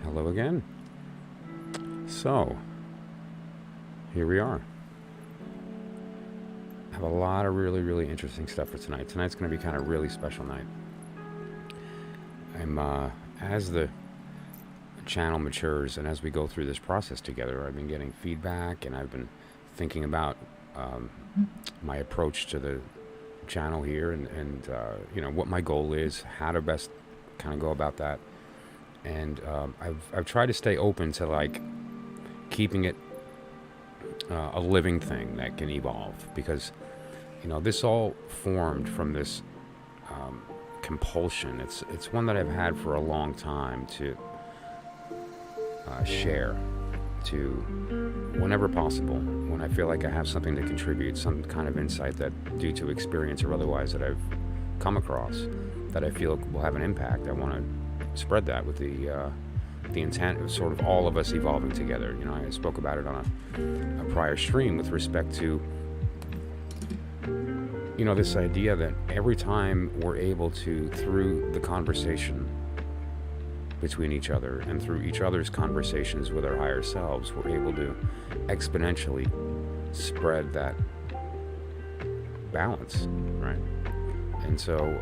Hello again. So, here we are. I have a lot of really interesting stuff for tonight. Tonight's going to be kind of a really special night. As the channel matures and as we go through this process together, I've been getting feedback and I've been thinking about my approach to the channel here and what my goal is, how to best kind of go about that. And I've tried to stay open to like keeping it a living thing that can evolve, because this all formed from this compulsion. It's one that I've had for a long time to share, to whenever possible, when I feel like I have something to contribute, some kind of insight that due to experience or otherwise that I've come across that I feel will have an impact. I want to spread that with the intent of sort of all of us evolving together. I spoke about it on a prior stream with respect to this idea that every time we're able to, through the conversation between each other and through each other's conversations with our higher selves, we're able to exponentially spread that balance, right? And so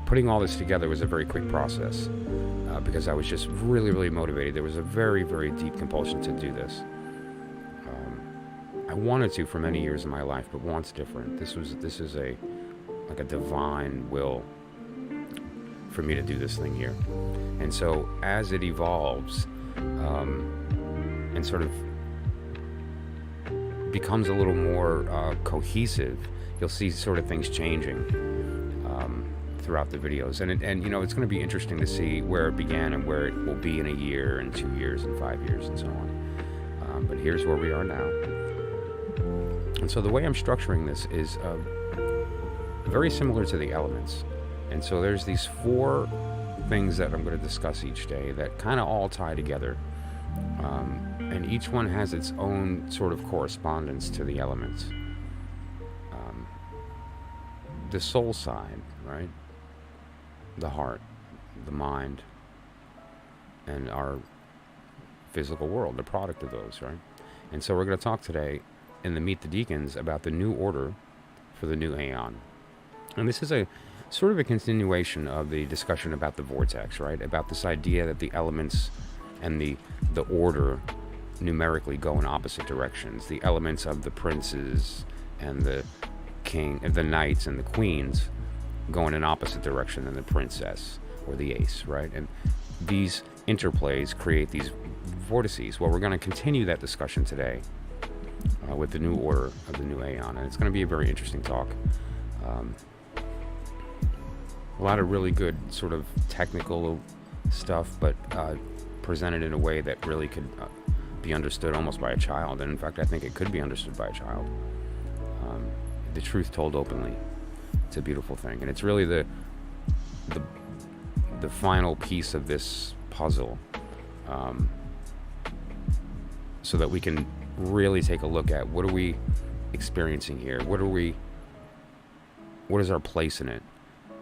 putting all this together was a very quick process because I was just really motivated. There was a very deep compulsion to do this. I wanted to for many years in my life, but once different. This is a divine will for me to do this thing here. And so as it evolves and sort of becomes a little more cohesive, you'll see sort of things changing throughout the videos. And it's going to be interesting to see where it began and where it will be in a year and 2 years and 5 years and so on. But here's where we are now. And so the way I'm structuring this is very similar to the elements. And so there's these 4 things that I'm going to discuss each day that kind of all tie together. And each one has its own sort of correspondence to the elements. The soul side, right? The heart, the mind, and our physical world, the product of those, right? And so we're going to talk today in the Meet the Deacons about the new order for the new AEON. And this is a sort of a continuation of the discussion about the Vortex, right? About this idea that the elements and the order numerically go in opposite directions. The elements of the princes and the king, the knights and the queens go in an opposite direction than the princess or the ace, right? And these interplays create these vortices. Well, we're going to continue that discussion today with the new order of the new AEON, and it's going to be a very interesting talk. A lot of really good sort of technical stuff, but presented in a way that really could be understood almost by a child. And in fact, I think it could be understood by a child. The truth told openly. It's a beautiful thing, and it's really the final piece of this puzzle, so that we can really take a look at what are we experiencing here. What is our place in it?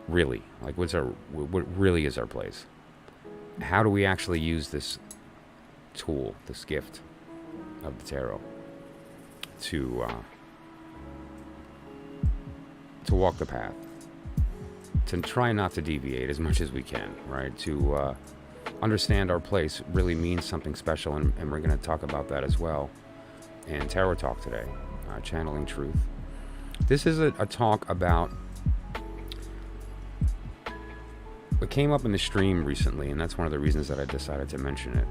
Really, like what really is our place? How do we actually use this tool, this gift of the tarot, to walk the path, to try not to deviate as much as we can, right? To understand our place really means something special, and we're going to talk about that as well in Tarot Talk today, Channeling Truth. This is a talk about what came up in the stream recently, and that's one of the reasons that I decided to mention it.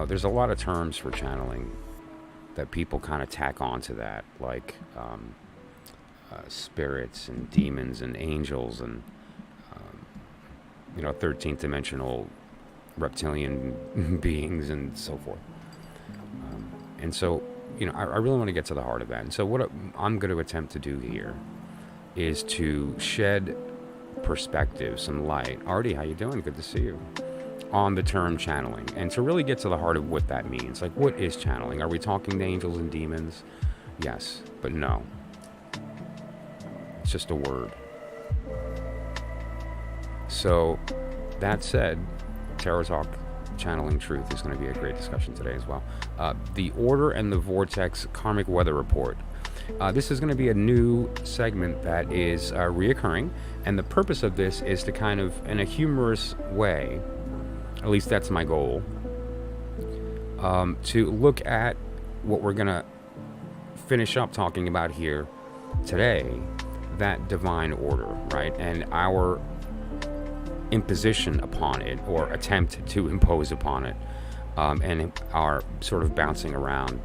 There's a lot of terms for channeling that people kind of tack onto that, like spirits and demons and angels and 13th dimensional reptilian beings and so forth. And so, I really want to get to the heart of that. And so what I'm going to attempt to do here is to shed perspective, some light. Artie, how you doing? Good to see you. On the term channeling, and to really get to the heart of what that means. Like, what is channeling? Are we talking to angels and demons? Yes, but no. It's just a word. So That said, Tarot Talk Channeling Truth is going to be a great discussion today as well. The Order and the Vortex Karmic Weather Report. This is going to be a new segment that is reoccurring, and the purpose of this is to kind of, in a humorous way, at least that's my goal, to look at what we're going to finish up talking about here today, that divine order, right? And our imposition upon it, or attempt to impose upon it, and our sort of bouncing around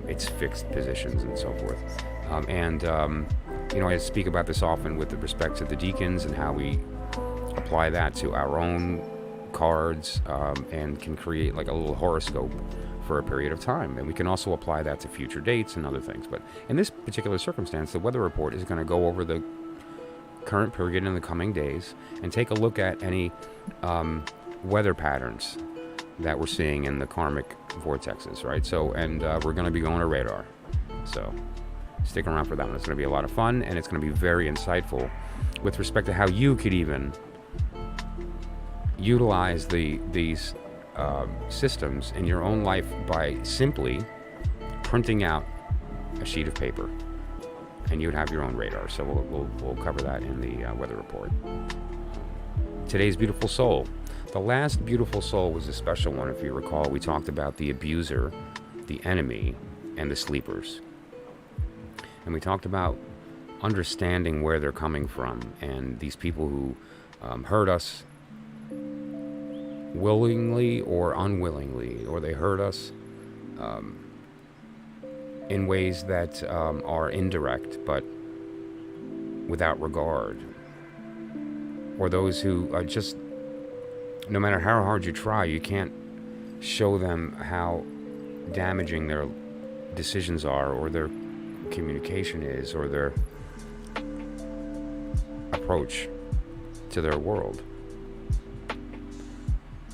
its fixed positions and so forth. I speak about this often with respect to the Deacons and how we apply that to our own cards, and can create like a little horoscope for a period of time. And we can also apply that to future dates and other things. But in this particular circumstance, the weather report is going to go over the current period in the coming days and take a look at any weather patterns that we're seeing in the karmic vortexes, right? So, and we're going to be going to radar. So stick around for that one. It's going to be a lot of fun, and it's going to be very insightful with respect to how you could even utilize these systems in your own life by simply printing out a sheet of paper, and you'd have your own radar. So we'll cover that in the weather report. Today's beautiful soul. The last beautiful soul was a special one. If you recall, we talked about the abuser, the enemy, and the sleepers. And we talked about understanding where they're coming from, and these people who hurt us willingly or unwillingly, or they hurt us in ways that are indirect but without regard, or those who just, no matter how hard you try, you can't show them how damaging their decisions are, or their communication is, or their approach to their world.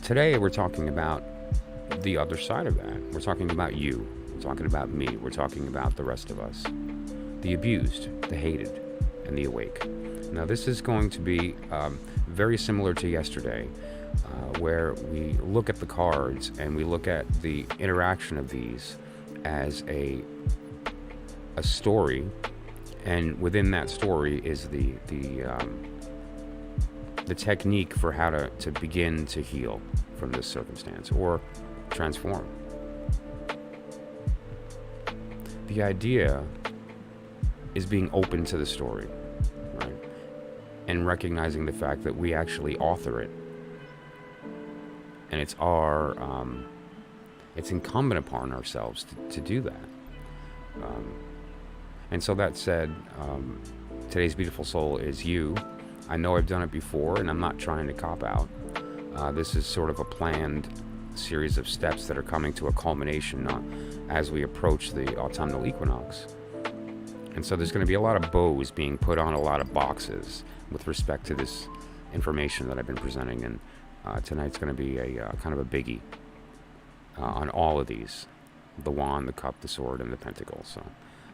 Today we're talking about the other side of that. We're talking about you. We're talking about me. We're talking about the rest of us. The abused, the hated, and the awake. Now this is going to be very similar to yesterday, where we look at the cards and we look at the interaction of these as a story, and within that story is the technique for how to begin to heal from this circumstance or transform. The idea is being open to the story, right? And recognizing the fact that we actually author it. And it's it's incumbent upon ourselves to do that. And so that said, today's beautiful soul is you. I know I've done it before, and I'm not trying to cop out. This is sort of a planned series of steps that are coming to a culmination as we approach the autumnal equinox. And so there's going to be a lot of bows being put on a lot of boxes with respect to this information that I've been presenting. And tonight's going to be a kind of a biggie on all of these: the wand, the cup, the sword, and the pentacle. So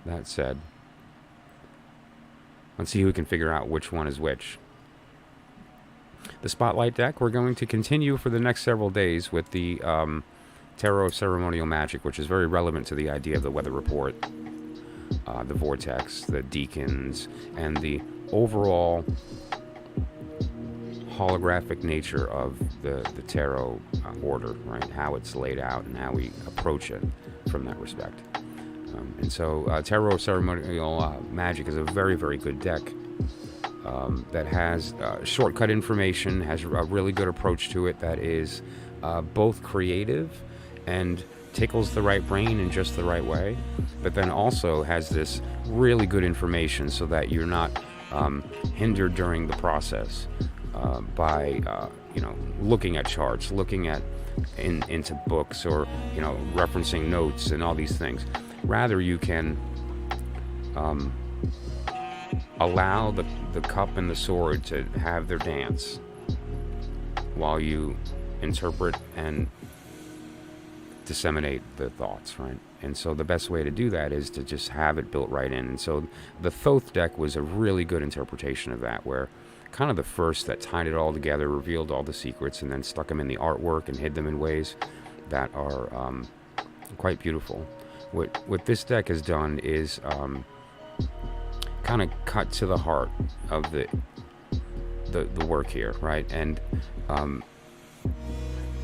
that said, let's see who can figure out which one is which. The Spotlight deck, we're going to continue for the next several days with the Tarot of Ceremonial Magic, which is very relevant to the idea of the weather report, the Vortex, the Deacons, and the overall holographic nature of the tarot order, right? How it's laid out and how we approach it from that respect. And so Tarot of Ceremonial Magic is a very, very good deck that has shortcut information, has a really good approach to it that is both creative and tickles the right brain in just the right way, but then also has this really good information so that you're not hindered during the process by looking at charts, looking at into books, or referencing notes and all these things. Rather, you can allow the cup and the sword to have their dance while you interpret and disseminate the thoughts, right? And so the best way to do that is to just have it built right in. And so the Thoth deck was a really good interpretation of that, where kind of the first that tied it all together, revealed all the secrets, and then stuck them in the artwork and hid them in ways that are quite beautiful. What this deck has done is kind of cut to the heart of the work here, right? And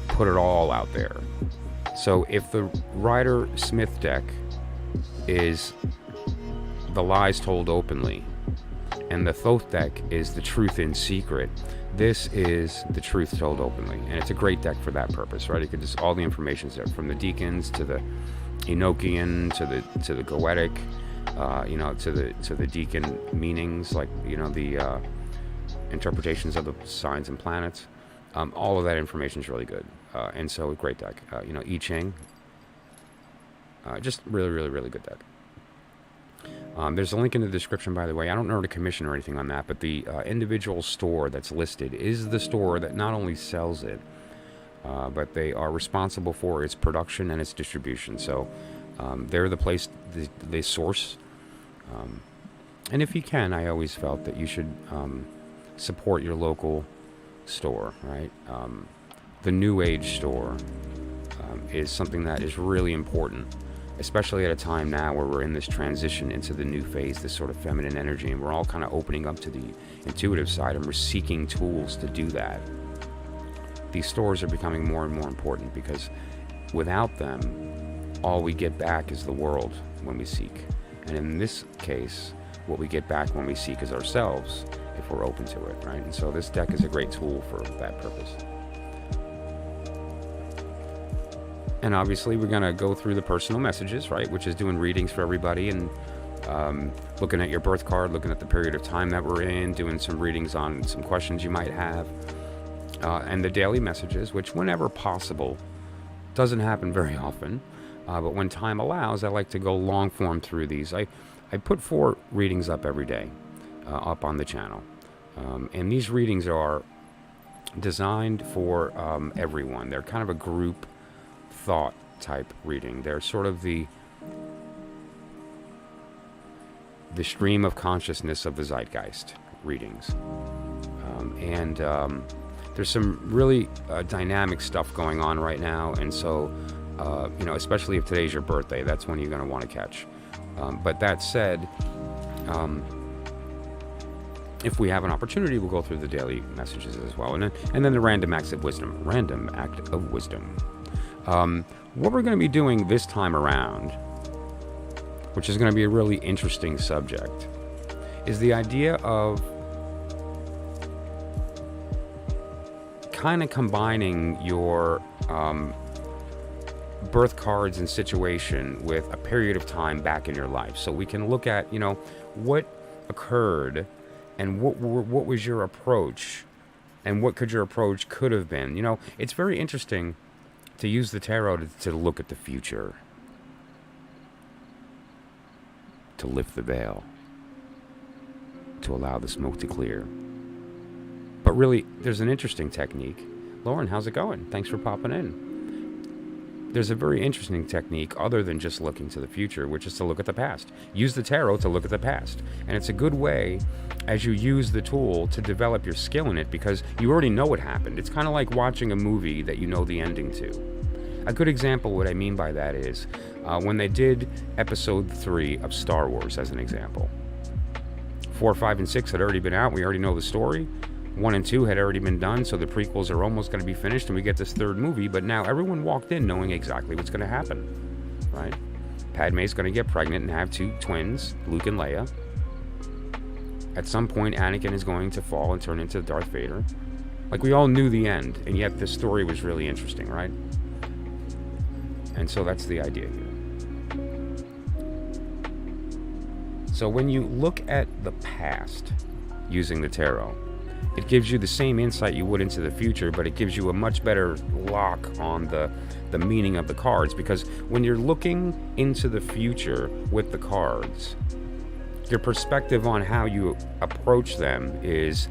put it all out there. So if the Rider-Smith deck is the lies told openly, and the Thoth deck is the truth in secret, this is the truth told openly, and it's a great deck for that purpose, right? It could just, all the information's there, from the Deacons to the Enochian to the Goetic, to the Deacon meanings, like the interpretations of the signs and planets. All of that information is really good, and so a great deck. I Ching, just really, really, really good deck. There's a link in the description, by the way. I don't know the commission or anything on that, but the individual store that's listed is the store that not only sells it, but they are responsible for its production and its distribution. So they're the place they source. And if you can, I always felt that you should support your local store, right? The New Age store is something that is really important, especially at a time now where we're in this transition into the new phase, this sort of feminine energy, and we're all kind of opening up to the intuitive side, and we're seeking tools to do that. These stores are becoming more and more important, because without them, all we get back is the world when we seek. And in this case, what we get back when we seek is ourselves, if we're open to it, right? And so this deck is a great tool for that purpose. And obviously we're going to go through the personal messages, right, which is doing readings for everybody, and looking at your birth card, looking at the period of time that we're in, doing some readings on some questions you might have, and the daily messages, which whenever possible, doesn't happen very often, but when time allows, I like to go long form through these. I put 4 readings up every day, up on the channel, and these readings are designed for everyone. They're kind of a group thought type reading. They're sort of the stream of consciousness of the zeitgeist readings, and there's some really dynamic stuff going on right now, and so especially if today's your birthday, that's when you're going to want to catch. But that said, if we have an opportunity, we'll go through the daily messages as well, and then the random act of wisdom. What we're going to be doing this time around, which is going to be a really interesting subject, is the idea of kind of combining your birth cards and situation with a period of time back in your life, so we can look at what occurred and what was your approach, and what could your approach could have been. It's very interesting to use the tarot to look at the future, to lift the veil, to allow the smoke to clear. But really, there's an interesting technique. Lauren, how's it going? Thanks for popping in. There's a very interesting technique other than just looking to the future, which is to look at the past. Use the tarot to look at the past. And it's a good way, as you use the tool, to develop your skill in it, because you already know what happened. It's kind of like watching a movie that you know the ending to. A good example, what I mean by that is when they did episode 3 of Star Wars, as an example. 4, 5, and 6 had already been out. We already know the story. 1 and 2 had already been done, so the prequels are almost going to be finished, and we get this 3rd movie, but now everyone walked in knowing exactly what's going to happen, right? Padme's going to get pregnant and have 2 twins, Luke and Leia. At some point, Anakin is going to fall and turn into Darth Vader. Like, we all knew the end, and yet this story was really interesting, right? And so that's the idea here. So when you look at the past using the tarot, it gives you the same insight you would into the future, but it gives you a much better lock on the meaning of the cards, because when you're looking into the future with the cards, your perspective on how you approach them is,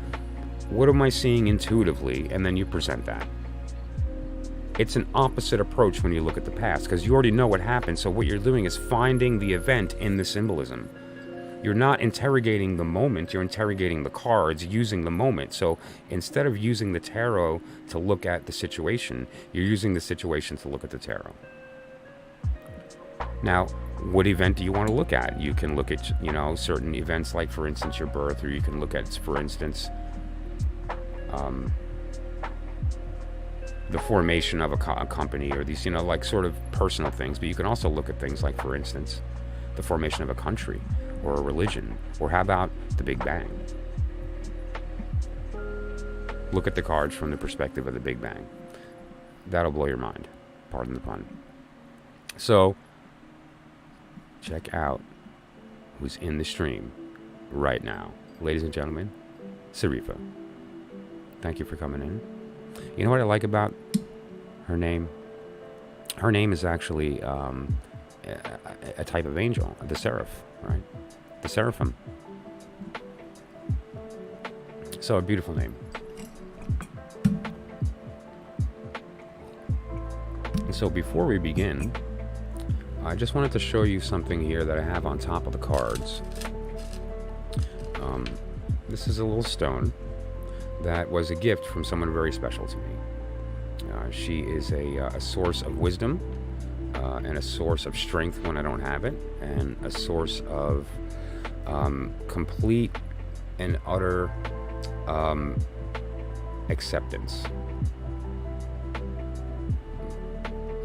what am I seeing intuitively? And then you present that. It's an opposite approach when you look at the past, because you already know what happened, so what you're doing is finding the event in the symbolism. you're not interrogating the moment, you're interrogating the cards using the moment. So instead of using the tarot to look at the situation, you're using the situation to look at the tarot. Now, what event do you want to look at? You can look at, certain events, like, for instance, your birth, or you can look at, for instance, the formation of a company, or these, like, sort of personal things. But you can also look at things like, for instance, the formation of a country or a religion, or how about the Big Bang? Look at the cards from the perspective of the Big Bang. That'll blow your mind. Pardon the pun. So, check out who's in the stream right now. Ladies and gentlemen, Sarifa. Thank you for coming in. You know what I like about her name? Her name is actually a type of angel, the seraph, right? The seraphim. So a beautiful name. And so before we begin, I just wanted to show you something here that I have on top of the cards. This is a little stone that was a gift from someone very special to me. She is a source of wisdom, and a source of strength when I don't have it, and a source of complete and utter acceptance.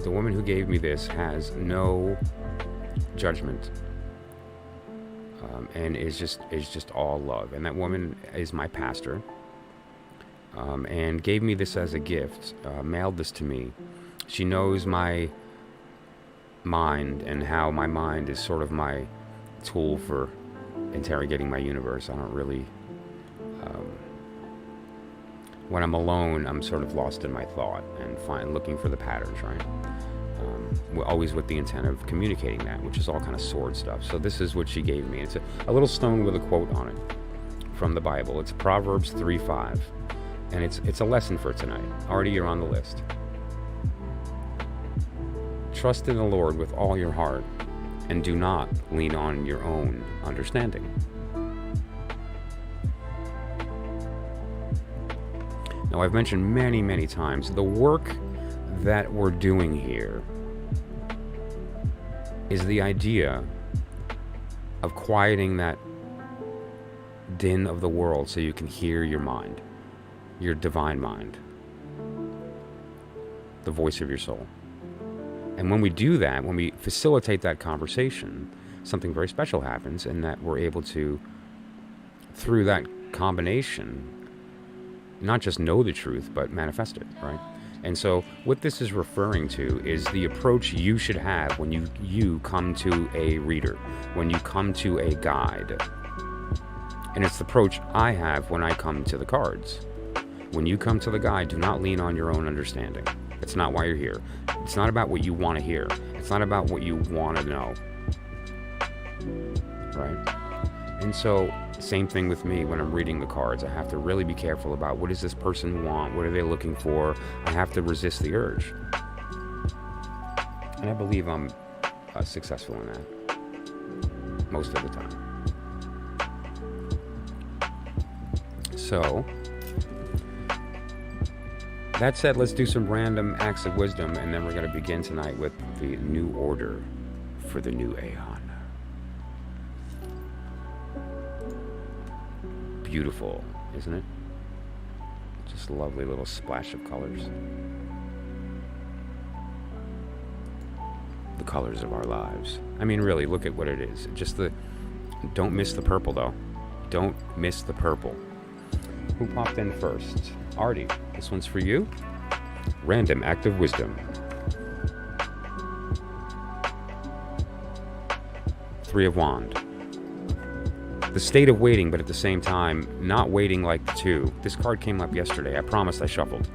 The woman who gave me this has no judgment, and is just all love. And that woman is my pastor, and gave me this as a gift, mailed this to me. She knows my mind and how my mind is sort of my tool for interrogating my universe. I don't really, when I'm alone, I'm sort of lost in my thought and looking for the patterns, right? Always with the intent of communicating that, which is all kind of sword stuff. So this is what she gave me. It's a little stone with a quote on it from the Bible. It's Proverbs 3:5, and it's a lesson for tonight. Already you're on the list. Trust in the Lord with all your heart, and do not lean on your own understanding. Now, I've mentioned many, many times, the work that we're doing here is the idea of quieting that din of the world so you can hear your mind, your divine mind, the voice of your soul. And when we do that, when we facilitate that conversation, something very special happens, in that we're able to, through that combination, not just know the truth, but manifest it, right? And so what this is referring to is the approach you should have when you come to a reader, when you come to a guide. And it's the approach I have when I come to the cards. When you come to the guide, do not lean on your own understanding. It's not why you're here. It's not about what you want to hear. It's not about what you want to know. Right? And so, same thing with me when I'm reading the cards. I have to really be careful about, what does this person want? What are they looking for? I have to resist the urge. And I believe I'm successful in that most of the time. So, that said, let's do some random acts of wisdom, and then we're going to begin tonight with the new order for the new AEON. Beautiful, isn't it? Just a lovely little splash of colors. The colors of our lives. I mean, really, look at what it is. Don't miss the purple, though. Don't miss the purple. Who popped in first? Artie, this one's for you. Random act of wisdom. Three of Wands. The state of waiting, but at the same time, not waiting like the two. This card came up yesterday. I promised I shuffled.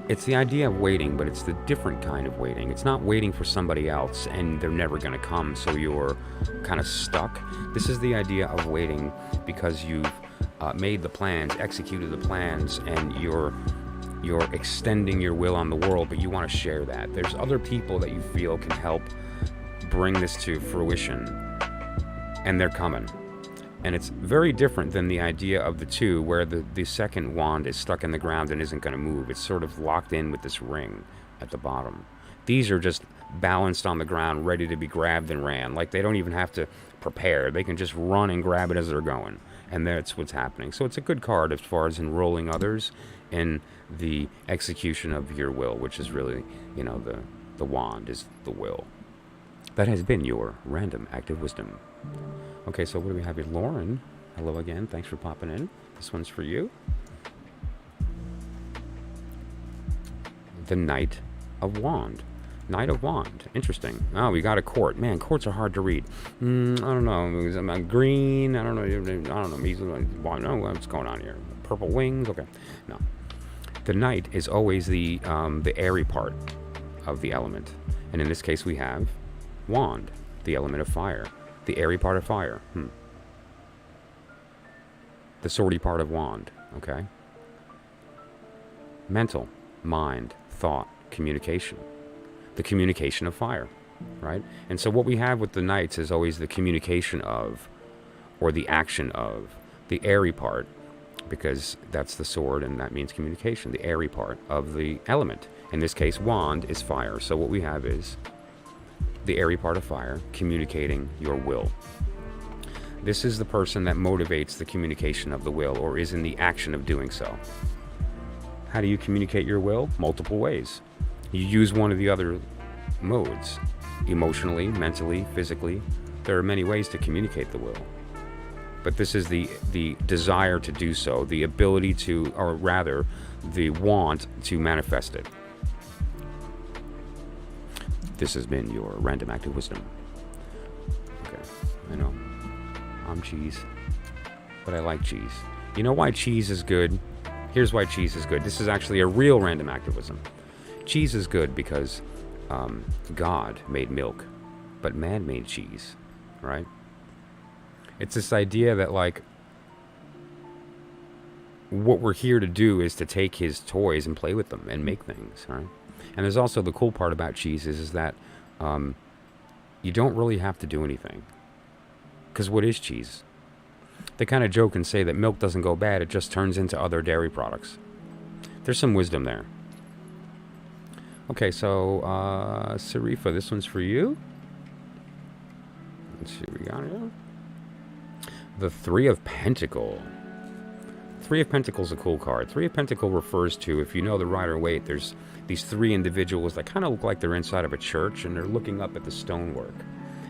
It's the idea of waiting, but it's the different kind of waiting. It's not waiting for somebody else and they're never going to come, so you're kind of stuck. This is the idea of waiting because you've made the plans, executed the plans, and you're extending your will on the world, but you want to share that. There's other people that you feel can help bring this to fruition, and they're coming. And it's very different than the idea of the two, where the second wand is stuck in the ground and isn't going to move. It's sort of locked in with this ring at the bottom. These are just balanced on the ground, ready to be grabbed and ran. Like, they don't even have to prepare. They can just run and grab it as they're going. And that's what's happening. So it's a good card as far as enrolling others in the execution of your will, which is really, you know, the wand is the will. That has been your random act of wisdom. Okay, so what do we have here? Lauren, hello again. Thanks for popping in. This one's for you. The Knight of Wand. Knight of Wand. Interesting. Oh, we got a court. Man, courts are hard to read. I don't know. Green. I don't know. I don't know what's going on here. Purple wings. Okay. No. The knight is always the airy part of the element. And in this case, we have wand, the element of fire. The airy part of fire. The swordy part of wand. Okay. Mental, mind, thought, communication. The communication of fire, right? And so what we have with the knights is always the communication of, or the action of, the airy part, because that's the sword and that means communication, the airy part of the element. In this case, wand is fire. So what we have is the airy part of fire communicating your will. This is the person that motivates the communication of the will, or is in the action of doing so. How do you communicate your will? Multiple ways. You use one of the other modes. Emotionally, mentally, physically. There are many ways to communicate the will. But this is the desire to do so, the ability to, or rather, the want to manifest it. This has been your random act of wisdom. Okay, I know. I'm cheese. But I like cheese. You know why cheese is good? Here's why cheese is good. This is actually a real random act of wisdom. Cheese is good because God made milk, but man made cheese, right? It's this idea that, like, what we're here to do is to take his toys and play with them and make things, right? And there's also the cool part about cheese is that you don't really have to do anything. Because what is cheese? They kind of joke and say that milk doesn't go bad, it just turns into other dairy products. There's some wisdom there. Okay, so, Sarifa, this one's for you. Let's see what we got here. The Three of Pentacle. Three of Pentacles is a cool card. Three of Pentacle refers to, if you know the Rider Waite, there's these three individuals that kind of look like they're inside of a church, and they're looking up at the stonework.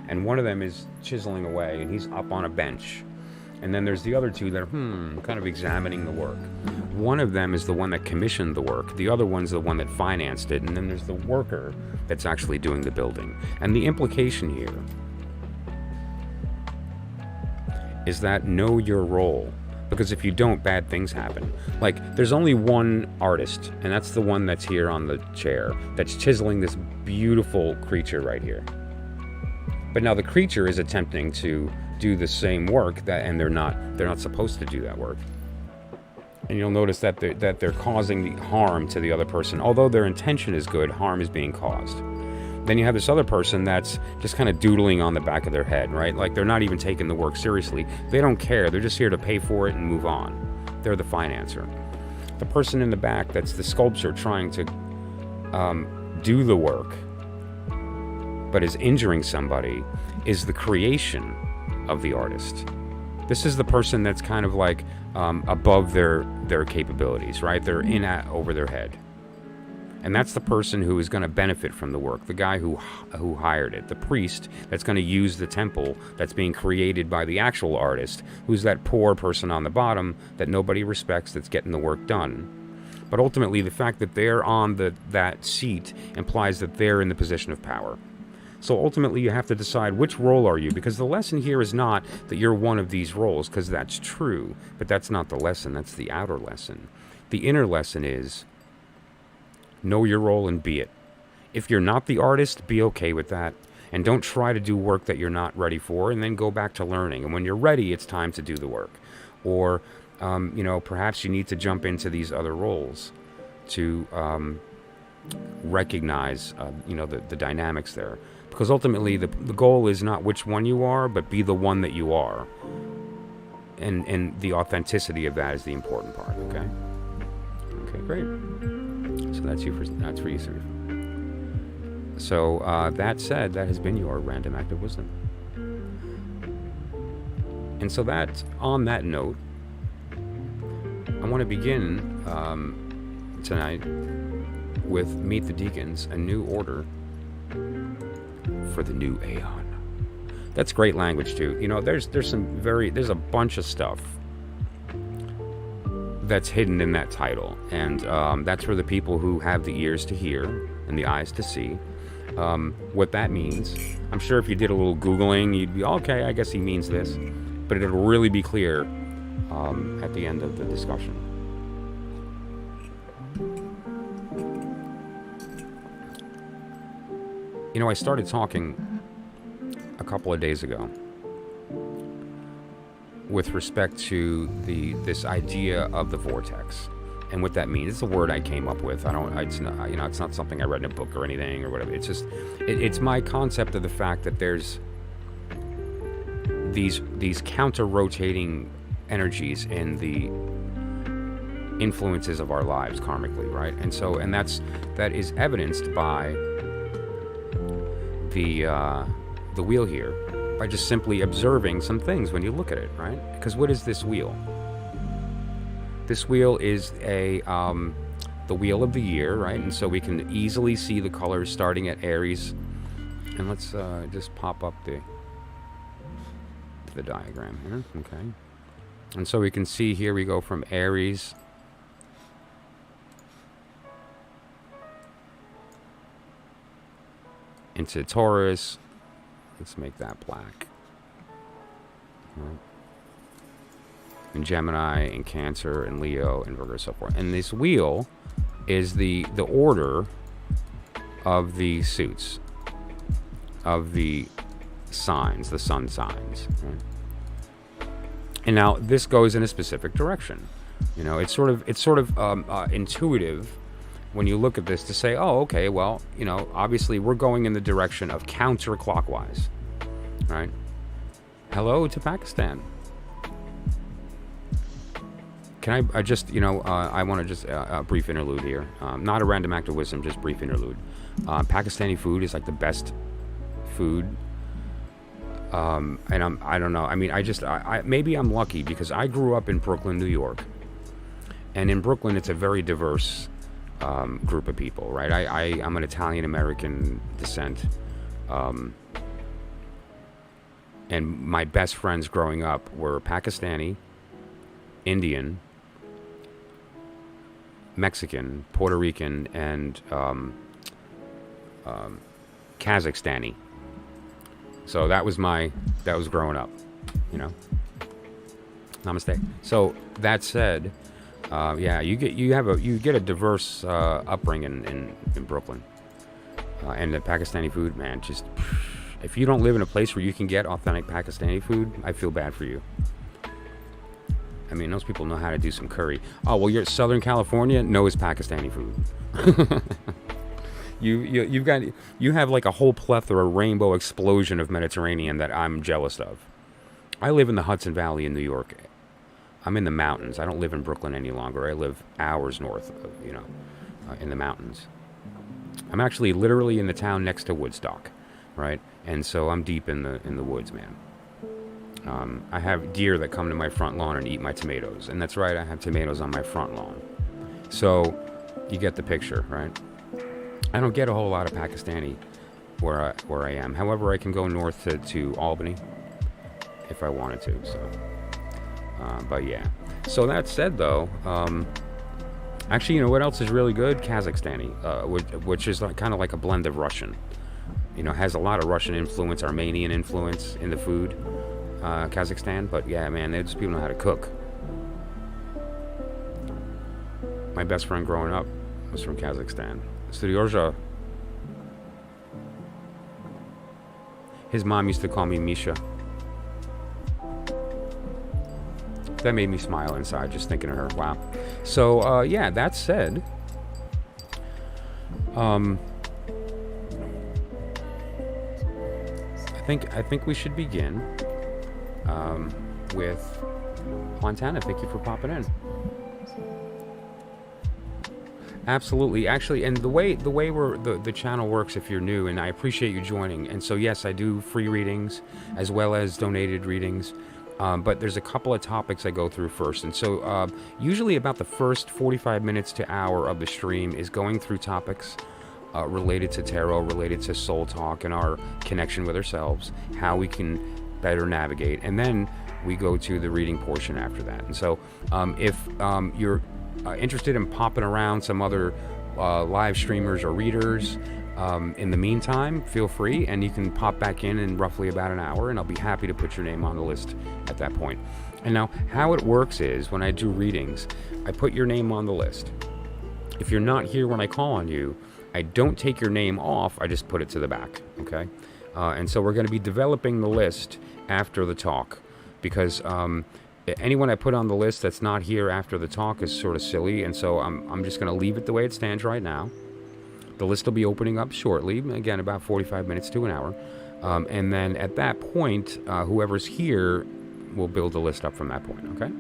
And one of them is chiseling away, and he's up on a bench. And then there's the other two that are, kind of examining the work. One of them is the one that commissioned the work. The other one's the one that financed it. And then there's the worker that's actually doing the building. And the implication here is that know your role. Because if you don't, bad things happen. Like, there's only one artist, and that's the one that's here on the chair, that's chiseling this beautiful creature right here. But now the creature is attempting to do the same work, and they're not supposed to do that work. And you'll notice that they're causing the harm to the other person. Although their intention is good, harm is being caused. Then you have this other person that's just kind of doodling on the back of their head, right? Like, they're not even taking the work seriously. They don't care. They're just here to pay for it and move on. They're the financer. The person in the back that's the sculptor trying to do the work but is injuring somebody is the creation of the artist. This is the person that's kind of like above their capabilities, right? They're in over their head. And that's the person who is going to benefit from the work, the guy who hired it, the priest that's going to use the temple that's being created by the actual artist, who's that poor person on the bottom that nobody respects that's getting the work done. But ultimately, the fact that they're on that seat implies that they're in the position of power. So ultimately, you have to decide which role are you, because the lesson here is not that you're one of these roles, because that's true, but that's not the lesson, that's the outer lesson. The inner lesson is know your role and be it. If you're not the artist, be okay with that. And don't try to do work that you're not ready for, and then go back to learning. And when you're ready, it's time to do the work. Or, perhaps you need to jump into these other roles to recognize, the dynamics there. Because ultimately, the goal is not which one you are, but be the one that you are. And the authenticity of that is the important part, okay? Okay, great. So that's for you, sir. So that said, that has been your random act of wisdom. And so that, on that note, I want to begin tonight with Meet the Deacons, a new order for the new AEON. That's great language too. You know, there's a bunch of stuff that's hidden in that title, and that's for the people who have the ears to hear and the eyes to see. What that means, I'm sure if you did a little Googling, you'd be, okay, I guess he means this, but it'll really be clear at the end of the discussion. You know, I started talking a couple of days ago with respect to this idea of the vortex and what that means. It's a word I came up with. It's not something I read in a book or anything or whatever. It's just it's my concept of the fact that there's these counter-rotating energies in the influences of our lives karmically, right? And that is evidenced by the wheel here, by just simply observing some things when you look at it, right? Because what is this wheel? This wheel is the wheel of the year, right? And so we can easily see the colors starting at Aries. And let's just pop up the diagram here, okay? And so we can see here we go from Aries into Taurus. Let's make that black. Right. And Gemini, and Cancer, and Leo, and Virgo, and so forth. And this wheel is the order of the suits, of the signs, the sun signs. Right? And now this goes in a specific direction. You know, it's sort of intuitive when you look at this to say, oh, okay, well, you know, obviously we're going in the direction of counterclockwise, right? Hello to Pakistan. Can I just, you know, I want to just a brief interlude here. Not a random act of wisdom, just brief interlude. Pakistani food is like the best food. And I don't know. I mean, maybe I'm lucky because I grew up in Brooklyn, New York. And in Brooklyn, it's a very diverse group of people, right? I'm an Italian-American descent. And my best friends growing up were Pakistani, Indian, Mexican, Puerto Rican, and Kazakhstani. So that was growing up, you know. Namaste. So that said, yeah, you get a diverse upbringing in Brooklyn, and the Pakistani food, man. Just if you don't live in a place where you can get authentic Pakistani food, I feel bad for you. I mean, those people know how to do some curry. Oh well, you're Southern California knows Pakistani food. You have like a whole plethora, rainbow explosion of Mediterranean that I'm jealous of. I live in the Hudson Valley in New York. I'm in the mountains. I don't live in Brooklyn any longer. I live hours north of, in the mountains. I'm actually literally in the town next to Woodstock, right? And so I'm deep in the woods, man. I have deer that come to my front lawn and eat my tomatoes. And that's right, I have tomatoes on my front lawn. So you get the picture, right? I don't get a whole lot of Pakistani where I am. However, I can go north to Albany if I wanted to. So, but yeah. So that said, though, actually, you know what else is really good? Kazakhstani, which is kind of like a blend of Russian. You know, has a lot of Russian influence, Armenian influence in the food. Kazakhstan, but yeah, man, they just people know how to cook. My best friend growing up was from Kazakhstan. Studiorja. His mom used to call me Misha. That made me smile inside just thinking of her. Wow. So yeah, that said, think we should begin with Montana. Thank you for popping in. Absolutely, actually, and the way the channel works, if you're new, and I appreciate you joining. And so yes, I do free readings as well as donated readings, but there's a couple of topics I go through first. And so usually about the first 45 minutes to hour of the stream is going through topics related to tarot, related to soul talk and our connection with ourselves, how we can better navigate, and then we go to the reading portion after that. And so if you're interested in popping around some other live streamers or readers, in the meantime, feel free, and you can pop back in roughly about an hour, and I'll be happy to put your name on the list at that point. And now, how it works is, when I do readings, I put your name on the list. If you're not here when I call on you, I don't take your name off, I just put it to the back, okay? And so we're going to be developing the list after the talk, because anyone I put on the list that's not here after the talk is sort of silly, and so I'm just going to leave it the way it stands right now. The list will be opening up shortly, again, about 45 minutes to an hour. And then at that point, whoever's here will build the list up from that point, okay?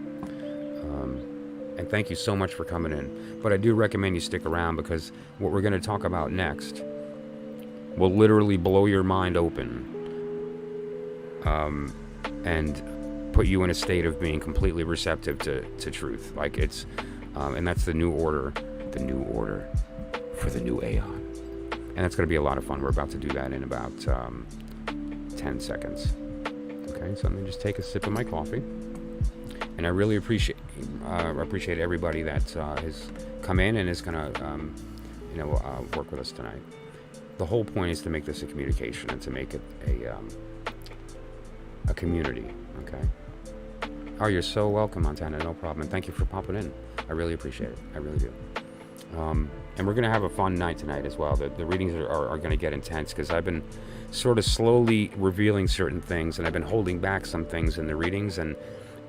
And thank you so much for coming in. But I do recommend you stick around, because what we're going to talk about next will literally blow your mind open and put you in a state of being completely receptive to truth. Like it's, and that's the new order for the new AEON. And that's going to be a lot of fun. We're about to do that in about 10 seconds. Okay, so let me just take a sip of my coffee. And I really appreciate everybody that has come in and is going to, work with us tonight. The whole point is to make this a communication and to make it a community, okay? Oh, you're so welcome, Montana. No problem. And thank you for popping in. I really appreciate it. I really do. And we're going to have a fun night tonight as well. The readings are going to get intense, because I've been sort of slowly revealing certain things, and I've been holding back some things in the readings. And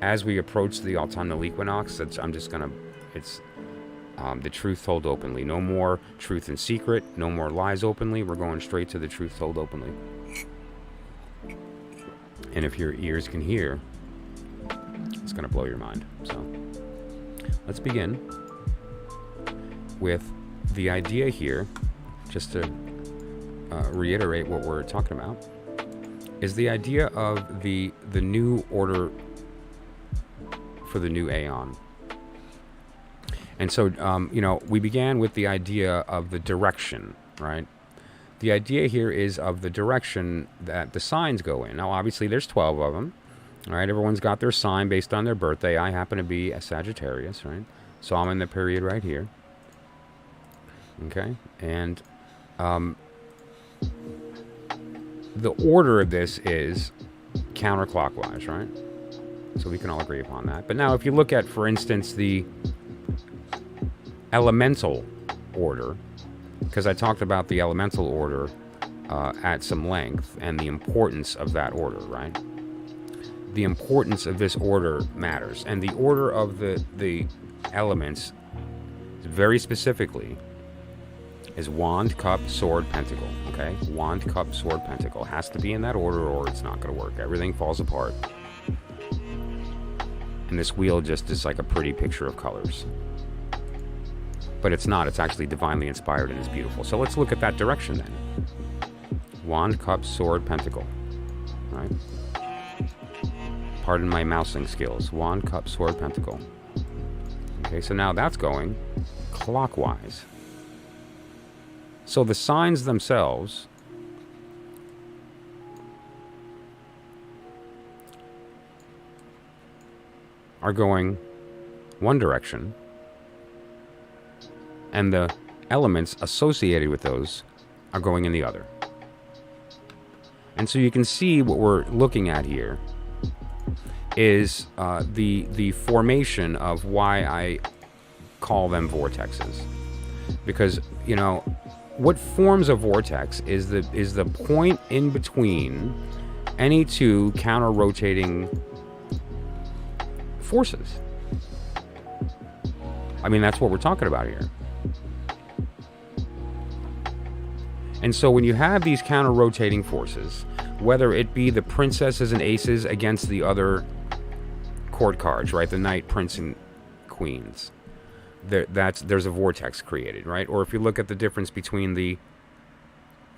as we approach the autumnal equinox, it's the truth told openly. No more truth in secret. No more lies openly. We're going straight to the truth told openly. And if your ears can hear, it's going to blow your mind. So let's begin with the idea here, just to reiterate what we're talking about, is the idea of the new order for the new AEON. And so, we began with the idea of the direction, right? The idea here is of the direction that the signs go in. Now, obviously, there's 12 of them, all right? Everyone's got their sign based on their birthday. I happen to be a Sagittarius, right? So I'm in the period right here. Okay? And the order of this is counterclockwise, right? So we can all agree upon that. But now, if you look at, for instance, the elemental order, because I talked about the elemental order at some length and the importance of that order, right? The importance of this order matters. And the order of the elements, very specifically, is wand, cup, sword, pentacle, okay? Wand, cup, sword, pentacle. Has to be in that order or it's not going to work. Everything falls apart. And this wheel just is like a pretty picture of colors. But it's not. It's actually divinely inspired and it's beautiful. So let's look at that direction then. Wand, cup, sword, pentacle. All right? Pardon my mousing skills. Wand, cup, sword, pentacle. Okay, so now that's going clockwise. So the signs themselves are going one direction, and the elements associated with those are going in the other. And so you can see what we're looking at here is the formation of why I call them vortexes. Because, what forms a vortex is the point in between any two counter-rotating forces. I mean, that's what we're talking about here. And so when you have these counter-rotating forces, whether it be the princesses and aces against the other court cards, right? The knight, prince, and queens. There's a vortex created, right? Or if you look at the difference between the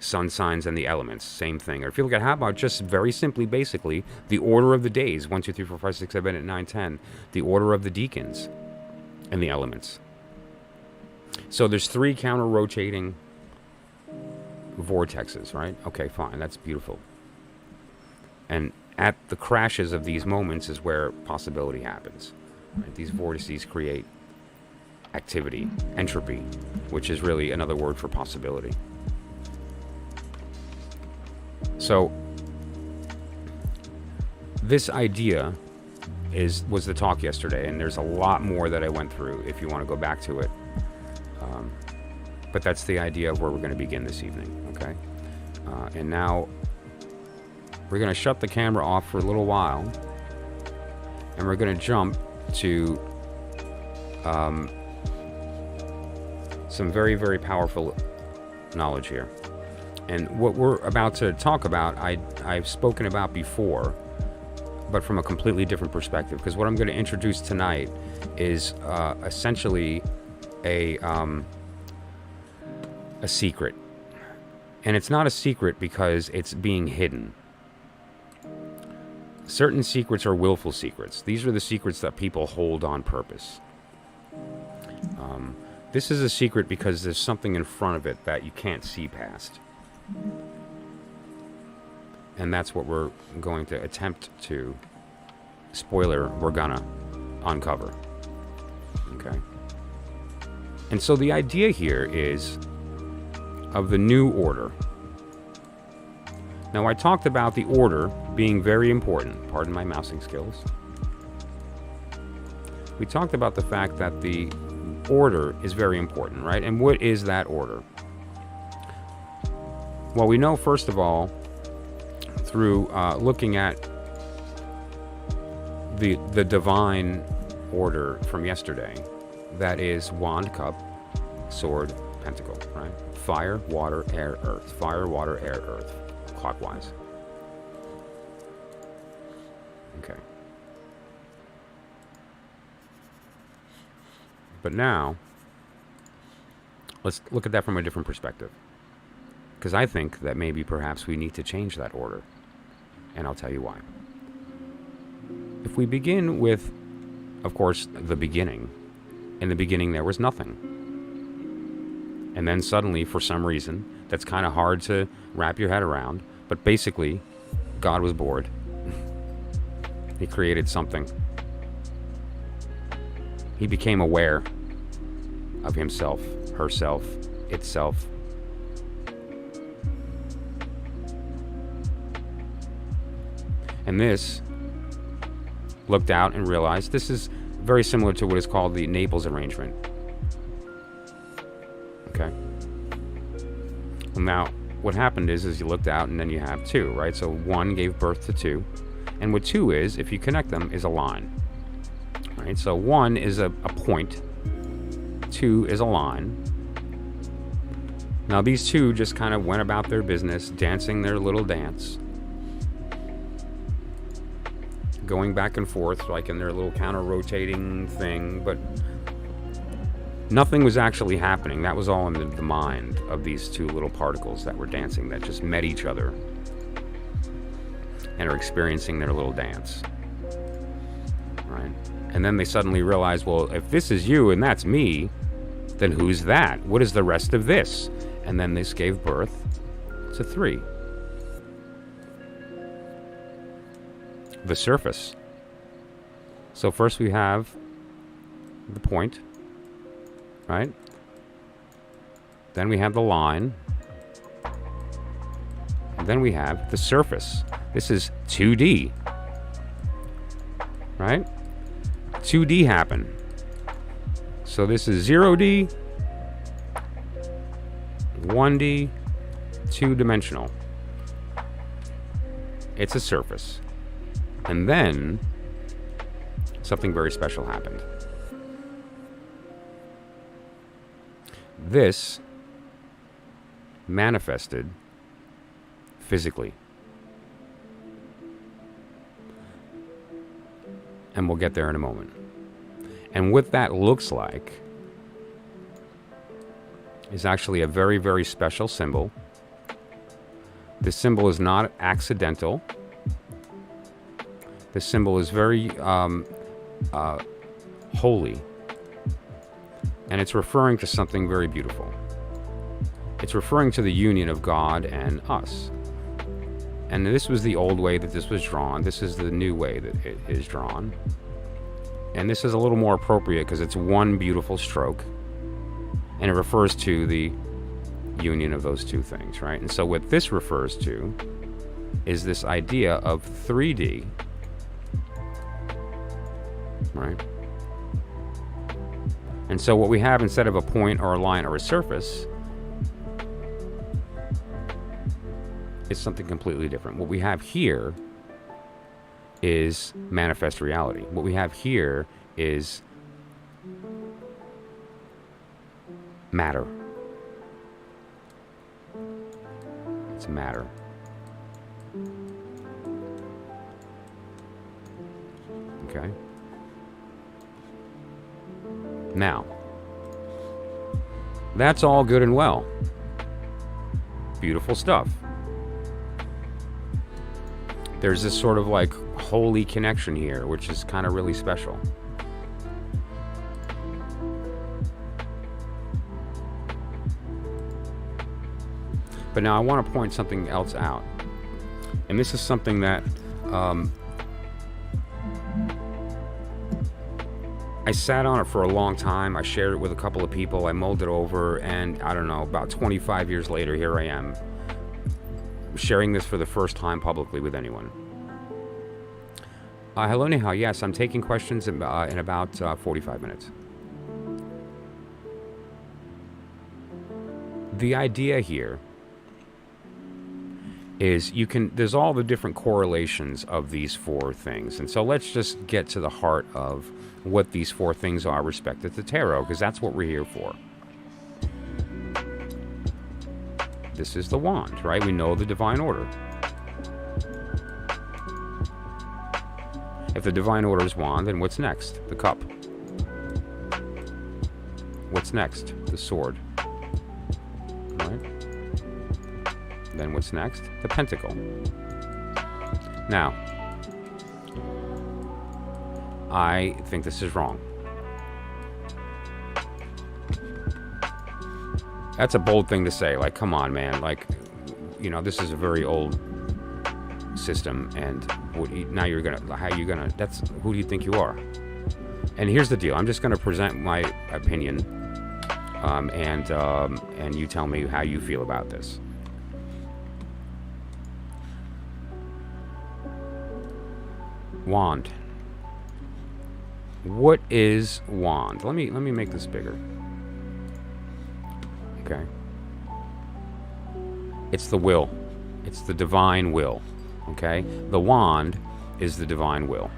sun signs and the elements, same thing. Or if you look at, how about just very simply, basically, the order of the days, 1, 2, 3, 4, 5, 6, 7, 8, 9, 10, the order of the deacons and the elements. So there's 3 counter-rotating vortexes, right? Okay, fine, that's beautiful. And at the crashes of these moments is where possibility happens. Right? These vortices create activity, entropy, which is really another word for possibility. So this idea was the talk yesterday, and there's a lot more that I went through if you want to go back to it. But that's the idea of where we're going to begin this evening, okay? And now we're going to shut the camera off for a little while, and we're going to jump to some very, very powerful knowledge here. And what we're about to talk about, I've spoken about before, but from a completely different perspective. Because what I'm going to introduce tonight is essentially a secret. And it's not a secret because it's being hidden. Certain secrets are willful secrets. These are the secrets that people hold on purpose. This is a secret because there's something in front of it that you can't see past. And that's what we're going to attempt to, spoiler, we're gonna uncover. Okay? And so the idea here is of the new order. Now, I talked about the order being very important. Pardon my mousing skills. We talked about the fact that the order is very important, right? And what is that order? Well, we know, first of all, through looking at the divine order from yesterday, that is wand, cup, sword, pentacle, right? Fire, water, air, earth. Fire, water, air, earth. Clockwise. Okay. But now, let's look at that from a different perspective. Because I think that maybe perhaps we need to change that order. And I'll tell you why. If we begin with, of course, the beginning. In the beginning there was nothing. And then suddenly, for some reason, that's kind of hard to wrap your head around, but basically, God was bored. He created something. He became aware of himself, herself, itself. And this looked out and realized this is very similar to what is called the Naples arrangement. Okay. Well, now, what happened is you looked out and then you have 2, right? So 1 gave birth to 2. And what 2 is, if you connect them, is a line. Right? So 1 is a point. 2 is a line. Now these 2 just kind of went about their business, dancing their little dance. Going back and forth, like in their little counter-rotating thing, but nothing was actually happening. That was all in the mind of these 2 little particles that were dancing, that just met each other and are experiencing their little dance. Right? And then they suddenly realize, well, if this is you and that's me, then who's that? What is the rest of this? And then this gave birth to 3. The surface. So first we have the point, right? Then we have the line. And then we have the surface. This is 2D. Right? 2D happened. So this is 0D, 1D, 2-dimensional. It's a surface. And then something very special happened. This manifested physically. And we'll get there in a moment. And what that looks like is actually a very, very special symbol. This symbol is not accidental. This symbol is very holy. And it's referring to something very beautiful. It's referring to the union of God and us. And this was the old way that this was drawn. This is the new way that it is drawn. And this is a little more appropriate because it's one beautiful stroke. And it refers to the union of those two things, right? And so what this refers to is this idea of 3D, right? And so what we have instead of a point or a line or a surface is something completely different. What we have here is manifest reality. What we have here is matter. It's matter. Okay? Now, that's all good and well. Beautiful stuff. There's this sort of like holy connection here, which is kind of really special. But now I want to point something else out. And this is something that I sat on it for a long time. I shared it with a couple of people. I mulled it over, and I don't know, about 25 years later, here I am, sharing this for the first time publicly with anyone. Hello, Nihal. Yes, I'm taking questions in about 45 minutes. The idea here is there's all the different correlations of these four things. And so let's just get to the heart of what these four things are respective to tarot, because that's what we're here for. This is the wand, right? We know the divine order. If the divine order is wand, then what's next? The cup. What's next? The sword. Right? Then what's next? The pentacle. Now, I think this is wrong. That's a bold thing to say. Like, come on, man. Like, you know, this is a very old system, and now you're gonna, how you gonna, that's, who do you think you are? And here's the deal. I'm just gonna present my opinion, and you tell me how you feel about this. Wand. What is wand? Let me make this bigger. Okay. It's the will. It's the divine will. Okay? The wand is the divine will.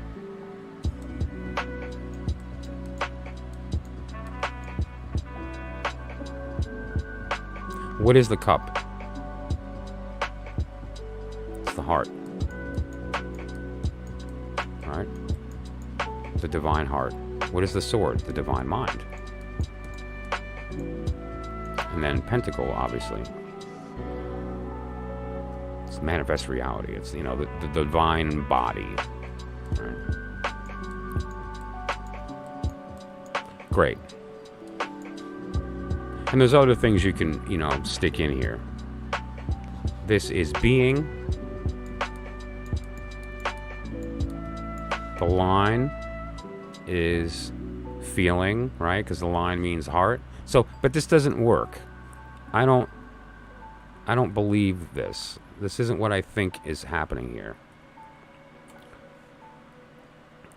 What is the cup? It's the heart. All right? The divine heart. What is the sword? The divine mind. And then pentacle, obviously. It's manifest reality. It's, you know, the divine body. Right? Great. And there's other things you can, you know, stick in here. This is being. The line is feeling, right? Because the line means heart. So, but this doesn't work. I don't believe this. This isn't what I think is happening here.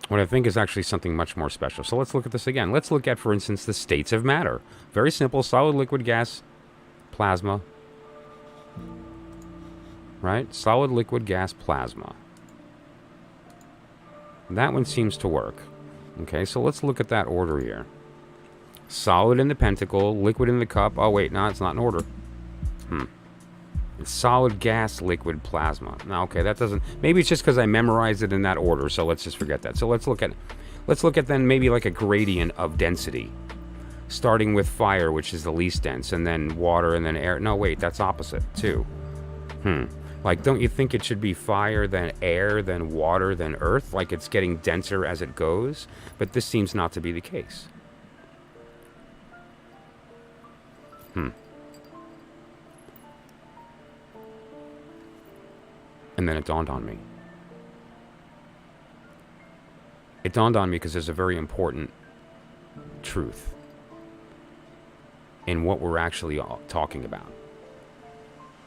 What I think is actually something much more special. So let's look at this again. Let's look at, for instance, the states of matter. Very simple: solid, liquid, gas, plasma. Right? Solid, liquid, gas, plasma. That one seems to work. Okay, so let's look at that order here. Solid in the pentacle, liquid in the cup. Oh, wait, no, it's not in order. It's solid, gas, liquid, plasma. Now, okay, that doesn't... Maybe it's just because I memorized it in that order, so let's just forget that. So let's look at then maybe like a gradient of density. Starting with fire, which is the least dense, and then water, and then air. No, wait, that's opposite, too. Like, don't you think it should be fire, then air, then water, then earth? Like it's getting denser as it goes? But this seems not to be the case. And then it dawned on me. It dawned on me because there's a very important truth in what we're actually talking about.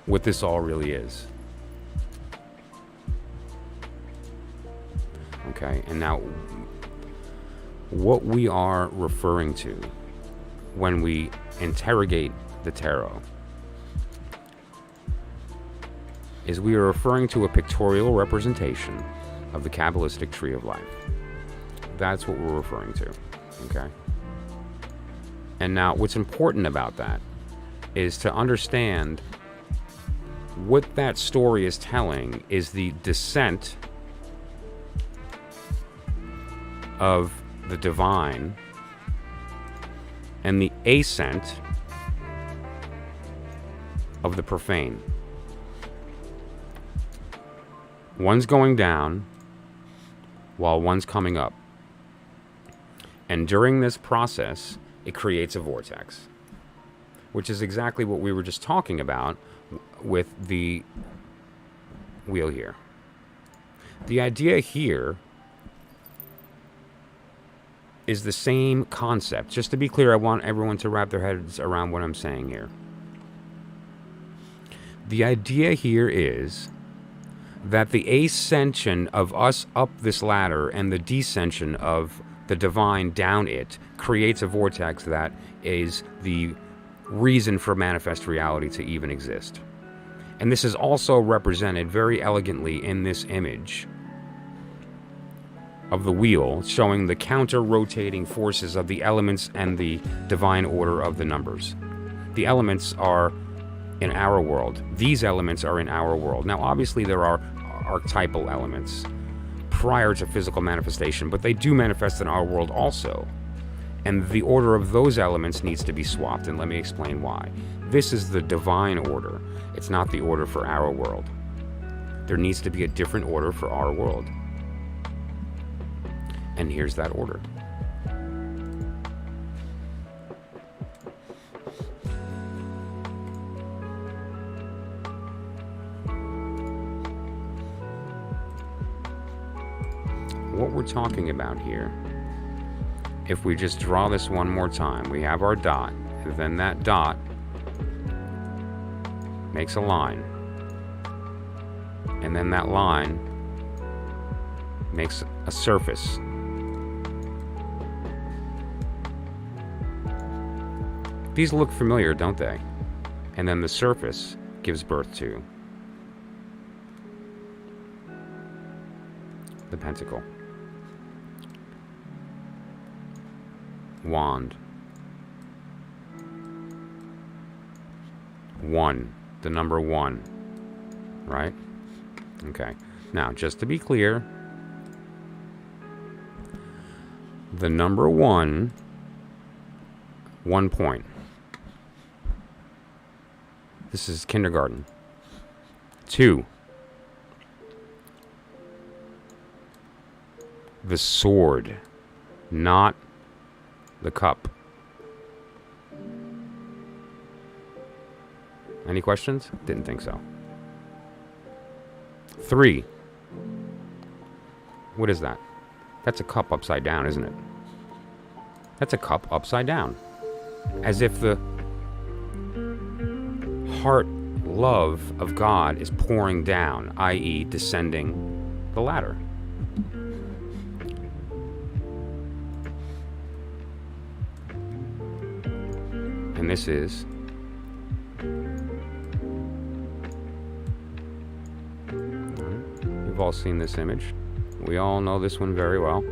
What this all really is. Okay, and now what we are referring to when we interrogate the tarot is we are referring to a pictorial representation of the Kabbalistic tree of life. That's what we're referring to, okay? And now what's important about that is to understand what that story is telling is the descent of the divine and the ascent of the profane. One's going down while one's coming up. And during this process, it creates a vortex, which is exactly what we were just talking about with the wheel here. The idea here is the same concept. Just to be clear, I want everyone to wrap their heads around what I'm saying here. The idea here is that the ascension of us up this ladder and the descension of the divine down it creates a vortex that is the reason for manifest reality to even exist. And this is also represented very elegantly in this image of the wheel, showing the counter-rotating forces of the elements and the divine order of the numbers. The elements are in our world. These elements are in our world. Now, obviously, there are archetypal elements prior to physical manifestation, but they do manifest in our world also. And the order of those elements needs to be swapped, and let me explain why. This is the divine order. It's not the order for our world. There needs to be a different order for our world. And here's that order. What we're talking about here, if we just draw this one more time, we have our dot, and then that dot makes a line, and then that line makes a surface. These look familiar, don't they? And then the surface gives birth to the pentacle. Wand. 1. The number 1. Right? Okay. Now, just to be clear, the number 1, 1 point. This is kindergarten. 2. The sword, not the cup. Any questions? Didn't think so. 3. What is that? That's a cup upside down, isn't it? That's a cup upside down. As if the heart love of God is pouring down, i.e. descending the ladder. And this is we've all seen this image. We all know this one very well.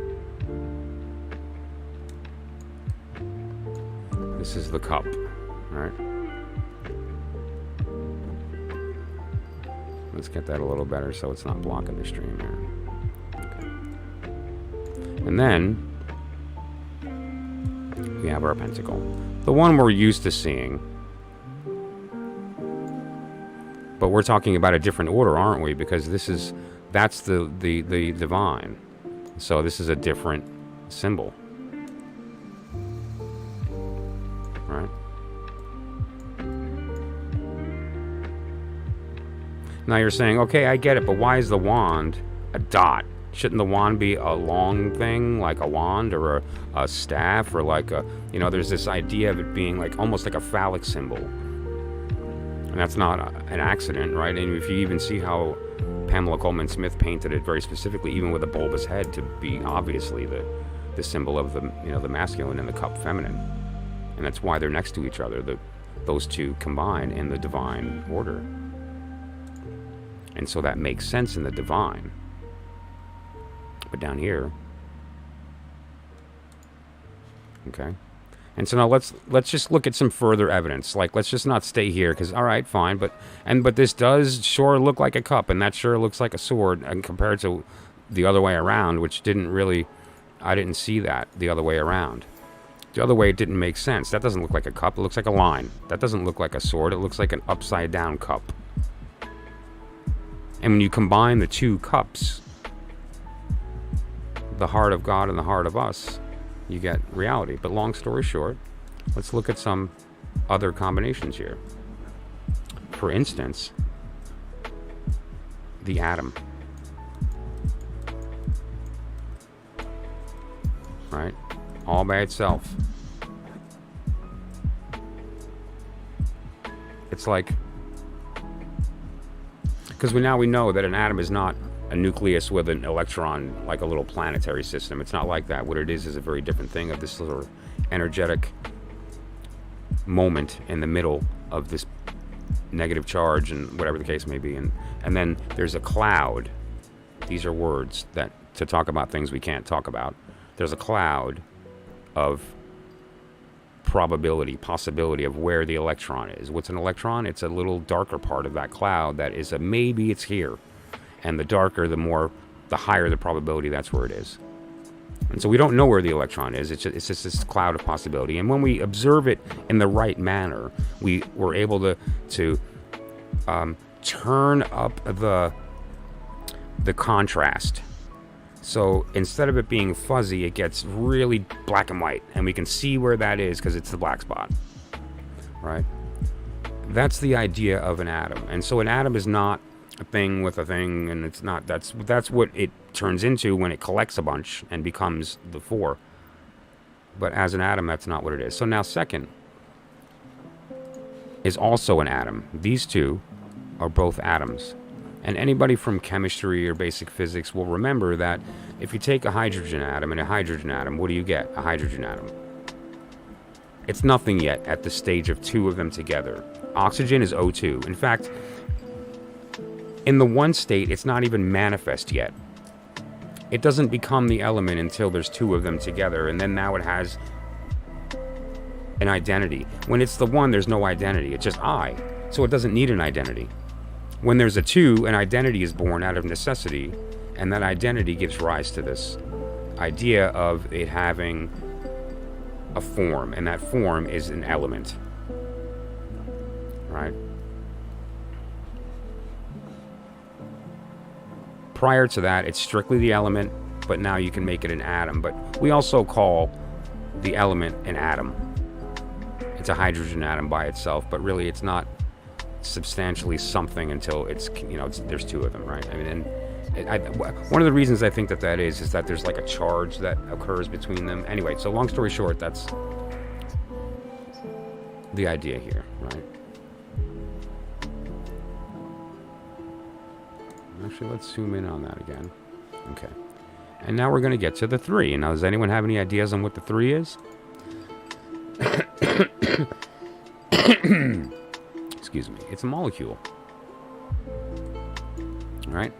This is the cup, right? Let's get that a little better so it's not blocking the stream here. Okay. And then we have our pentacle. The one we're used to seeing. But we're talking about a different order, aren't we? Because that's the divine. So this is a different symbol. Right? Now you're saying, okay, I get it, but why is the wand a dot? Shouldn't the wand be a long thing, like a wand or a staff, or like a, there's this idea of it being like almost like a phallic symbol. And that's not an accident, right? And if you even see how Pamela Coleman Smith painted it very specifically, even with a bulbous head, to be obviously the symbol of the masculine and the cup feminine. And that's why they're next to each other. Those two combine in the divine order. And so that makes sense in the divine. But down here, okay. And so now let's just look at some further evidence. Like, let's just not stay here, because all right, fine, but this does sure look like a cup, and that sure looks like a sword, and compared to the other way around, which I didn't see that the other way around. The other way, it didn't make sense. That doesn't look like a cup. It looks like a line. That doesn't look like a sword. It looks like an upside down cup. And when you combine the two cups, the heart of God and the heart of us, you get reality. But long story short, let's look at some other combinations here. For instance, the atom. Right? All by itself. It's like, because we know that an atom is not a nucleus with an electron, like a little planetary system. It's not like that. What it is a very different thing, of this sort of energetic moment in the middle of this negative charge, and whatever the case may be. And then there's a cloud. These are words that to talk about things we can't talk about. There's a cloud of possibility of where the electron is. What's an electron? It's a little darker part of that cloud that is maybe it's here. And the darker, the higher the probability that's where it is. And so we don't know where the electron is. It's just this cloud of possibility. And when we observe it in the right manner, we're able to turn up the contrast. So instead of it being fuzzy, it gets really black and white, and we can see where that is because it's the black spot, right? That's the idea of an atom. And so an atom is not a thing with a thing, and it's not. That's what it turns into when it collects a bunch and becomes the four. But as an atom, that's not what it is. So now second is also an atom. These two are both atoms. And anybody from chemistry or basic physics will remember that if you take a hydrogen atom and a hydrogen atom, what do you get? A hydrogen atom. It's nothing yet at the stage of two of them together. Oxygen is O2. In fact, in the one state, it's not even manifest yet. It doesn't become the element until there's two of them together, and then now it has an identity. When it's the one, there's no identity. It's just I. So it doesn't need an identity. When there's a two, an identity is born out of necessity, and that identity gives rise to this idea of it having a form, and that form is an element. Right? Prior to that, it's strictly the element, but now you can make it an atom. But we also call the element an atom. It's a hydrogen atom by itself, but really it's not substantially something until there's two of them, right? I mean, one of the reasons I think that is that there's like a charge that occurs between them. Anyway, so long story short, that's the idea here, right? Actually, let's zoom in on that again. Okay. And now we're going to get to the 3. Now, does anyone have any ideas on what the 3 is? Excuse me. It's a molecule. All right?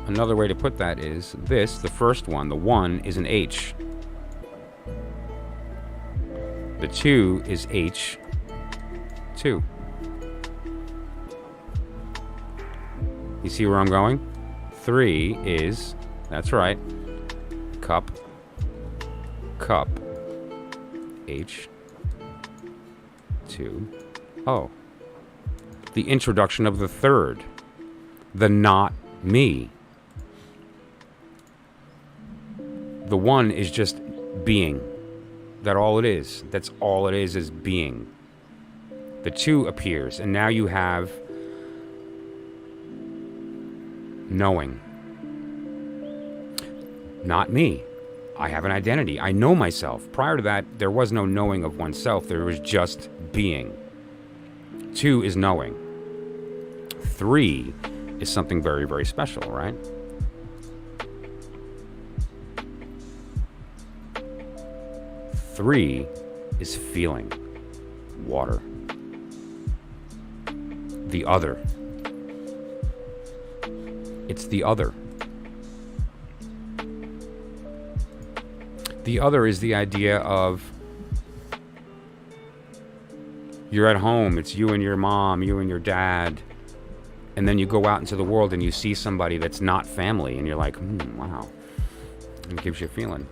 Another way to put that is this, the first one, the 1 is an H. The 2 is H, 2. You see where I'm going? 3 is, that's right, cup, cup, H, 2, O. The introduction of the third, the not me. The 1 is just being. That's all it is. That's all it is being. The 2 appears, and now you have knowing. Not me. I have an identity. I know myself. Prior to that, there was no knowing of oneself. There was just being. 2 is knowing. 3 is something very, very special, right? Three is feeling. Water. The other. It's the other. The other is the idea of you're at home, it's you and your mom, you and your dad, and then you go out into the world and you see somebody that's not family, and you're like, wow. And it gives you a feeling.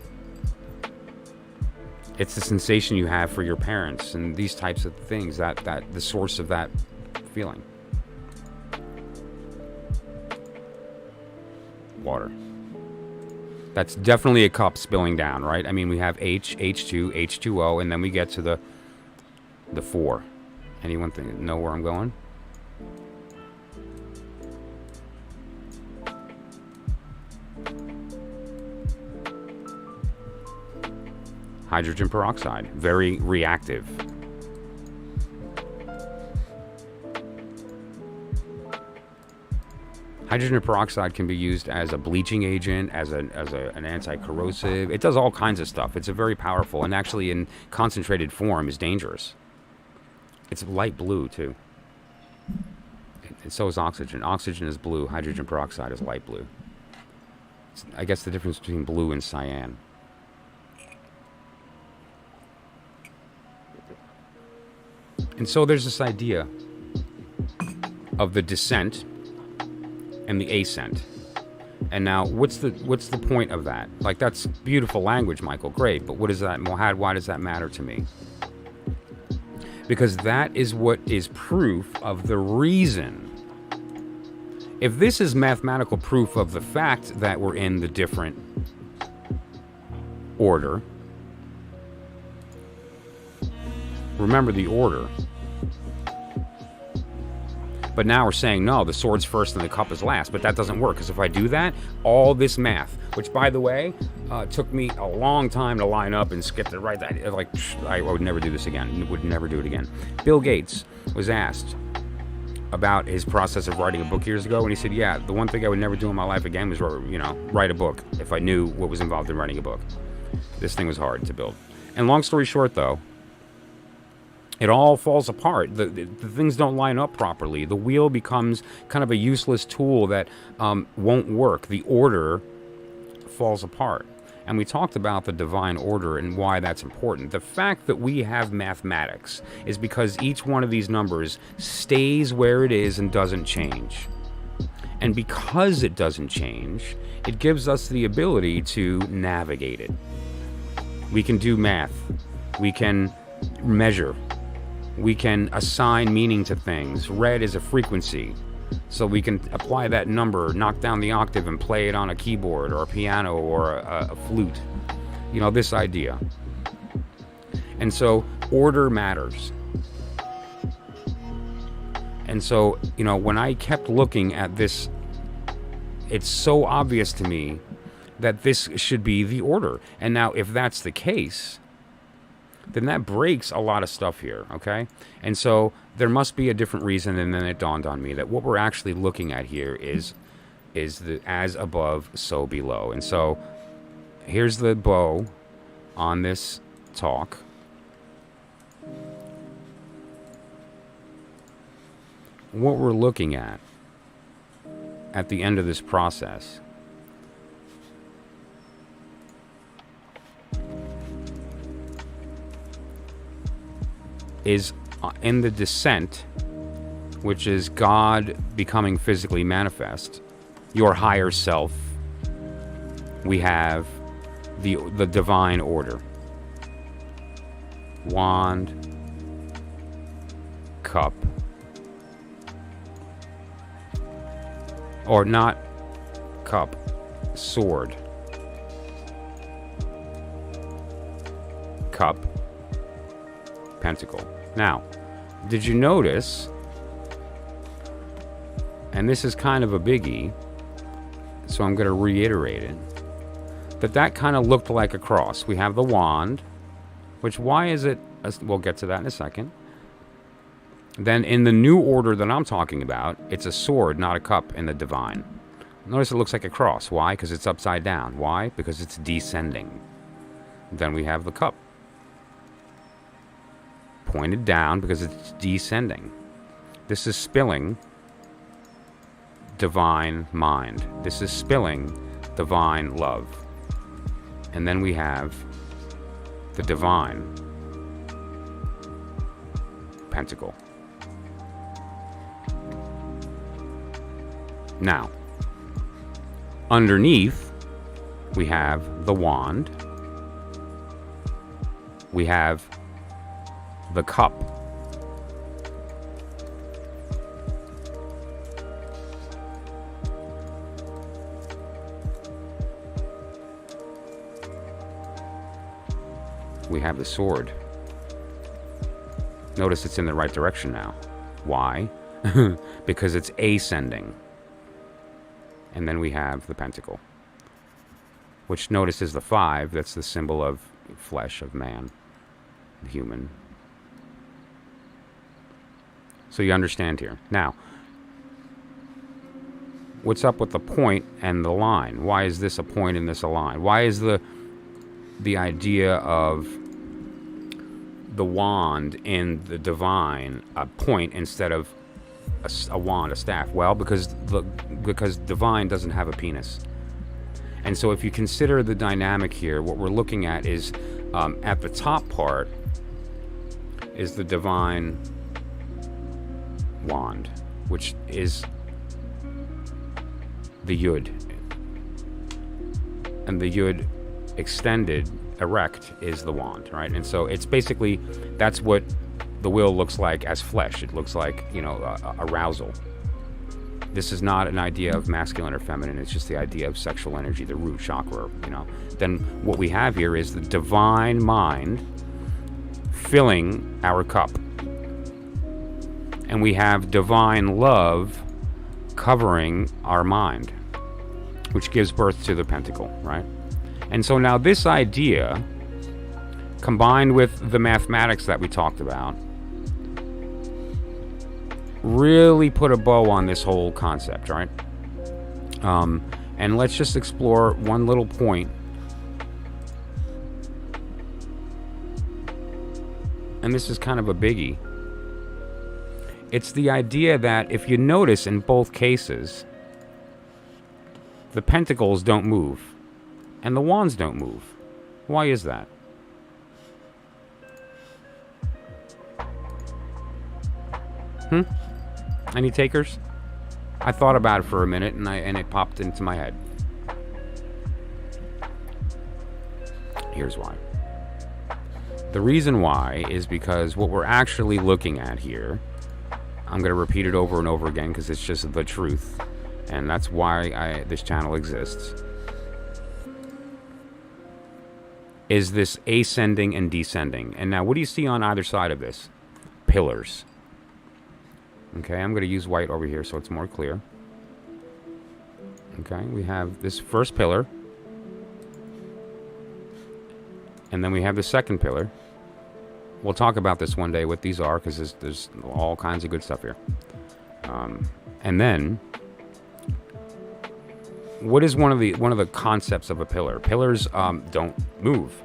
It's the sensation you have for your parents and these types of things, that the source of that feeling. Water. That's definitely a cup spilling down, right? I mean, we have H, H2, H2O, and then we get to the 4. Anyone know where I'm going? Hydrogen peroxide, very reactive. Hydrogen peroxide can be used as a bleaching agent, as an anti-corrosive. It does all kinds of stuff. It's a very powerful, and actually in concentrated form is dangerous. It's light blue too. And so is oxygen. Oxygen is blue. Hydrogen peroxide is light blue. It's, I guess, the difference between blue and cyan. And so there's this idea of the descent and the ascent. And now, what's the point of that? Like, that's beautiful language, Michael. Great, but what is that? Why does that matter to me? Because that is what is proof of the reason. If this is mathematical proof of the fact that we're in the different order, remember the order. But now we're saying, no, the sword's first and the cup is last. But that doesn't work, because if I do that, all this math, which, by the way, took me a long time to line up and skip the right, like, I would never do this again. Would never do it again. Bill Gates was asked about his process of writing a book years ago, and he said, yeah, the one thing I would never do in my life again was, write a book if I knew what was involved in writing a book. This thing was hard to build. And long story short, though, it all falls apart. The things don't line up properly. The wheel becomes kind of a useless tool that won't work. The order falls apart. And we talked about the divine order and why that's important. The fact that we have mathematics is because each one of these numbers stays where it is and doesn't change. And because it doesn't change, it gives us the ability to navigate it. We can do math. We can measure. We can assign meaning to things. Red is a frequency. So we can apply that number, knock down the octave, and play it on a keyboard or a piano or a flute. This idea. And so order matters. And so, when I kept looking at this, it's so obvious to me that this should be the order. And now, if that's the case, then that breaks a lot of stuff here, okay? And so there must be a different reason, and then it dawned on me that what we're actually looking at here is the as above, so below. And so here's the bow on this talk. What we're looking at the end of this process is in the descent, which is God becoming physically manifest, your higher self, we have the divine order. Wand, cup, or not cup, sword, cup, pentacle. Now, did you notice, and this is kind of a biggie, so I'm going to reiterate it, that kind of looked like a cross. We have the wand, which, why is it, we'll get to that in a second. Then in the new order that I'm talking about, it's a sword, not a cup, in the divine. Notice it looks like a cross. Why? Because it's upside down. Why? Because it's descending. Then we have the cup, pointed down because it's descending. This is spilling divine mind. This is spilling divine love. And then we have the divine pentacle. Now, underneath, we have the wand. We have the cup. We have the sword. Notice it's in the right direction now. Why? Because it's ascending. And then we have the pentacle, which, notice, is the 5. That's the symbol of flesh, of man, human. So you understand here. Now, what's up with the point and the line? Why is this a point and this a line? Why is the idea of the wand in the divine a point instead of a wand, a staff? Well, because divine doesn't have a penis. And so if you consider the dynamic here, what we're looking at is at the top part is the divine wand, which is the yud. And the yud extended, erect, is the wand, right? And so it's basically, that's what the will looks like as flesh. It looks like, arousal. This is not an idea of masculine or feminine. It's just the idea of sexual energy, the root chakra, Then what we have here is the divine mind filling our cup. And we have divine love covering our mind, which gives birth to the pentacle, right? And so now this idea, combined with the mathematics that we talked about, really put a bow on this whole concept, right? And let's just explore one little point. And this is kind of a biggie. It's the idea that, if you notice in both cases, the pentacles don't move and the wands don't move. Why is that? Any takers? I thought about it for a minute and it popped into my head. Here's why. The reason why is because what we're actually looking at here, I'm going to repeat it over and over again because it's just the truth, and that's why this channel exists, is this ascending and descending. And now, what do you see on either side of this? Pillars. Okay, I'm going to use white over here so it's more clear. Okay, we have this first pillar, and then we have the second pillar. We'll talk about this one day, what these are, because there's all kinds of good stuff here. And then, what is one of the concepts of a pillar? Pillars don't move.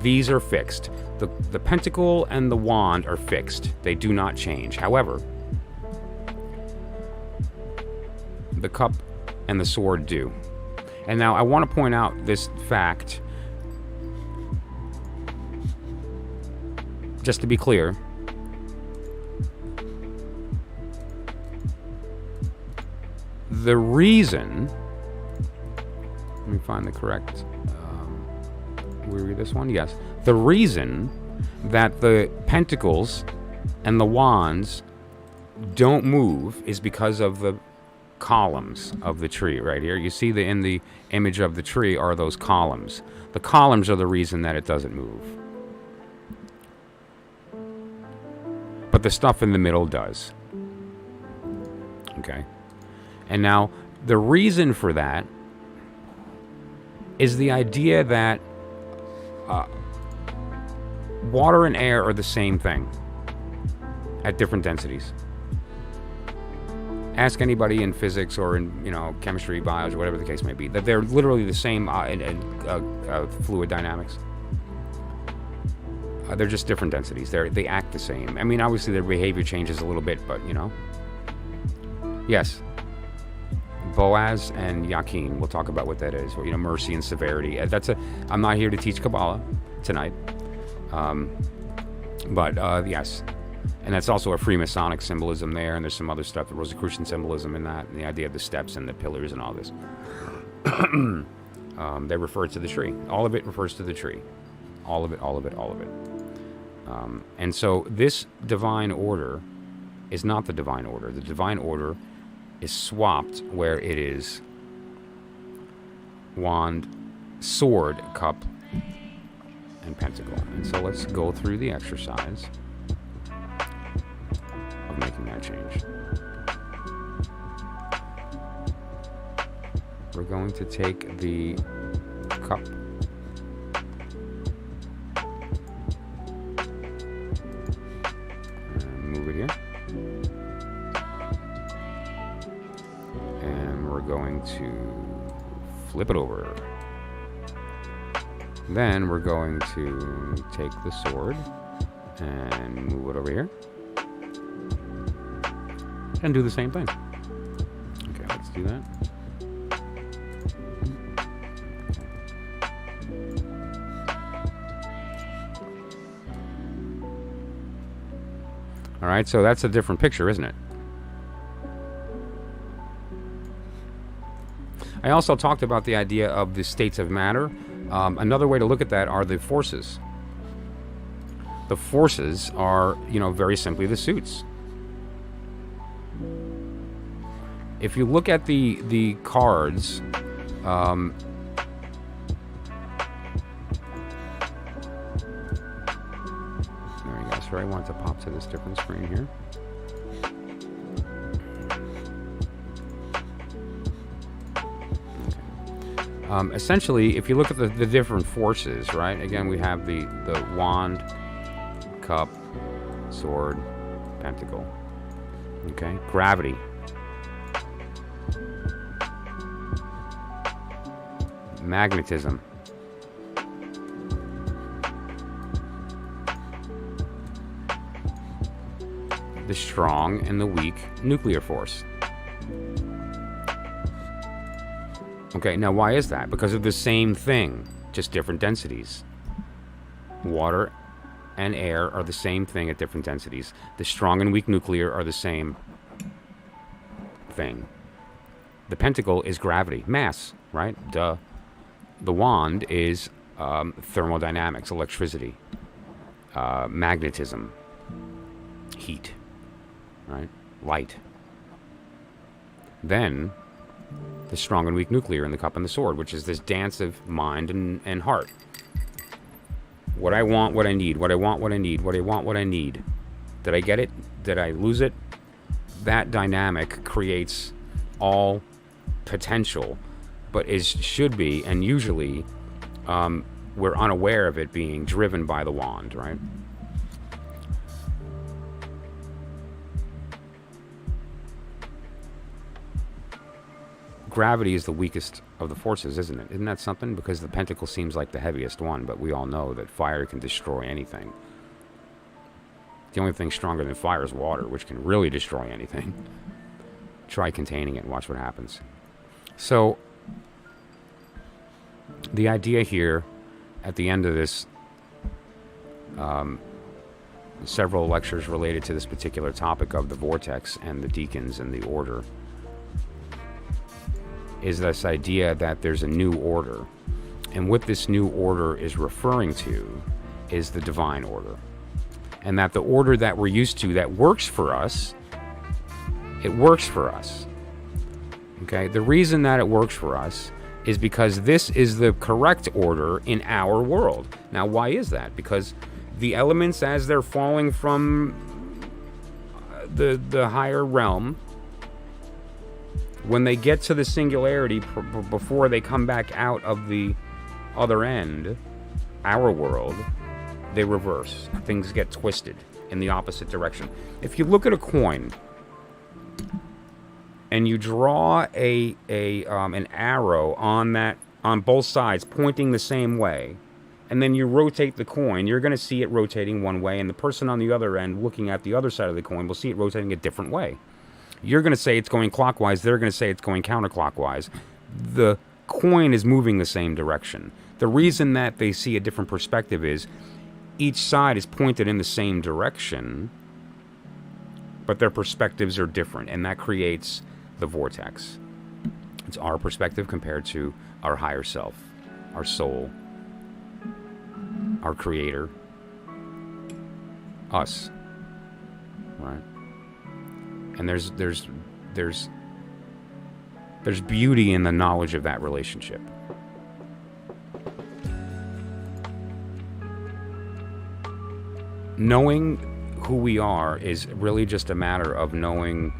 These are fixed. The pentacle and the wand are fixed. They do not change. However, the cup and the sword do. And now I want to point out this fact, just to be clear. the reason, let me find the correct, we read this one? Yes. The reason that the pentacles and the wands don't move is because of the columns of the tree right here. You see in the image of the tree are those columns. The columns are the reason that it doesn't move. But the stuff in the middle does. Okay. And now, the reason for that is the idea that water and air are the same thing at different densities. Ask anybody in physics or in, chemistry, biology, whatever the case may be, that they're literally the same in fluid dynamics. They're just different densities. They act the same. I mean, obviously their behavior changes a little bit, but Yes. Boaz and Yakin. We'll talk about what that is. Mercy and severity. I'm not here to teach Kabbalah tonight. But yes. And that's also a Freemasonic symbolism there, and there's some other stuff, the Rosicrucian symbolism in that, and the idea of the steps and the pillars and all this. They refer to the tree. All of it refers to the tree. All of it, all of it, all of it. And so this divine order is not the divine order. The divine order is swapped where it is wand, sword, cup, and pentacle. And so let's go through the exercise of making that change. We're going to take the cup and move it here. And we're going to flip it over. Then we're going to take the sword and move it over here. And do the same thing. Okay, let's do that. All right, so that's a different picture, isn't it? I also talked about the idea of the states of matter. Another way to look at that are the forces. The forces are, very simply the suits. If you look at the cards, there you go. Sorry, I wanted to pop to this different screen here. Okay. Essentially, if you look at the different forces, right? Again, we have the wand, cup, sword, pentacle. Okay, gravity. Magnetism. The strong and the weak nuclear force. Okay, now why is that? Because of the same thing, just different densities. Water and air are the same thing at different densities. The strong and weak nuclear are the same thing. The pentacle is gravity, mass, right? Duh. The wand is thermodynamics, electricity, magnetism, heat, right? Light. Then, the strong and weak nuclear in the cup and the sword, which is this dance of mind and heart. What I want, what I need, what I want, what I need, what I want, what I need. Did I get it? Did I lose it? That dynamic creates all potential, but should be, and usually we're unaware of it being driven by the wand, right? Gravity is the weakest of the forces, isn't it? Isn't that something? Because the pentacle seems like the heaviest one, but we all know that fire can destroy anything. The only thing stronger than fire is water, which can really destroy anything. Try containing it and watch what happens. So, the idea here, at the end of this, several lectures related to this particular topic of the vortex and the deacons and the order, is this idea that there's a new order. And what this new order is referring to is the divine order. And that the order that we're used to that works for us, it works for us. Okay? The reason that it works for us is because this is the correct order in our world. Now, why is that? Because the elements, as they're falling from the higher realm, when they get to the singularity before they come back out of the other end, our world, they reverse. Things get twisted in the opposite direction. If you look at a coin and you draw an arrow on both sides pointing the same way, and then you rotate the coin, you're going to see it rotating one way, and the person on the other end looking at the other side of the coin will see it rotating a different way. You're going to say it's going clockwise, they're going to say it's going counterclockwise. The coin is moving the same direction. The reason that they see a different perspective is each side is pointed in the same direction, but their perspectives are different, and that creates the vortex. It's our perspective compared to our higher self, our soul, our creator, us, right? And there's beauty in the knowledge of that relationship. Knowing who we are is really just a matter of knowing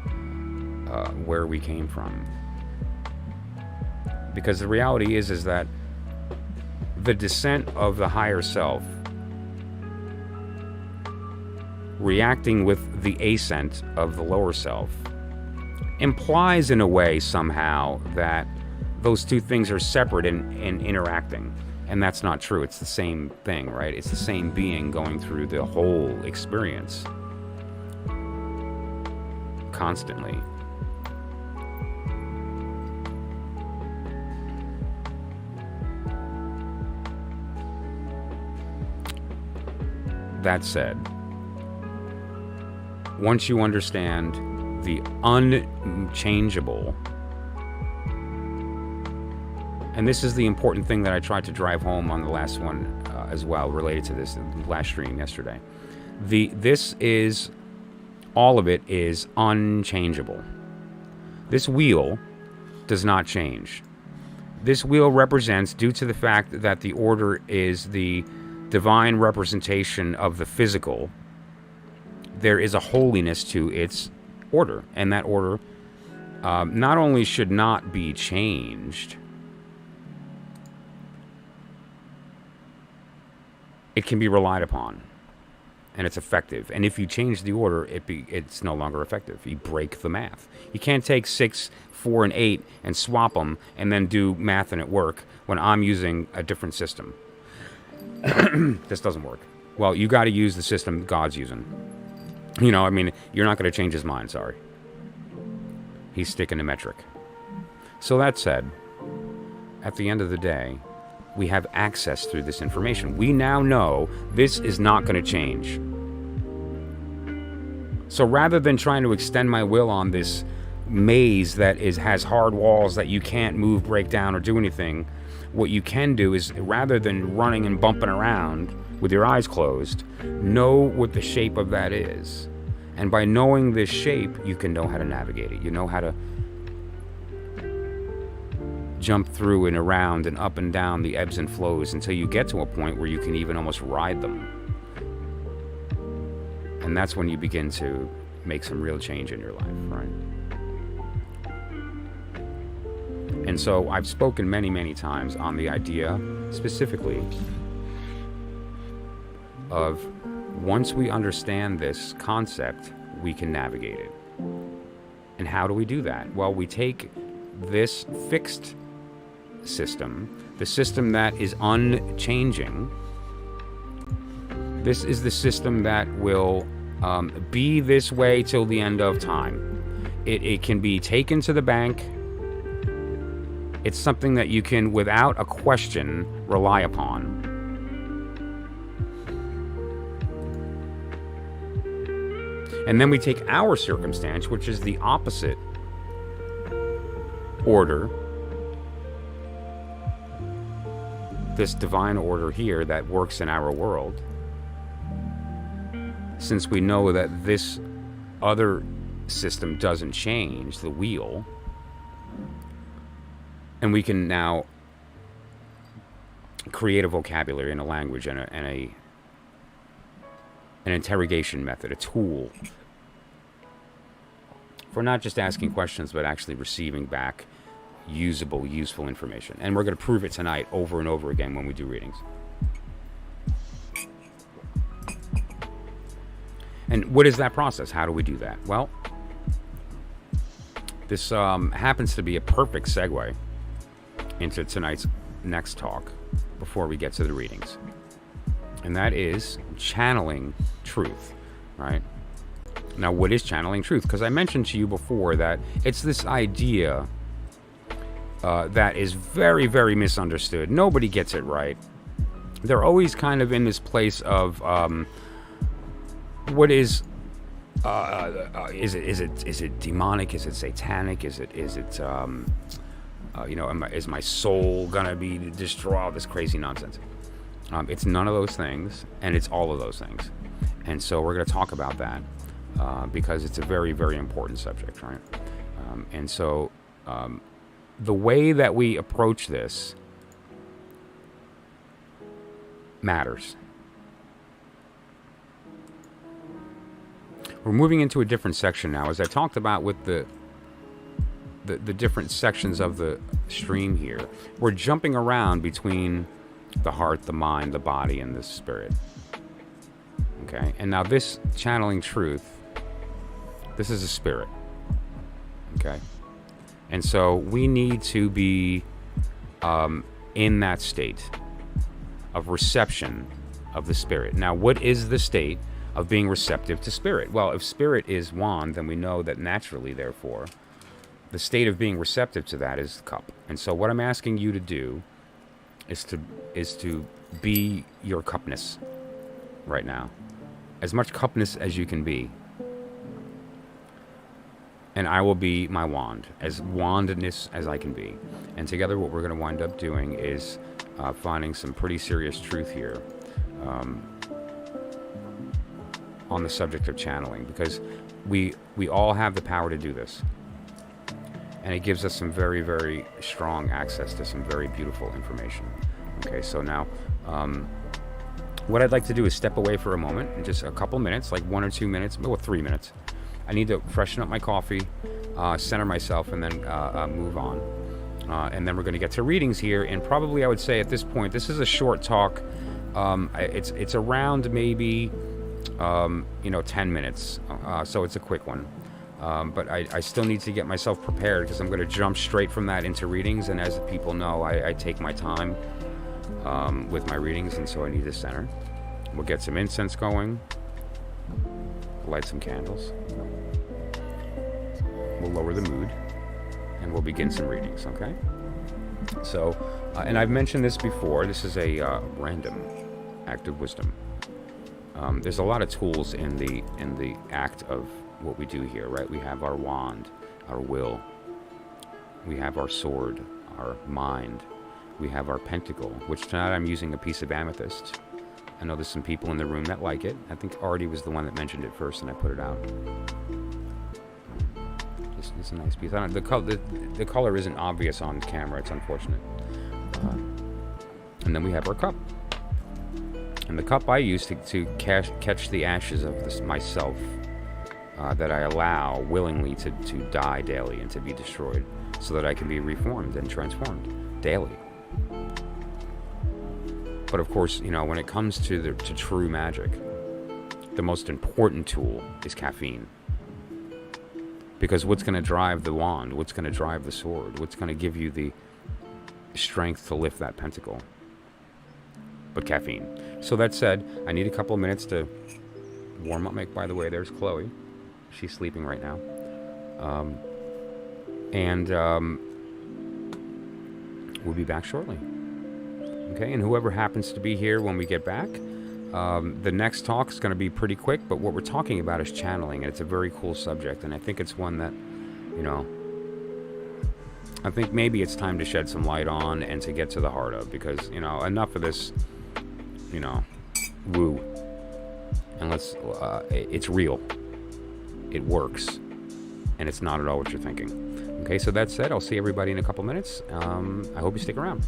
where we came from. Because the reality is that the descent of the higher self reacting with the ascent of the lower self implies in a way somehow that those two things are separate and interacting. And that's not true. It's the same thing, right? It's the same being going through the whole experience constantly. That said, once you understand the unchangeable, and this is the important thing that I tried to drive home on the last one as well, related to this last stream yesterday. This is, all of it is unchangeable. This wheel does not change. This wheel represents, due to the fact that the order is the divine representation of the physical, there is a holiness to its order. And that order not only should not be changed, it can be relied upon, and it's effective. And if you change the order, it's no longer effective. You break the math. You can't take 6, 4, and 8 and swap them and then do math and it work when I'm using a different system. This doesn't work. Well, you got to use the system God's using. You know, I mean, you're not going to change his mind, sorry. He's sticking to metric. So that said, at the end of the day, we have access through this information. We now know this is not going to change. So rather than trying to extend my will on this maze that has hard walls that you can't move, break down, or do anything, what you can do is, rather than running and bumping around with your eyes closed, know what the shape of that is. And by knowing this shape, you can know how to navigate it. You know how to jump through and around and up and down the ebbs and flows until you get to a point where you can even almost ride them. And that's when you begin to make some real change in your life, right? And so I've spoken many, many times on the idea, specifically, of once we understand this concept, we can navigate it. And how do we do that? Well, we take this fixed system, the system that is unchanging. This is the system that will be this way till the end of time. It can be taken to the bank. It's something that you can, without a question, rely upon. And then we take our circumstance, which is the opposite order, this divine order here that works in our world, since we know that this other system doesn't change, the wheel, and we can now create a vocabulary and a language and an interrogation method, a tool for not just asking questions, but actually receiving back usable, useful information. And we're going to prove it tonight over and over again when we do readings. And what is that process? How do we do that? Well, this happens to be a perfect segue into tonight's next talk before we get to the readings. And that is channeling truth, right? Now, what is channeling truth? Because I mentioned to you before that it's this idea that is very, very misunderstood. Nobody gets it right. They're always kind of in this place of what is it demonic? Is it satanic? Is it is my soul gonna be destroyed? All this crazy nonsense. It's none of those things, and it's all of those things. And so we're going to talk about that because it's a very, very important subject, right? And so the way that we approach this matters. We're moving into a different section now, as I talked about with the different sections of the stream here. We're jumping around between the heart, the mind, the body, and the spirit. Okay? And now this channeling truth, this is a spirit. Okay? And so we need to be in that state of reception of the spirit. Now, what is the state of being receptive to spirit? Well, if spirit is wand, then we know that naturally, therefore, the state of being receptive to that is the cup. And so what I'm asking you to do is to be your cupness right now. As much cupness as you can be. And I will be my wand, as wandness as I can be. And together what we're going to wind up doing is finding some pretty serious truth here on the subject of channeling, because we all have the power to do this. And it gives us some very, very strong access to some very beautiful information. Okay, so now what I'd like to do is step away for a moment, in just a couple minutes, like 1 or 2 minutes, well, 3 minutes. I need to freshen up my coffee, center myself, and then move on. And then we're going to get to readings here. And probably I would say at this point, this is a short talk. It's around maybe 10 minutes. So it's a quick one. But I still need to get myself prepared, because I'm going to jump straight from that into readings. And as people know, I take my time with my readings, and so I need to center. We'll get some incense going, light some candles. We'll lower the mood, and we'll begin some readings, okay? So, and I've mentioned this before, this is a random act of wisdom. There's a lot of tools in the act of what we do here, right? We have our wand, our will. We have our sword, our mind. We have our pentacle, which tonight I'm using a piece of amethyst. I know there's some people in the room that like it. I think Artie was the one that mentioned it first, and I put it out. It's a nice piece. The color isn't obvious on camera. It's unfortunate. And then we have our cup. And the cup I use to catch the ashes of myself that I allow willingly to die daily and to be destroyed, so that I can be reformed and transformed daily. But of course, when it comes to true magic, the most important tool is caffeine. Because what's going to drive the wand? What's going to drive the sword? What's going to give you the strength to lift that pentacle? But caffeine. So that said, I need a couple of minutes to warm up. By the way, there's Chloe. She's sleeping right now. We'll be back shortly. Okay, and whoever happens to be here when we get back, the next talk is going to be pretty quick, but what we're talking about is channeling, and it's a very cool subject, and I think it's one that, I think maybe it's time to shed some light on and to get to the heart of, because, you know, enough of this, you know, woo. And let's, it's real. It works. And it's not at all what you're thinking. Okay, so that said, I'll see everybody in a couple minutes. I hope you stick around.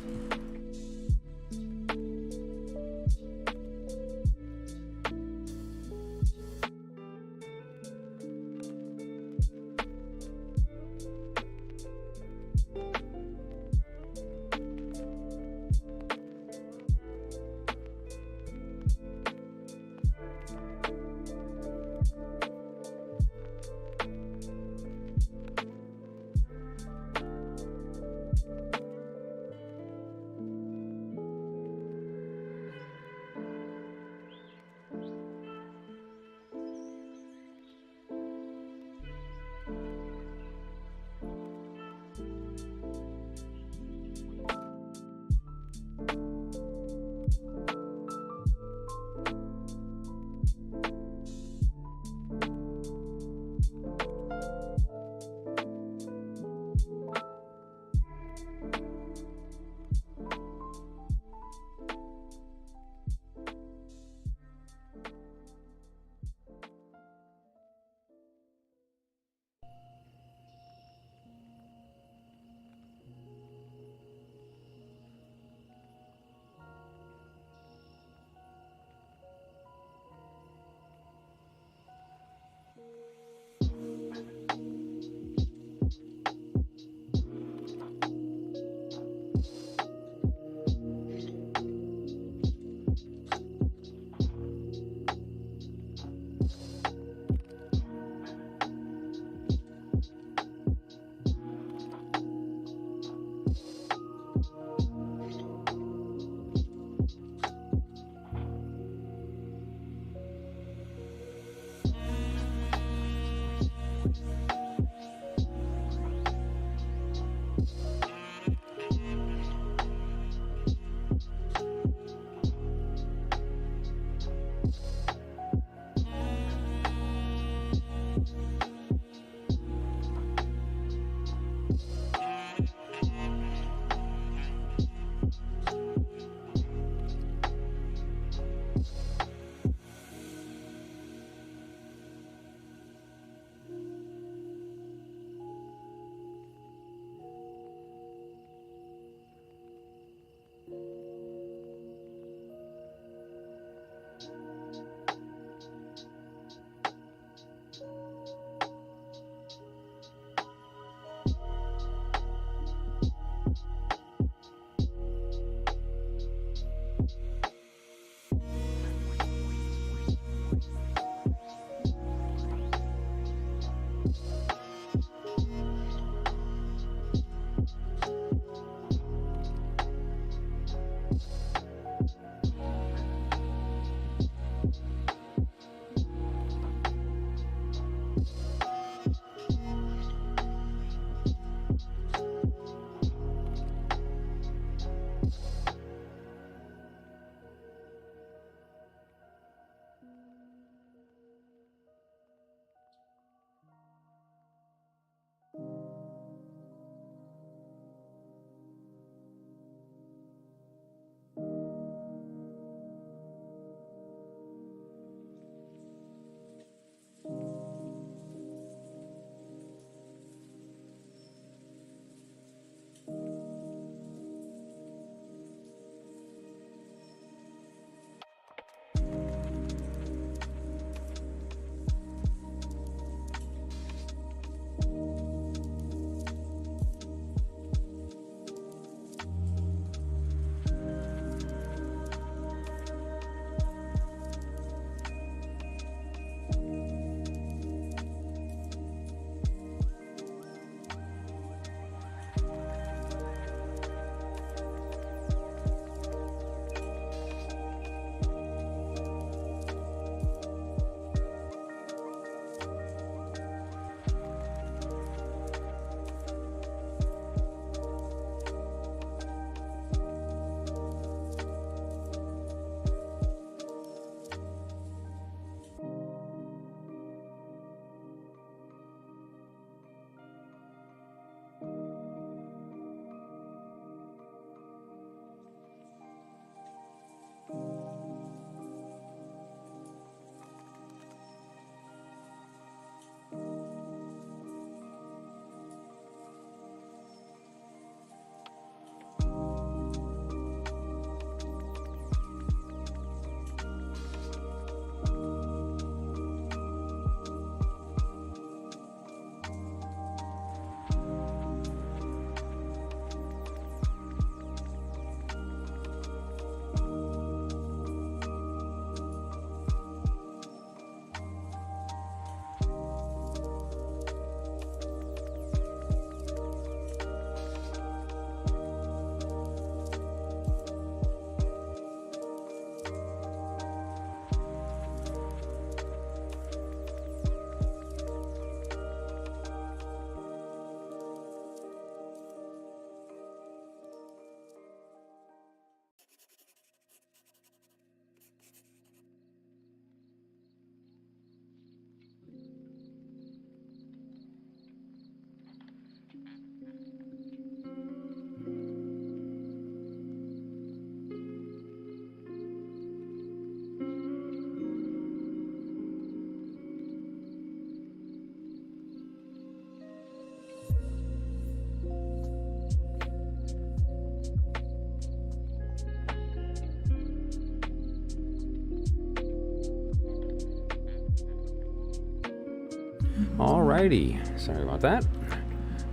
Alrighty, sorry about that.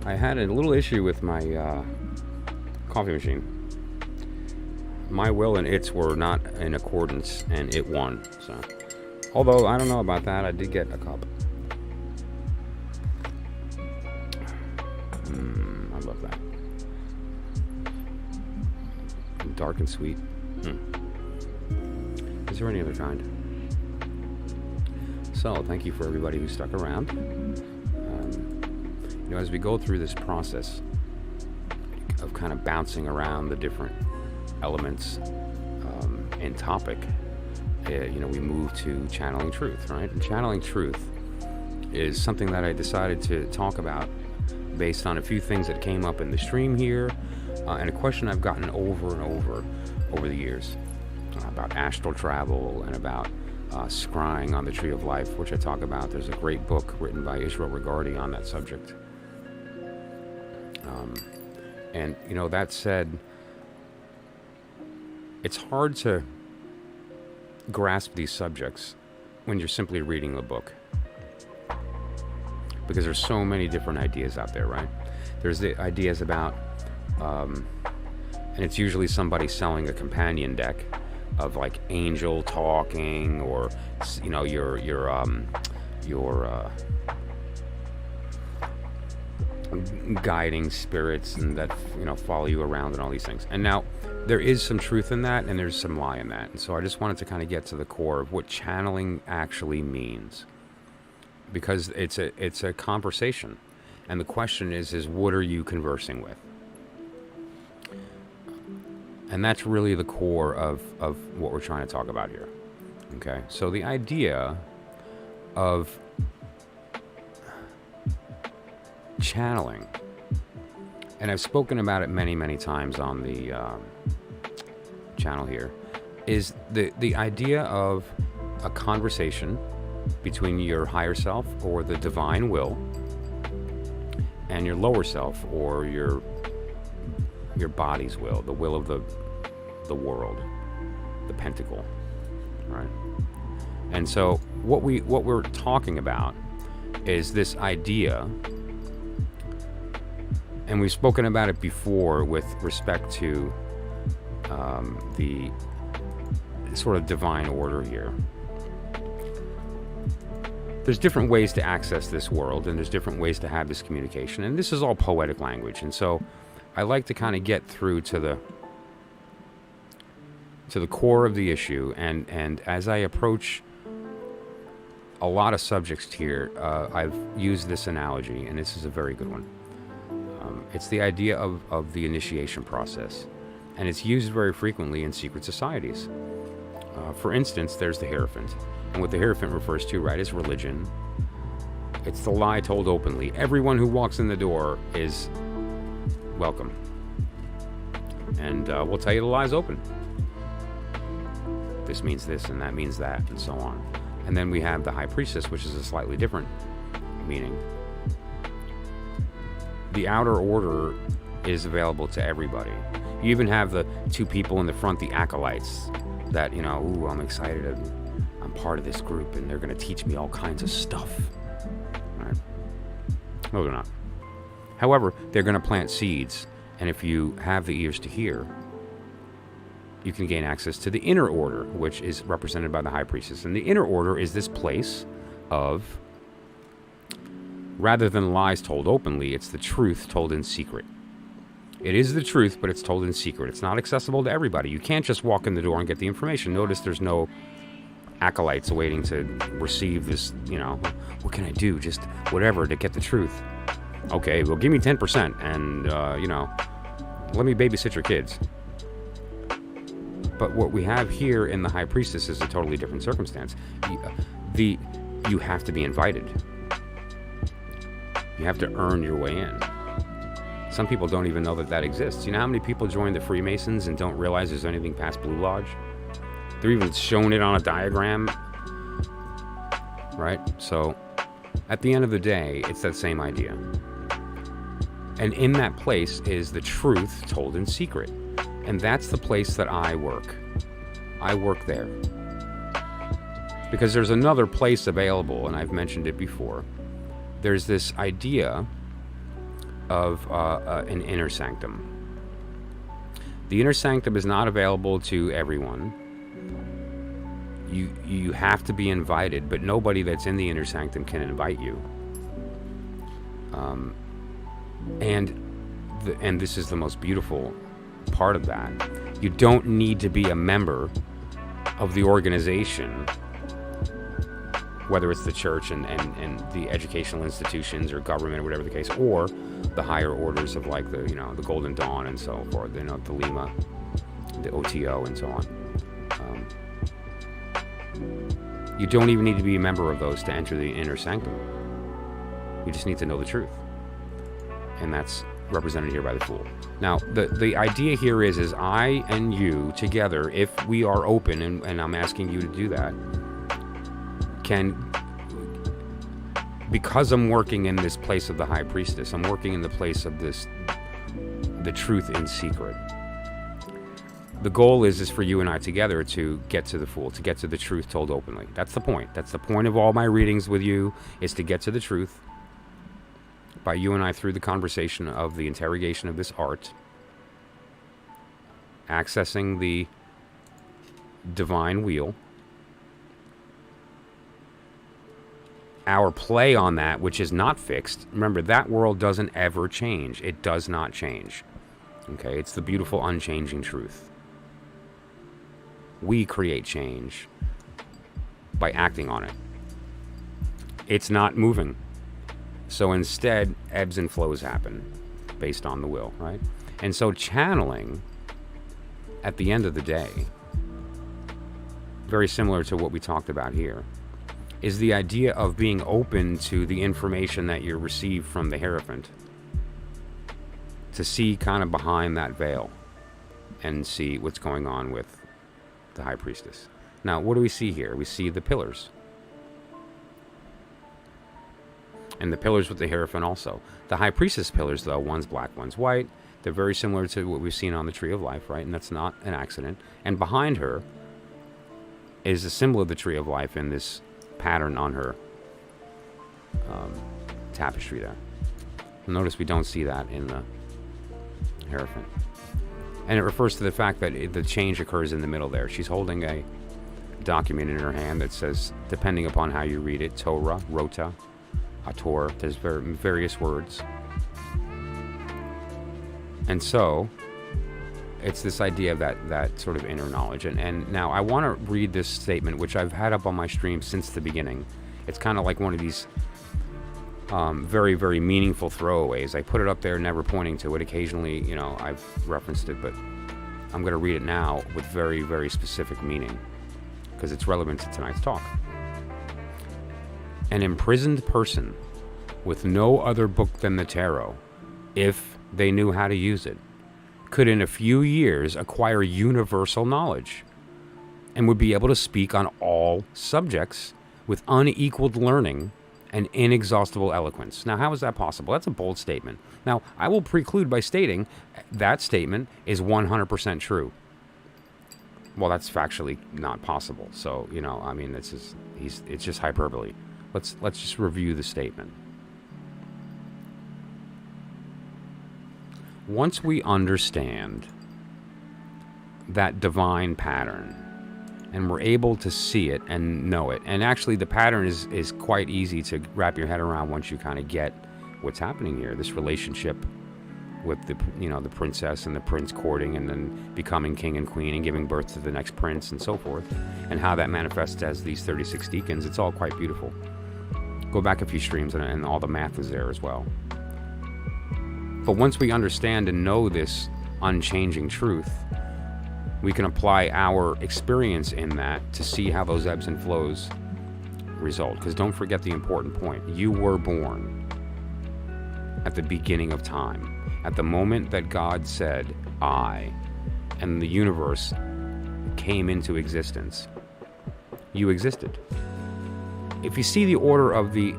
I had a little issue with my coffee machine. My will and its were not in accordance, and it won. So, although I don't know about that, I did get a cup. I love that. Dark and sweet. Is there any other kind? So, thank you for everybody who stuck around. As we go through this process of kind of bouncing around the different elements and topic, we move to channeling truth, right? And channeling truth is something that I decided to talk about based on a few things that came up in the stream here, and a question I've gotten over and over the years about astral travel and about scrying on the Tree of Life, which I talk about. There's a great book written by Israel Regardie on that subject. And that said, it's hard to grasp these subjects when you're simply reading the book, because there's so many different ideas out there, right? There's the ideas about, and it's usually somebody selling a companion deck of like angel talking, or your guiding spirits and that follow you around and all these things. And now there is some truth in that, and there's some lie in that. And so I just wanted to kind of get to the core of what channeling actually means, because it's a conversation, and the question is what are you conversing with? And that's really the core of what we're trying to talk about here. Okay, so the idea of channeling, and I've spoken about it many times on the channel here, is the idea of a conversation between your higher self, or the divine will, and your lower self, or your body's will, the will of the world, the pentacle, right? And so what we're talking about is this idea, and we've spoken about it before with respect to the sort of divine order here. There's different ways to access this world, and there's different ways to have this communication, and this is all poetic language. And so I like to kind of get through to the core of the issue, and as I approach a lot of subjects here, I've used this analogy, and this is a very good one. It's the idea of the initiation process, and it's used very frequently in secret societies. For instance, there's the Hierophant, and what the Hierophant refers to, right, is religion. It's the lie told openly. Everyone who walks in the door is welcome, and we'll tell you the lies open. This means this, and that means that, and so on. And then we have the High Priestess, which is a slightly different meaning. The outer order is available to everybody. You even have the two people in the front, the acolytes, that, ooh, I'm excited, I'm part of this group, and they're going to teach me all kinds of stuff. All right? No, they're not. However, they're going to plant seeds, and if you have the ears to hear, you can gain access to the inner order, which is represented by the High Priestess. And the inner order is this place of, rather than lies told openly, it's the truth told in secret. It is the truth, but it's told in secret. It's not accessible to everybody. You can't just walk in the door and get the information. Notice there's no acolytes waiting to receive this, what can I do? Just whatever to get the truth. Okay, well, give me 10% and, let me babysit your kids. But what we have here in the High Priestess is a totally different circumstance. You have to be invited. You have to earn your way in. Some people don't even know that exists. You know how many people join the Freemasons and don't realize there's anything past Blue Lodge? They're even showing it on a diagram. Right? So, at the end of the day, it's that same idea. And in that place is the truth told in secret. And that's the place that I work. I work there. Because there's another place available, and I've mentioned it before, there's this idea of an inner sanctum. The inner sanctum is not available to everyone. You have to be invited, but nobody that's in the inner sanctum can invite you. And this is the most beautiful part of that. You don't need to be a member of the organization, whether it's the church and the educational institutions or government or whatever the case, or the higher orders of like the the Golden Dawn and so forth, the Lima, the OTO and so on. You don't even need to be a member of those to enter the inner sanctum. You just need to know the truth. And that's represented here by the Fool. Now, the idea here is I and you together, if we are open, and I'm asking you to do that, because I'm working in this place of the High Priestess, I'm working in the place of the truth in secret. The goal is for you and I together to get to the Fool, to get to the truth told openly. That's the point. That's the point of all my readings with you, is to get to the truth by you and I through the conversation of the interrogation of this art, accessing the divine wheel, our play on that, which is not fixed. Remember, that world doesn't ever change. It does not change. Okay, it's the beautiful unchanging truth. We create change by acting on it. It's not moving. So instead, ebbs and flows happen based on the will, right? And so channeling, at the end of the day, very similar to what we talked about here, is the idea of being open to the information that you receive from the Hierophant, to see kind of behind that veil and see what's going on with the High Priestess. Now, what do we see here? We see the pillars. And the pillars with the Hierophant also. The High Priestess pillars, though, one's black, one's white. They're very similar to what we've seen on the Tree of Life, right? And that's not an accident. And behind her is a symbol of the Tree of Life in this pattern on her tapestry there. Notice we don't see that in the Hierophant. And it refers to the fact that the change occurs in the middle there. She's holding a document in her hand that says, depending upon how you read it, Torah, Rota, Hator, there's various words. And so, it's this idea of that sort of inner knowledge. And now I want to read this statement, which I've had up on my stream since the beginning. It's kind of like one of these very, very meaningful throwaways. I put it up there, never pointing to it. Occasionally, I've referenced it, but I'm going to read it now with very, very specific meaning, because it's relevant to tonight's talk. An imprisoned person with no other book than the tarot, if they knew how to use it, could in a few years acquire universal knowledge and would be able to speak on all subjects with unequaled learning and inexhaustible eloquence. Now, how is that possible? That's a bold statement. Now, I will preclude by stating that statement is 100% true. Well, that's factually not possible. So, it's just hyperbole. Let's just review the statement. Once we understand that divine pattern, and we're able to see it and know it, and actually the pattern is quite easy to wrap your head around once you kind of get what's happening here, this relationship with the princess and the prince courting and then becoming king and queen and giving birth to the next prince and so forth, and how that manifests as these 36 deacons. It's all quite beautiful. Go back a few streams and all the math is there as well. But once we understand and know this unchanging truth, we can apply our experience in that to see how those ebbs and flows result. Because don't forget the important point. You were born at the beginning of time. At the moment that God said, I, and the universe came into existence, you existed. If you see the order of the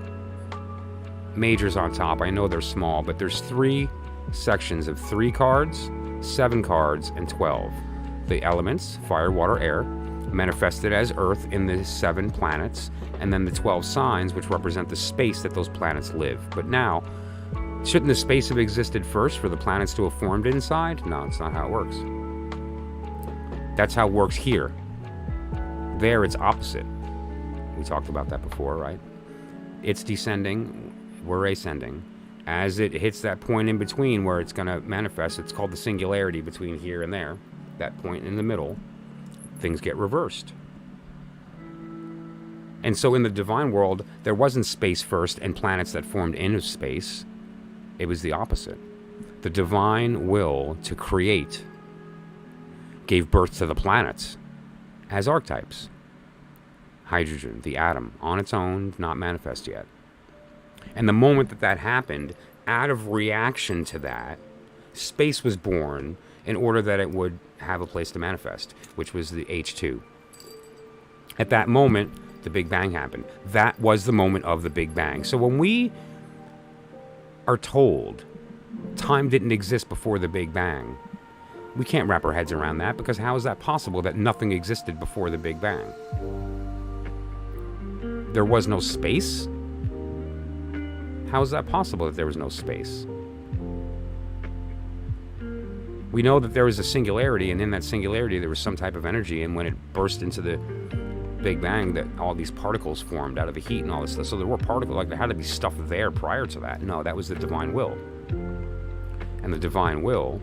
majors on top, I know they're small, but there's 3 sections of 3 cards, 7 cards, and 12. The elements, fire, water, air, manifested as Earth in the 7 planets, and then the 12 signs, which represent the space that those planets live. But now, shouldn't the space have existed first for the planets to have formed inside? No, it's not how it works. That's how it works here. There, it's opposite. We talked about that before, right? It's descending, we're ascending. As it hits that point in between where it's going to manifest, it's called the singularity between here and there, that point in the middle, things get reversed. And so in the divine world, there wasn't space first and planets that formed into space. It was the opposite. The divine will to create gave birth to the planets as archetypes. Hydrogen, the atom, on its own, not manifest yet. And the moment that that happened, out of reaction to that, space was born in order that it would have a place to manifest, which was the H2. At that moment, the Big Bang happened. That was the moment of the Big Bang. So when we are told time didn't exist before the Big Bang, we can't wrap our heads around that, because how is that possible that nothing existed before the Big Bang? There was no space? How is that possible that there was no space? We know that there was a singularity, and in that singularity there was some type of energy, and when it burst into the Big Bang, that all these particles formed out of the heat and all this stuff. So there were particles, like there had to be stuff there prior to that. No, that was the divine will. And the divine will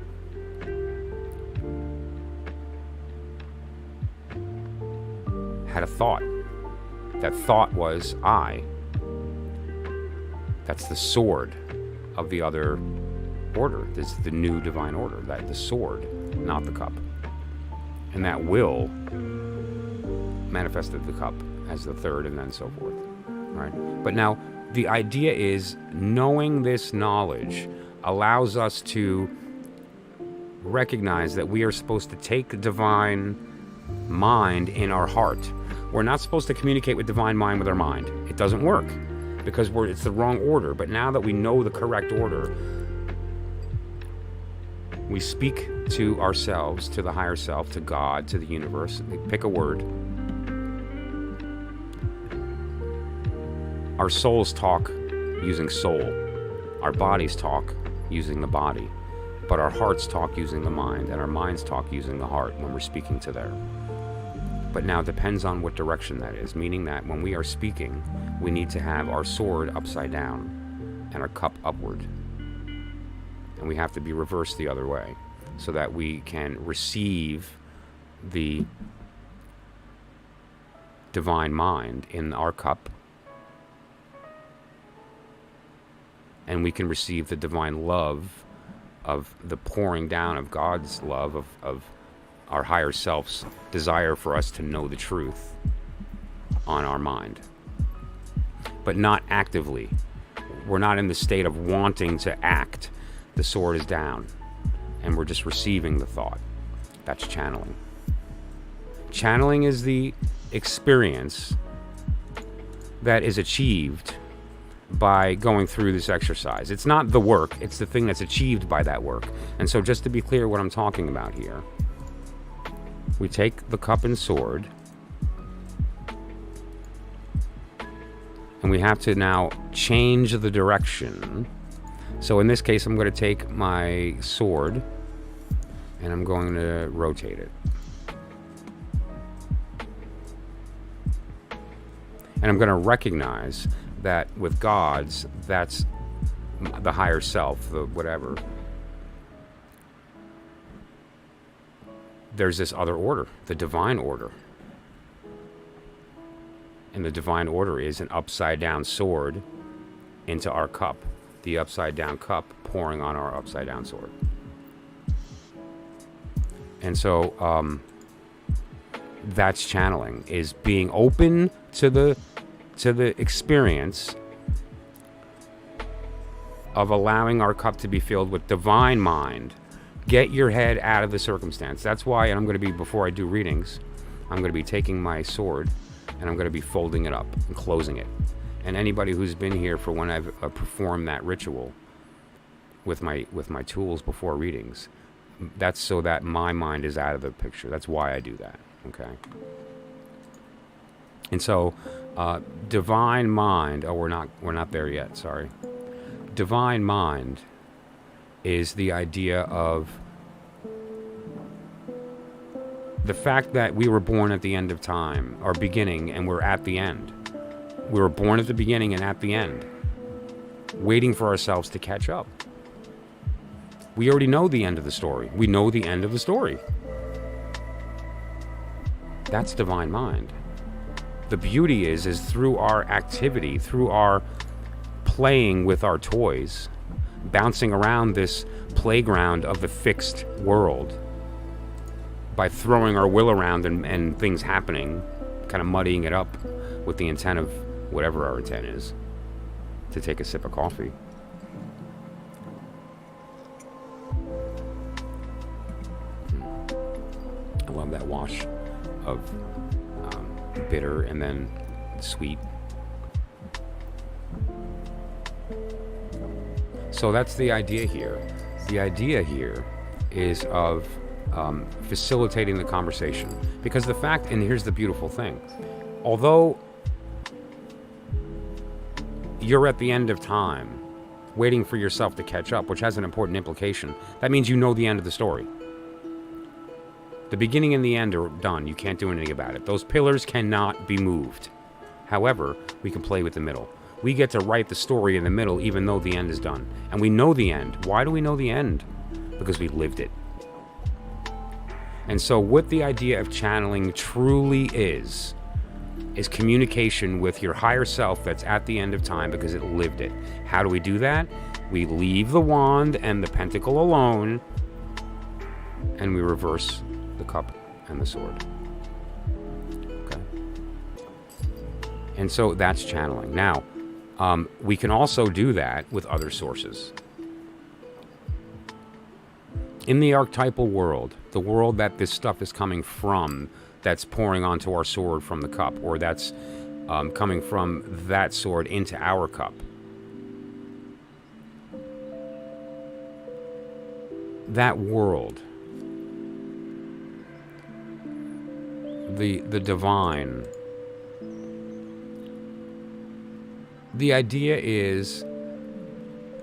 had a thought. That thought was I. That's the sword of the other order. This is the new divine order. That the sword, not the cup. And that will manifested the cup as the third, and then so forth. Right? But now the idea is, knowing this knowledge allows us to recognize that we are supposed to take the divine mind in our heart. We're not supposed to communicate with divine mind with our mind. It doesn't work, because it's the wrong order. But now that we know the correct order, we speak to ourselves, to the higher self, to God, to the universe. Pick a word. Our souls talk using soul. Our bodies talk using the body. But our hearts talk using the mind, and our minds talk using the heart when we're speaking to there. But now it depends on what direction that is, meaning that when we are speaking, we need to have our sword upside down and our cup upward. And we have to be reversed the other way, so that we can receive the divine mind in our cup, and we can receive the divine love of the pouring down of God's love, of our higher self's desire for us to know the truth on our mind. But not actively. We're not in the state of wanting to act. The sword is down, and we're just receiving the thought. That's channeling. Channeling is the experience that is achieved by going through this exercise. It's not the work, it's the thing that's achieved by that work. And so just to be clear what I'm talking about here, we take the cup and sword, and we have to now change the direction. So in this case, I'm going to take my sword and I'm going to rotate it. And I'm going to recognize that with God's, that's the higher self, the whatever. There's this other order, the divine order. And the divine order is an upside down sword into our cup. The upside down cup pouring on our upside down sword. And so that's channeling, is being open to the experience of allowing our cup to be filled with divine mind. Get your head out of the circumstance. That's why, and I'm going to be, before I do readings, I'm going to be taking my sword and I'm going to be folding it up and closing it. And anybody who's been here for when I've performed that ritual with my tools before readings, that's so that my mind is out of the picture. That's why I do that. Okay. And so, divine mind. Oh, we're not there yet. Sorry. Divine mind is the idea of the fact that we were born at the end of time, or beginning, and we're at the end. We were born at the beginning and at the end, waiting for ourselves to catch up. We already know the end of the story. We know the end of the story. That's divine mind. The beauty is through our activity, through our playing with our toys, bouncing around this playground of the fixed world, by throwing our will around and things happening, kind of muddying it up with the intent of whatever our intent is, to take a sip of coffee. I love that wash of bitter and then sweet. So that's the idea here. The idea here is of facilitating the conversation. Because the fact, and here's the beautiful thing, although you're at the end of time, waiting for yourself to catch up, which has an important implication, that means you know the end of the story. The beginning and the end are done. You can't do anything about it. Those pillars cannot be moved. However, we can play with the middle. We get to write the story in the middle even though the end is done. And we know the end. Why do we know the end? Because we lived it. And so what the idea of channeling truly is communication with your higher self that's at the end of time because it lived it. How do we do that? We leave the wand and the pentacle alone, and we reverse the cup and the sword. Okay? And so that's channeling. Now, we can also do that with other sources. In the archetypal world, the world that this stuff is coming from, that's pouring onto our sword from the cup, or that's coming from that sword into our cup. That world, the divine, the idea is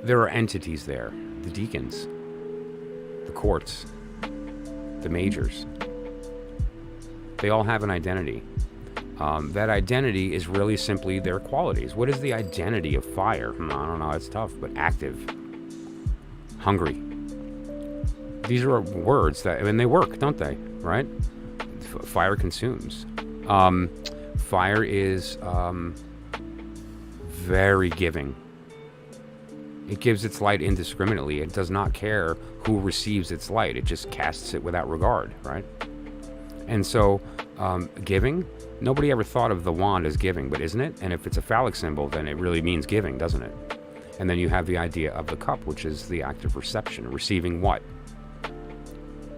there are entities there, the deacons, the courts, the majors. They all have an identity. That identity is really simply their qualities. What is the identity of fire? I don't know, it's tough, but active, hungry. These are words that, I mean, they work, don't they? Right? Fire consumes. Fire is very giving. It gives its light indiscriminately. It does not care who receives its light. It just casts it without regard, right? And so, giving, nobody ever thought of the wand as giving, but isn't it? And if it's a phallic symbol, then it really means giving, doesn't it? And then you have the idea of the cup, which is the act of reception. Receiving what?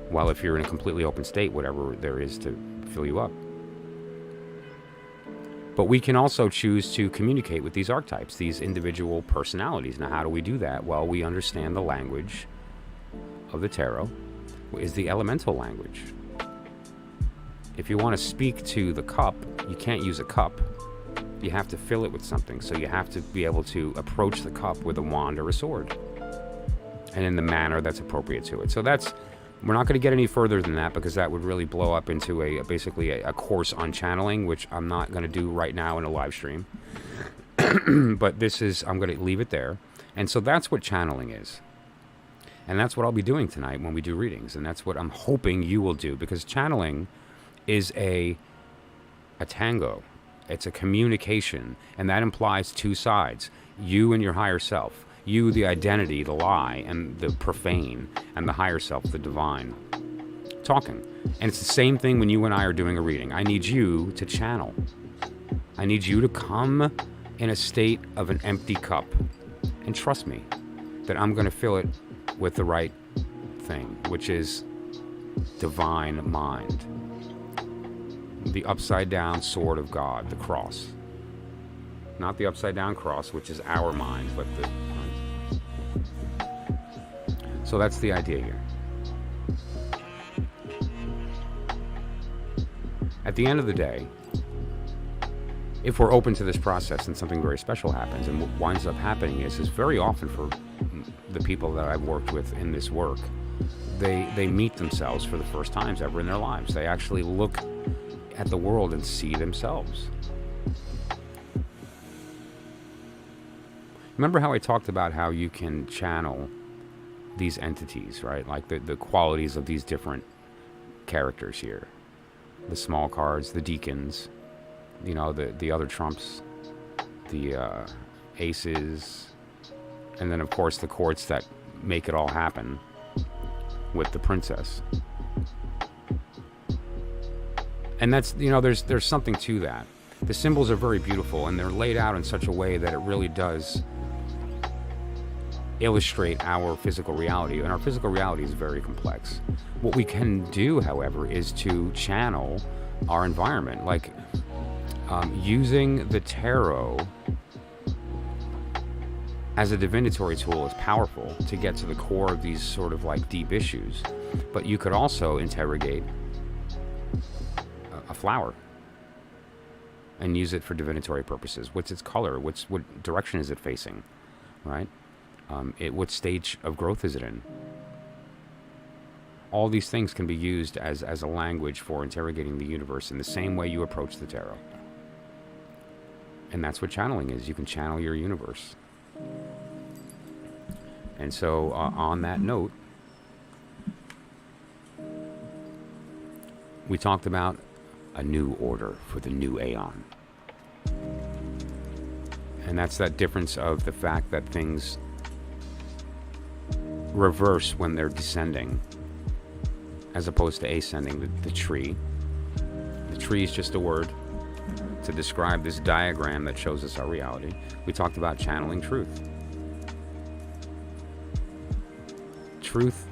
Well, if you're in a completely open state, whatever there is to fill you up. But we can also choose to communicate with these archetypes, these individual personalities. Now, how do we do that? Well, we understand the language of the tarot, is the elemental language. If you want to speak to the cup, you can't use a cup. You have to fill it with something. So you have to be able to approach the cup with a wand or a sword, and in the manner that's appropriate to it. So that's, we're not going to get any further than that, because that would really blow up into basically a course on channeling, which I'm not going to do right now in a live stream. But this is, I'm going to leave it there. And so that's what channeling is. And that's what I'll be doing tonight when we do readings. And that's what I'm hoping you will do, because channeling is a tango. It's a communication, and that implies two sides. You and your higher self. You, the identity, the lie, and the profane, and the higher self, the divine, talking. And it's the same thing when you and I are doing a reading. I need you to channel. I need you to come in a state of an empty cup, and trust me that I'm going to fill it with the right thing, which is divine mind. The upside down sword of God, the cross. Not the upside down cross, which is our mind, but the... So that's the idea here. At the end of the day, if we're open to this process and something very special happens. And what winds up happening is very often for the people that I've worked with in this work, they meet themselves for the first times ever in their lives. They actually look at the world and see themselves. Remember how I talked about how you can channel these entities, right? Like the qualities of these different characters here. The small cards, the Deacons, you know, the other trumps, the aces, and then of course the courts that make it all happen with the princess. And that's, you know, there's something to that. The symbols are very beautiful, and they're laid out in such a way that it really does illustrate our physical reality, and our physical reality is very complex. What we can do, however, is to channel our environment, like using the tarot as a divinatory tool is powerful to get to the core of these sort of like deep issues. But you could also interrogate a flower and use it for divinatory purposes. What's its color? What direction is it facing, right? What stage of growth is it in? All these things can be used as a language for interrogating the universe in the same way you approach the tarot. And that's what channeling is. You can channel your universe. And so on that note, we talked about a new order for the new AEON. And that's that difference of the fact that things reverse when they're descending as opposed to ascending. The tree. The tree is just a word to describe this diagram that shows us our reality. We talked about channeling truth. Truth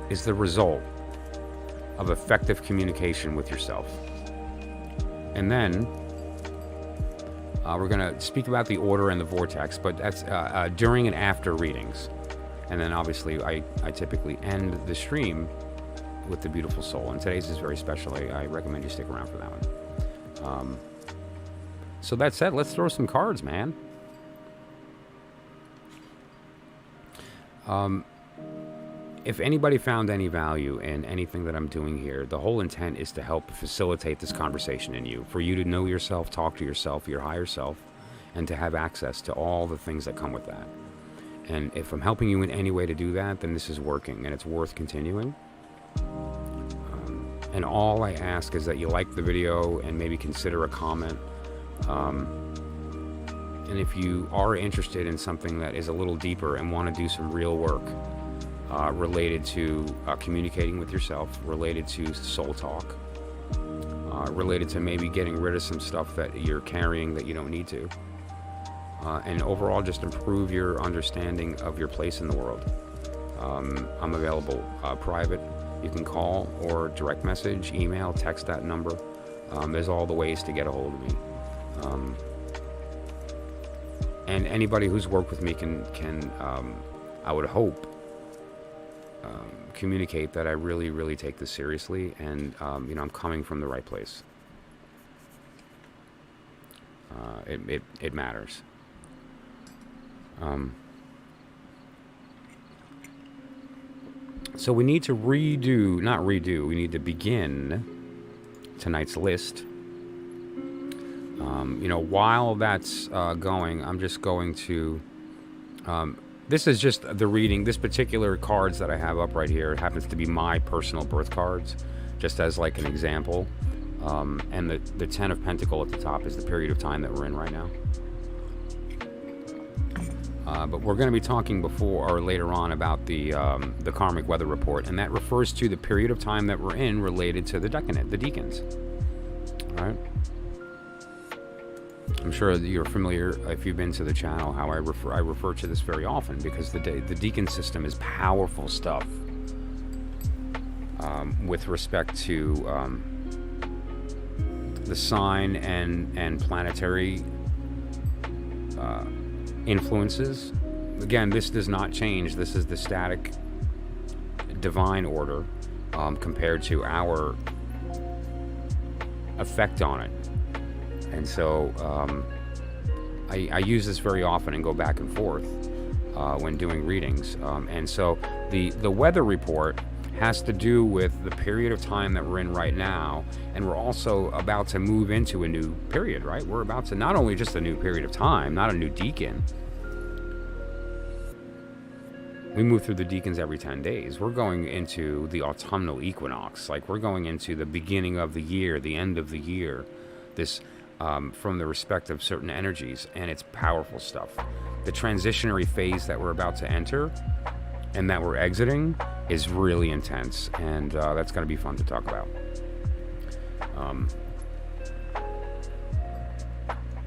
is the result of effective communication with yourself. And then we're going to speak about the order and the vortex, but that's during and after readings. And then obviously I typically end the stream with the beautiful soul. And today's is very special. I recommend you stick around for that one. So that said, let's throw some cards, man. If anybody found any value in anything that I'm doing here, the whole intent is to help facilitate this conversation in you, for you to know yourself, talk to yourself, your higher self, and to have access to all the things that come with that. And if I'm helping you in any way to do that, then this is working, and it's worth continuing. And all I ask is that you like the video and maybe consider a comment. And if you are interested in something that is a little deeper and want to do some real work, related to communicating with yourself, related to soul talk, related to maybe getting rid of some stuff that you're carrying that you don't need to, and overall just improve your understanding of your place in the world. I'm available private. You can call or direct message, email, text that number. There's all the ways to get a hold of me. And anybody who's worked with me can I would hope, communicate that I really, really take this seriously, and I'm coming from the right place. It matters. So we need to we need to begin tonight's list. While that's going, I'm just going to this is just the reading. This particular cards that I have up right here, it happens to be my personal birth cards, just as like an example. And the 10 of Pentacles at the top is the period of time that we're in right now. But we're going to be talking before or later on about the Karmic weather report, and that refers to the period of time that we're in related to the Deacons. All right. I'm sure that you're familiar, if you've been to the channel, how I refer to this very often, because the Deacon system is powerful stuff with respect to the sign and planetary influences. Again, this does not change. This is the static divine order compared to our effect on it. And so I use this very often and go back and forth when doing readings. And so the weather report has to do with the period of time that we're in right now, and we're also about to move into a new period, right? We're about to, not only just a new period of time, not a new deacon. We move through the deacons every 10 days. We're going into the autumnal equinox. Like, we're going into the beginning of the year, the end of the year. This, from the respect of certain energies, and it's powerful stuff. The transitionary phase that we're about to enter and that we're exiting is really intense, and that's going to be fun to talk about.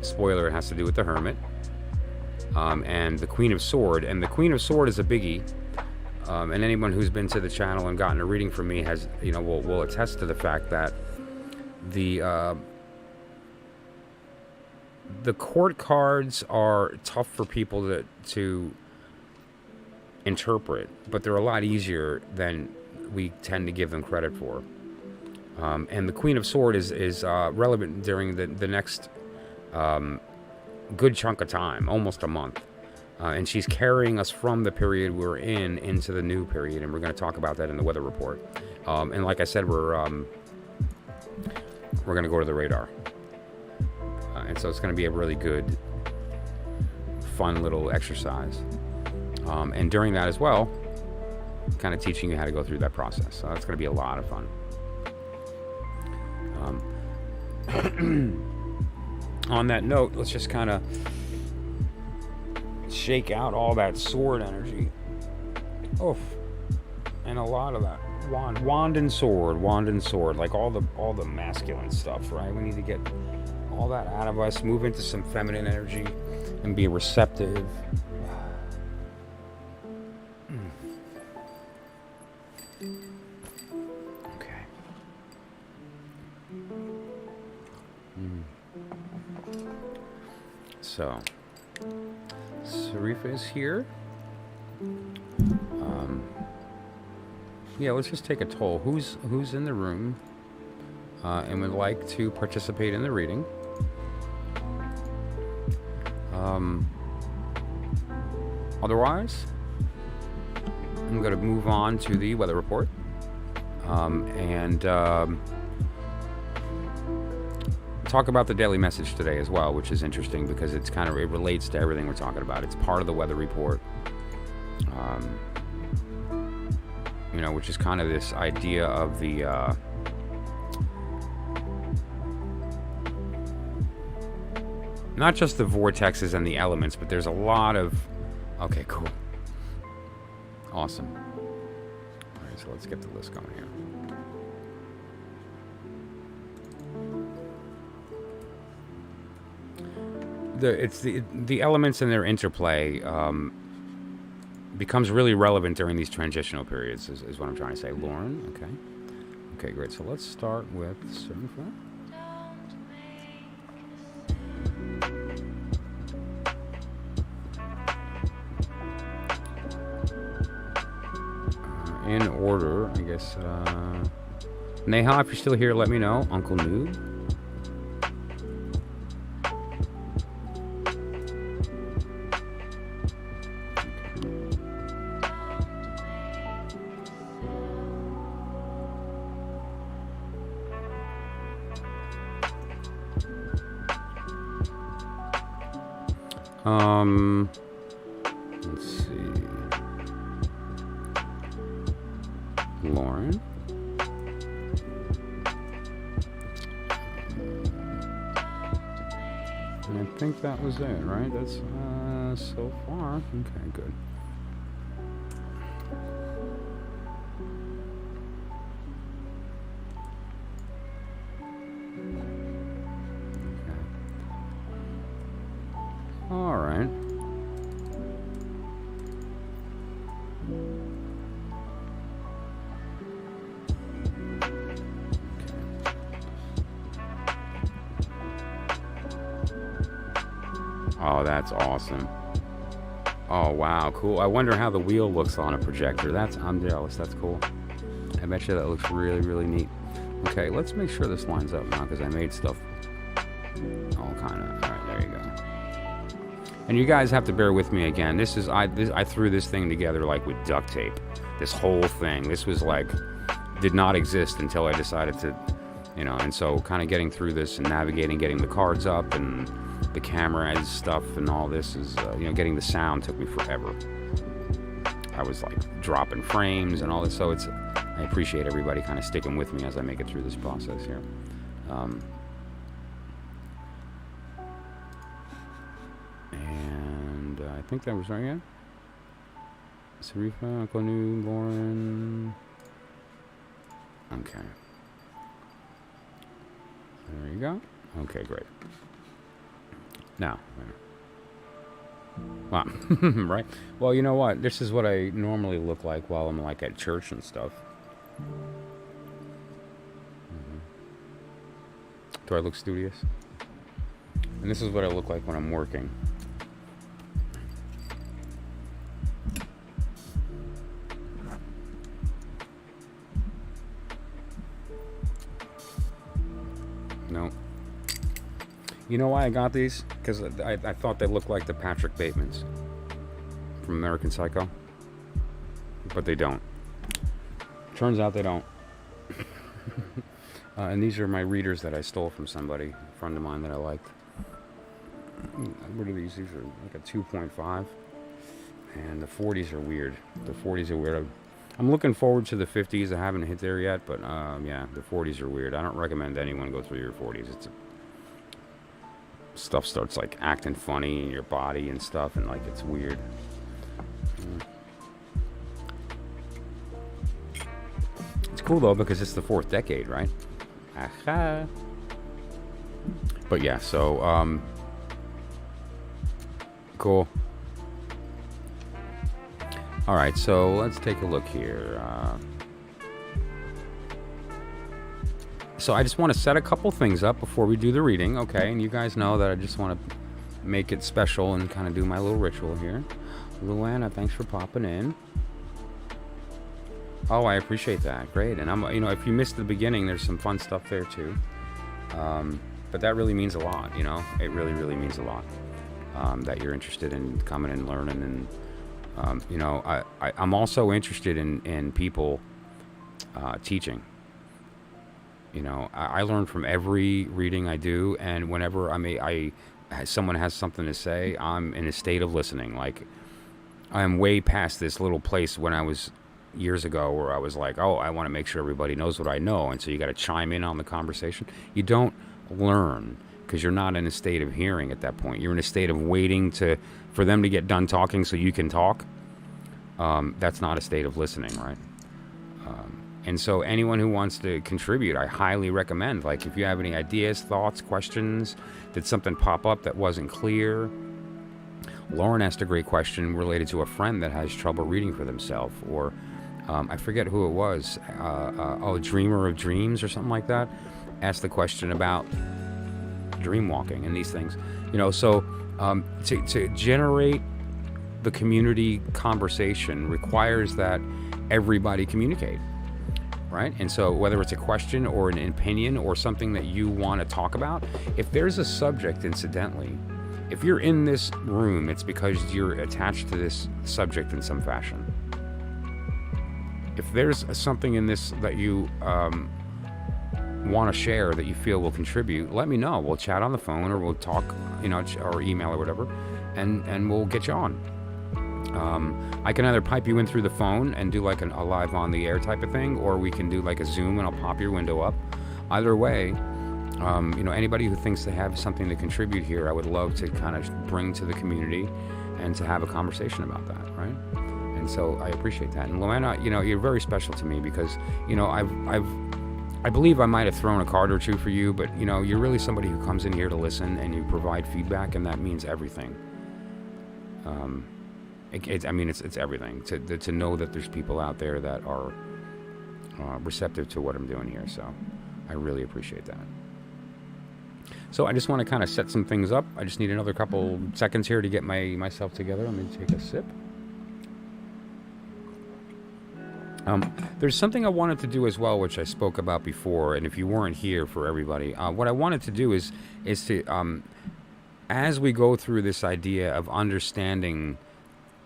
Spoiler, it has to do with the Hermit. And the Queen of Sword. And the Queen of Sword is a biggie. And anyone who's been to the channel and gotten a reading from me has, will attest to the fact that the court cards are tough for people to interpret, but they're a lot easier than we tend to give them credit for. And the Queen of Sword is relevant during the next good chunk of time, almost a month, and she's carrying us from the period we're in into the new period, and we're going to talk about that in the weather report. And like I said, we're going to go to the radar, and so it's going to be a really good, fun little exercise. And during that as well, kind of teaching you how to go through that process. So that's going to be a lot of fun. On that note, let's just kind of shake out all that sword energy. Oof. And a lot of that wand and sword, like all the masculine stuff, right? We need to get all that out of us, move into some feminine energy, and be receptive. Okay. So, Sarifa is here. Yeah, let's just take a toll. Who's in the room and would like to participate in the reading? Otherwise, I'm going to move on to the weather report. And talk about the daily message today as well, which is interesting because it relates to everything we're talking about. It's part of the weather report, which is kind of this idea of the not just the vortexes and the elements, but there's a lot of... Okay, cool. Awesome. All right, so let's get the list going here. It's the elements and their interplay becomes really relevant during these transitional periods, is what I'm trying to say. Lauren, okay, great. So let's start with Ceremonial. In order, I guess. Neha, if you're still here, let me know. Uncle Noob. Let's see. Lauren. And I think that was it, right? That's so far. Okay, good. All right. Oh, that's awesome. Oh, wow, cool. I wonder how the wheel looks on a projector. I'm jealous. That's cool. I bet you that looks really, really neat. Okay, let's make sure this lines up now because I made stuff all kind of. All right, there you go. And you guys have to bear with me again. I threw this thing together like with duct tape. This whole thing. This was like did not exist until I decided to, and so kind of getting through this and navigating, getting the cards up and the camera and stuff and all this is, getting the sound took me forever. I was like dropping frames and all this, so I appreciate everybody kind of sticking with me as I make it through this process here. And I think that was right, yeah? Sarifa, Uncle New, Lauren. Okay. There you go. Okay, great. Now, wow. Right? Well, you know what? This is what I normally look like while I'm like at church and stuff. Do I look studious? And this is what I look like when I'm working. No. You know why I got these? Because I thought they looked like the Patrick Batemans from American Psycho. But they don't. Turns out they don't. And these are my readers that I stole from somebody, a friend of mine that I liked. What are these? These are like a 2.5. And the 40s are weird. The 40s are weird. I'm looking forward to the 50s. I haven't hit there yet, but yeah, the 40s are weird. I don't recommend anyone go through your 40s. Stuff starts like acting funny in your body and stuff, and like it's weird. It's cool though because it's the 4th decade, right? Aha. But yeah, so cool. All right, so let's take a look here. So I just want to set a couple things up before we do the reading, okay? And you guys know that I just want to make it special and kind of do my little ritual here. Luana, thanks for popping in. Oh, I appreciate that. Great. And if you missed the beginning, there's some fun stuff there too. But that really means a lot, It really, really means a lot that you're interested in coming and learning. And, I'm also interested in people teaching. I learn from every reading I do, and whenever someone has something to say, I'm in a state of listening. Like, I'm way past this little place when I was years ago where I was like, oh, I want to make sure everybody knows what I know, and so you got to chime in on the conversation. You don't learn because you're not in a state of hearing at that point. You're in a state of waiting for them to get done talking so you can talk. That's not a state of listening, right? And so anyone who wants to contribute, I highly recommend, like if you have any ideas, thoughts, questions, did something pop up that wasn't clear? Lauren asked a great question related to a friend that has trouble reading for themselves, or I forget who it was, Dreamer of Dreams or something like that, asked the question about dream walking and these things. So to generate the community conversation requires that everybody communicate. Right? And so whether it's a question or an opinion or something that you want to talk about, if there's a subject, incidentally, if you're in this room, it's because you're attached to this subject in some fashion. If there's something in this that you want to share that you feel will contribute, let me know. We'll chat on the phone, or we'll talk, or email or whatever, and we'll get you on. I can either pipe you in through the phone and do like a live on the air type of thing, or we can do like a Zoom and I'll pop your window up. Either way, anybody who thinks they have something to contribute here, I would love to kind of bring to the community and to have a conversation about that, right? And so I appreciate that. And Luana, you're very special to me because, I believe I might have thrown a card or two for you, but you're really somebody who comes in here to listen and you provide feedback, and that means everything. It's everything to know that there's people out there that are receptive to what I'm doing here. So I really appreciate that. So I just want to kind of set some things up. I just need another couple seconds here to get myself together. Let me take a sip. There's something I wanted to do as well, which I spoke about before, and if you weren't here for everybody, what I wanted to do is to, as we go through this idea of understanding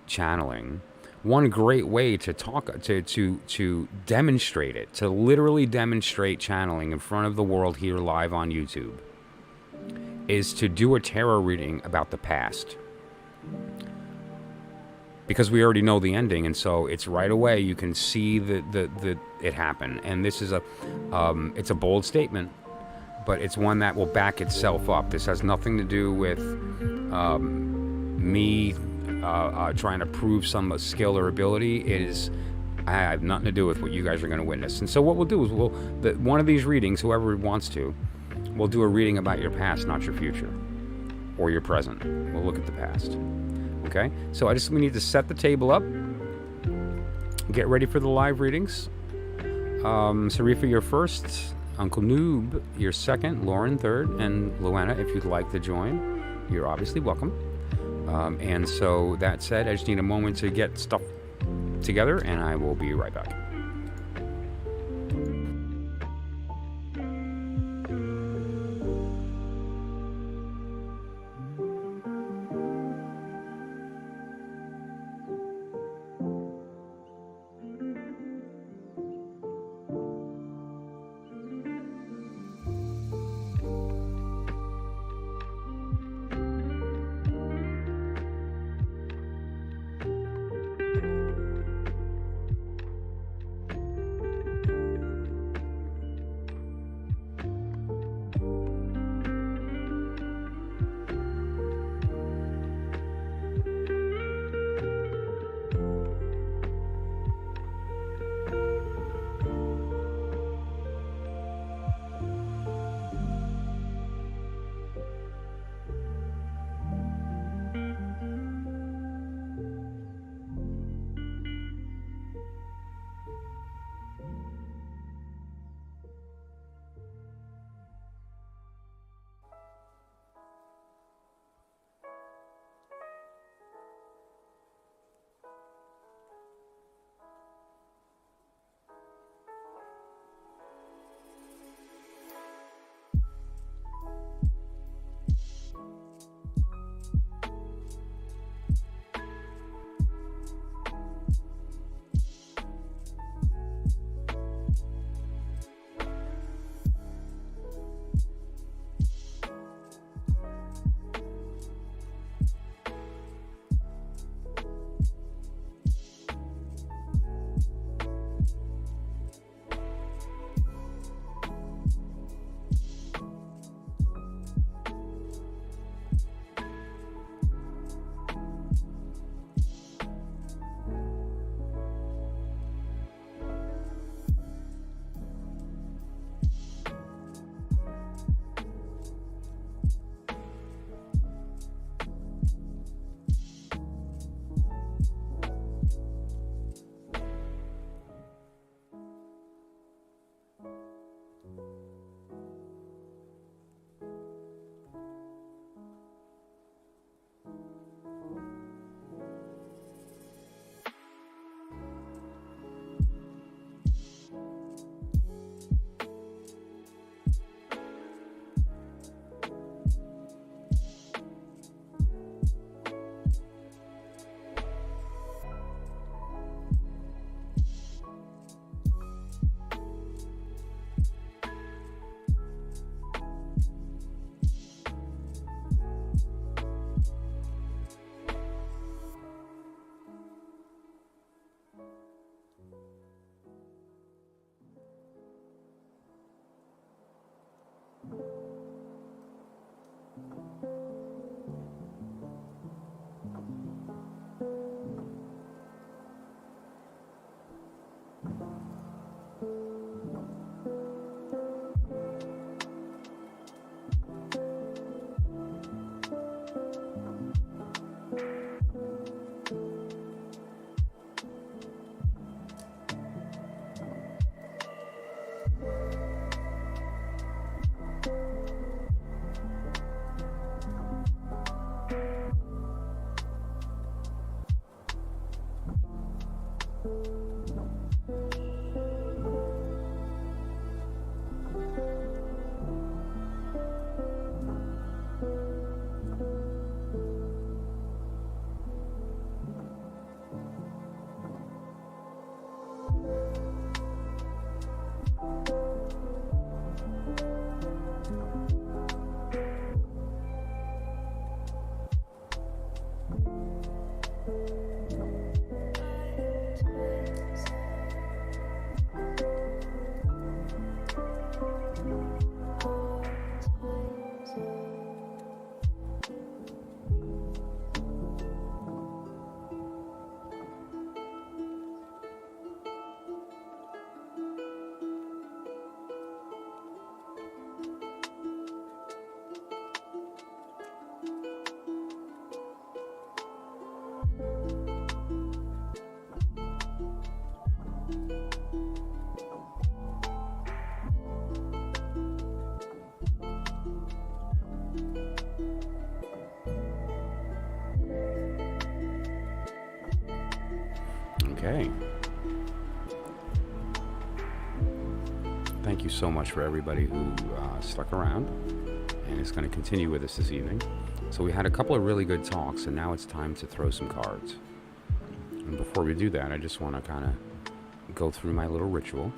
channeling, one great way to talk to demonstrate it, to literally demonstrate channeling in front of the world here live on YouTube, is to do a tarot reading about the past. Because we already know the ending, and so it's right away you can see the it happen. And this is it's a bold statement, but it's one that will back itself up. This has nothing to do with me trying to prove some skill or ability. I have nothing to do with what you guys are going to witness. And so what we'll do is one of these readings, whoever wants to, we'll do a reading about your past, not your future, or your present. We'll look at the past. Okay, so we need to set the table up, get ready for the live readings. Sarifa, you're first, Uncle Noob, you're second, Lauren third, and Luana, if you'd like to join, you're obviously welcome. And so that said, I just need a moment to get stuff together, and I will be right back. Okay. Thank you so much for everybody who stuck around and is going to continue with us this evening. So we had a couple of really good talks, and now it's time to throw some cards. And before we do that, I just want to kind of go through my little ritual.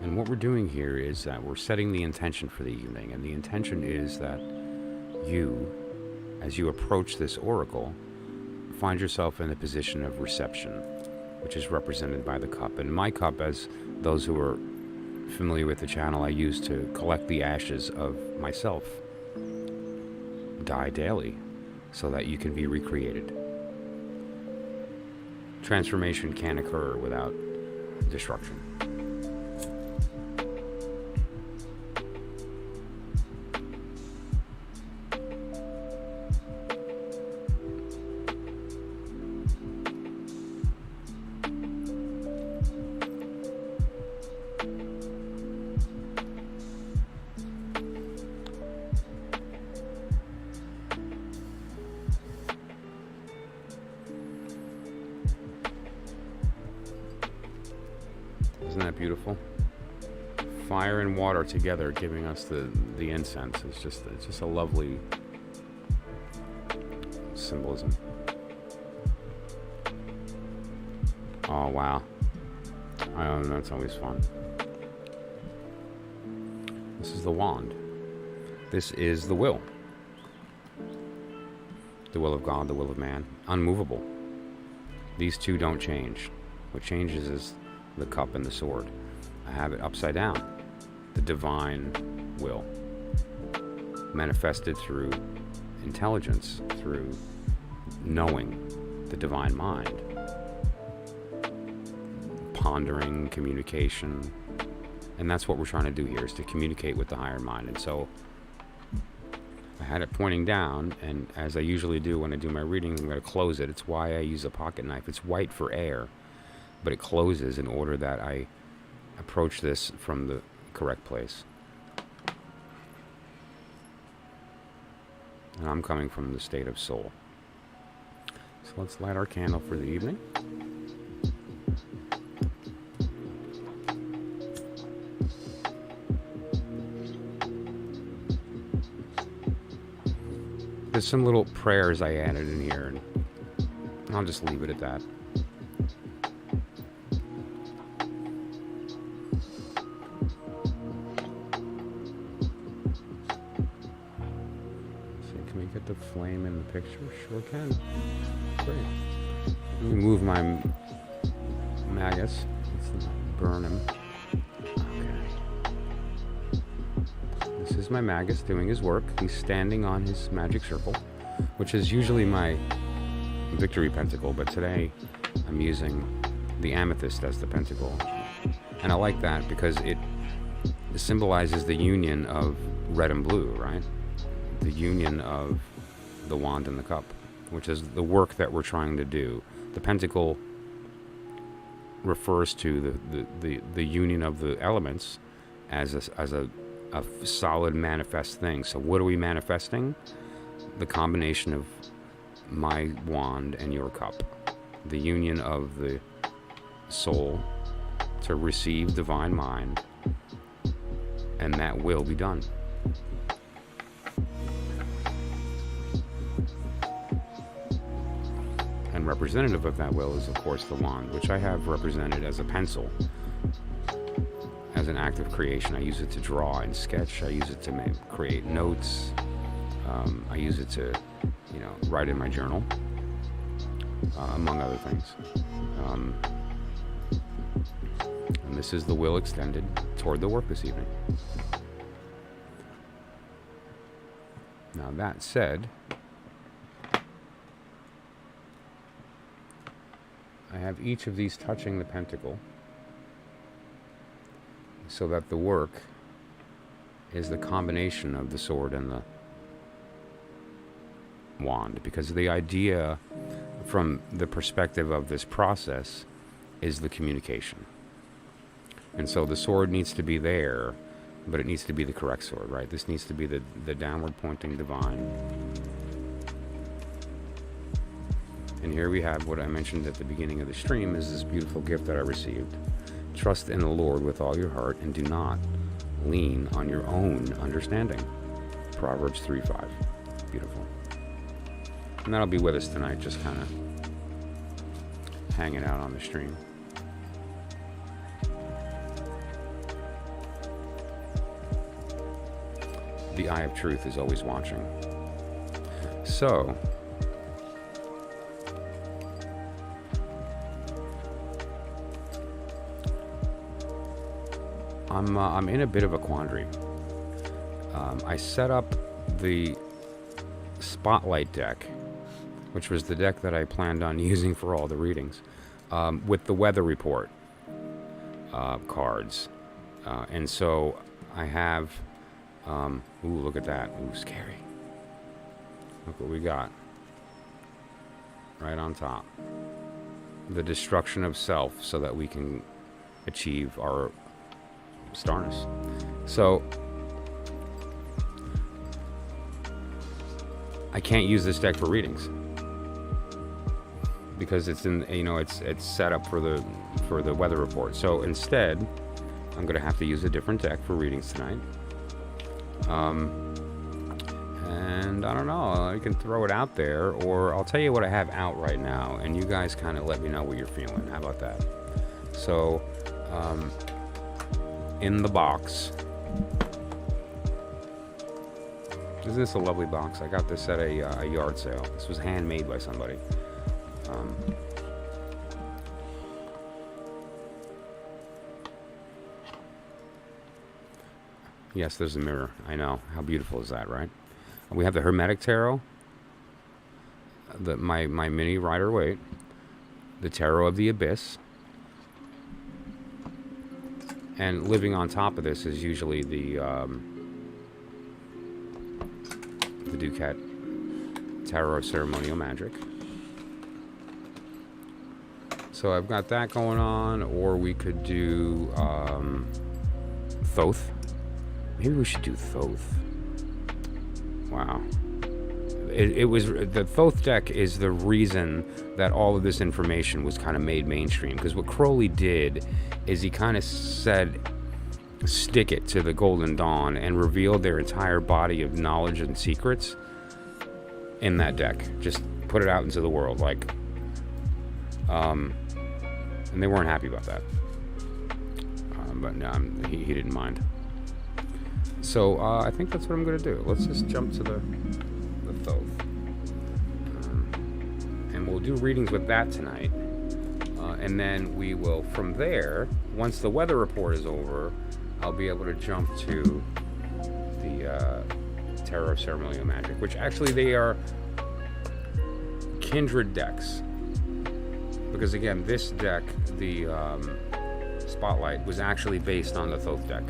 And what we're doing here is that we're setting the intention for the evening, and the intention is that you, as you approach this oracle, find yourself in a position of reception, which is represented by the cup. And my cup, as those who are familiar with the channel, I use to collect the ashes of myself. Die daily, so that you can be recreated. Transformation can't occur without destruction. Isn't that beautiful? Fire and water together giving us the incense. It's just a lovely symbolism. Oh wow. That's always fun. This is the wand. This is the will. The will of God, the will of man. Unmovable. These two don't change. What changes is the cup and the sword. I have it upside down. The divine will. Manifested through intelligence, through knowing the divine mind. Pondering, communication. And that's what we're trying to do here, is to communicate with the higher mind. And so I had it pointing down, and as I usually do when I do my reading, I'm going to close it. It's why I use a pocket knife. It's white for air, but it closes in order that I approach this from the correct place. And I'm coming from the state of soul. So let's light our candle for the evening. There's some little prayers I added in here, and I'll just leave it at that. Get the flame in the picture? Sure can. Great. Let me move my magus. Let's burn him. Okay. This is my magus doing his work. He's standing on his magic circle, which is usually my victory pentacle, but today I'm using the amethyst as the pentacle. And I like that because it symbolizes the union of red and blue, right? The union of the wand and the cup, which is the work that we're trying to do. The pentacle refers to the union of the elements as a solid manifest thing. So what are we manifesting? The combination of my wand and your cup. The union of the soul to receive divine mind, and that will be done. And representative of that will is, of course, the wand, which I have represented as a pencil, as an act of creation. I use it to draw and sketch. I use it to create notes. I use it to, write in my journal, among other things. And this is the will extended toward the work this evening. Now, that said, I have each of these touching the pentacle so that the work is the combination of the sword and the wand, because the idea from the perspective of this process is the communication. And so the sword needs to be there, but it needs to be the correct sword, right? This needs to be the downward pointing divine. And here we have what I mentioned at the beginning of the stream is this beautiful gift that I received. Trust in the Lord with all your heart and do not lean on your own understanding. Proverbs 3:5. Beautiful. And that'll be with us tonight, just kind of hanging out on the stream. The eye of truth is always watching. So, I'm in a bit of a quandary. I set up the Spotlight deck, which was the deck that I planned on using for all the readings, with the weather report cards. And so I have, ooh, look at that. Ooh, scary. Look what we got. Right on top. The destruction of self so that we can achieve our starness. So I can't use this deck for readings because it's in, it's set up for the weather report. So instead, I'm going to have to use a different deck for readings tonight. And I don't know, you can throw it out there, or I'll tell you what I have out right now, and you guys kind of let me know what you're feeling. How about that? So, in the box, isn't this a lovely box? I got this at a yard sale. This was handmade by somebody. Yes, there's a mirror. I know. How beautiful is that, right? We have the Hermetic Tarot, my mini Rider-Waite, the Tarot of the Abyss, and living on top of this is usually the DuQuette Tarot of Ceremonial Magick. So I've got that going on, or we could do Thoth. Maybe we should do Thoth. Wow. It was the Thoth deck is the reason that all of this information was kind of made mainstream, because what Crowley did is he kind of said, stick it to the Golden Dawn, and revealed their entire body of knowledge and secrets in that deck. Just put it out into the world, like, and they weren't happy about that. But no, he didn't mind. So I think that's what I'm going to do. Let's just jump to the Thoth. And we'll do readings with that tonight. And then we will, from there, once the weather report is over, I'll be able to jump to the Tarot of Ceremonial Magick, which actually they are kindred decks. Because again, this deck, the Spotlight, was actually based on the Thoth deck.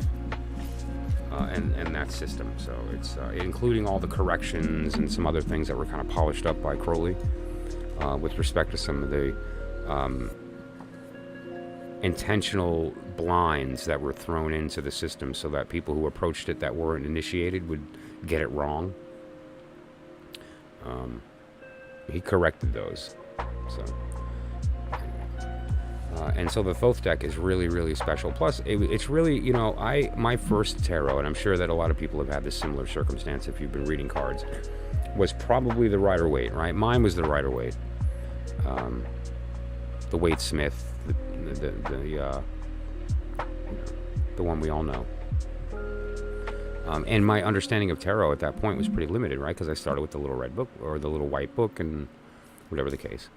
And that system, so it's including all the corrections and some other things that were kind of polished up by Crowley with respect to some of the intentional blinds that were thrown into the system, so that people who approached it that weren't initiated would get it wrong. He corrected those, so. And so the Thoth deck is really, really special. Plus, it's really, my first tarot, and I'm sure that a lot of people have had this similar circumstance if you've been reading cards, was probably the Rider-Waite, right? Mine was the Rider-Waite. The Waite-Smith, the one we all know. And my understanding of tarot at that point was pretty limited, right? Because I started with the little red book, or the little white book, and whatever the case.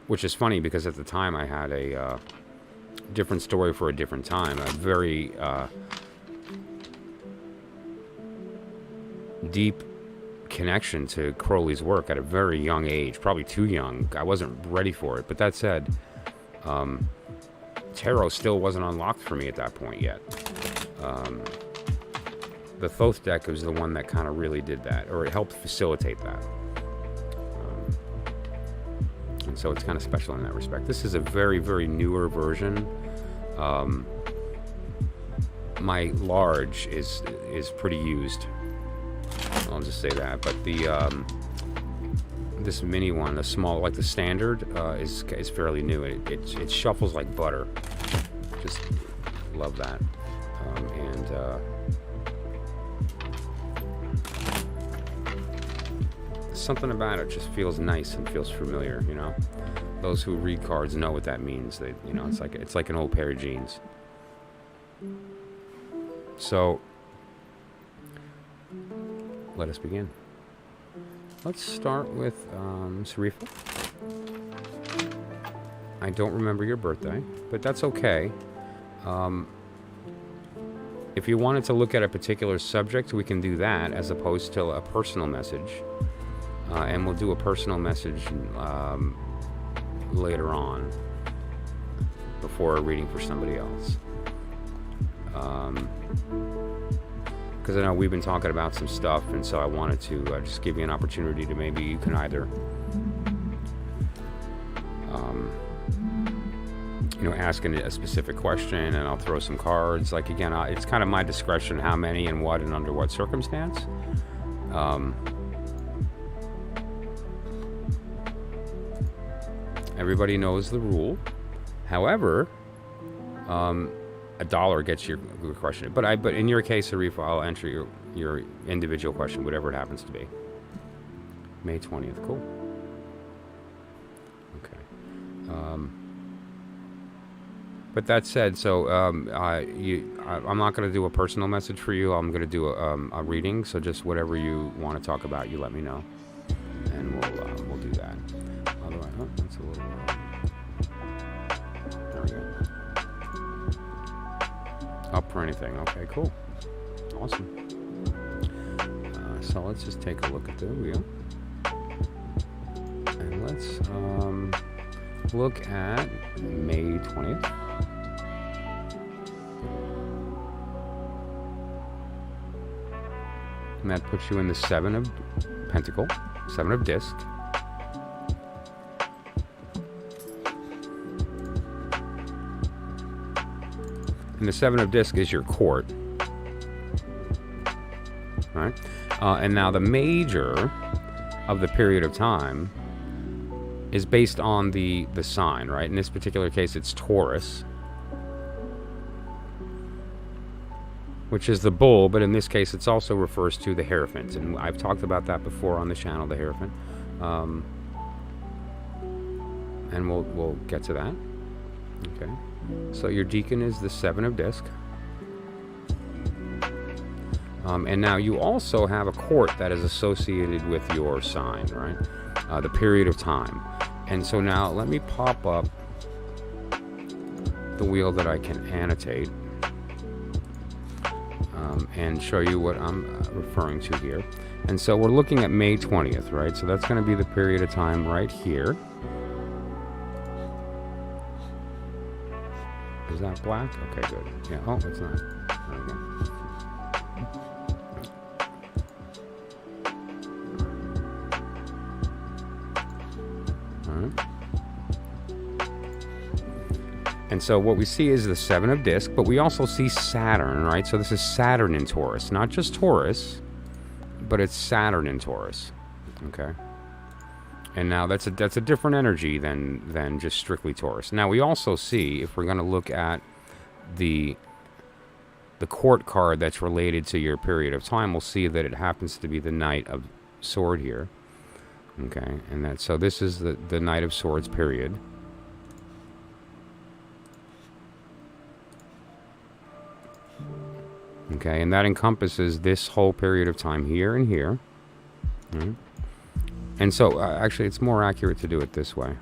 Which is funny, because at the time I had a different story for a different time. A very deep connection to Crowley's work at a very young age. Probably too young. I wasn't ready for it. But that said, tarot still wasn't unlocked for me at that point yet. The Thoth deck was the one that kind of really did that, or it helped facilitate that. And so it's kind of special in that respect. This is a very, very newer version. My large is pretty used. I'll just say that. But the this mini one, the small, like the standard, is fairly new. It shuffles like butter. Just love that. And something about it just feels nice and feels familiar, you know. Those who read cards know what that means. They, you know, it's like an old pair of jeans. So let us begin. Let's start with Sarifa. I don't remember your birthday, but that's okay. If you wanted to look at a particular subject, we can do that as opposed to a personal message. And we'll do a personal message later on before a reading for somebody else. Because I know we've been talking about some stuff, and so I wanted to just give you an opportunity to maybe you can either you know, ask a specific question, and I'll throw some cards. Like, again, it's kind of my discretion how many and what and under what circumstance. Everybody knows the rule. However, $1 gets your question. But in your case, Arifa, I'll enter your individual question, whatever it happens to be. May 20th. Cool. Okay. But that said, so I'm not going to do a personal message for you. I'm going to do a reading. So just whatever you want to talk about, you let me know, and we'll do that. Otherwise, oh, that's a little. There we go. Up for anything? Okay, cool, awesome. So let's just take a look at the wheel, and let's look at May 20th. And that puts you in the 7 of Pentacle, 7 of Disc. And the 7 of Disc is your court. All right? And now the major of the period of time is based on the sign, right? In this particular case, it's Taurus, which is the bull, but in this case, it also refers to the Hierophant. And I've talked about that before on the channel, the Hierophant. And we'll get to that. Okay. So your Deacon is the 7 of Disc. And now you also have a court that is associated with your sign, right? The period of time. And so now let me pop up the wheel that I can annotate and show you what I'm referring to here. And so we're looking at May 20th, right? So that's going to be the period of time right here. Is that black? Okay, good. Yeah, oh, it's not. There we go. All right. And so what we see is the 7 of Disc, but we also see Saturn, right? So this is Saturn in Taurus. Not just Taurus, but it's Saturn in Taurus. Okay? And now that's a different energy than just strictly Taurus. Now we also see, if we're going to look at the court card that's related to your period of time, we'll see that it happens to be the Knight of Sword here. Okay? And so this is the Knight of Swords period. Okay, and that encompasses this whole period of time here and here. Mm-hmm. And so, actually, it's more accurate to do it this way.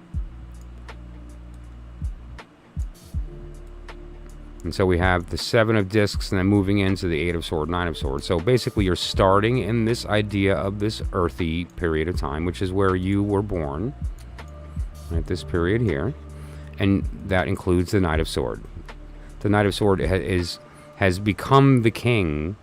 And so we have the 7 of Discs and then moving into the 8 of Swords, 9 of Swords. So basically, you're starting in this idea of this earthy period of time, which is where you were born, at this period here. And that includes the Knight of Sword. The Knight of Sword has become the king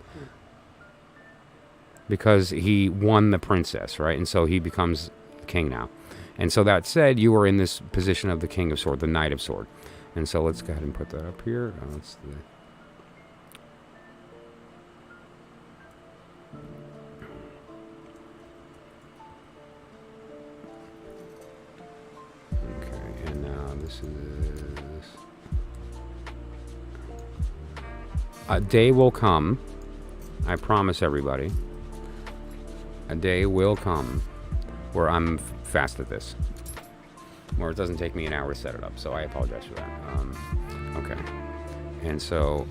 because he won the princess, right? And so he becomes king now. And so that said, you are in this position of the King of Sword, the Knight of Sword. And so let's go ahead and put that up here. That's the this is... A day will come, I promise everybody, a day will come where I'm fast at this. Where it doesn't take me an hour to set it up, so I apologize for that. Okay. And so...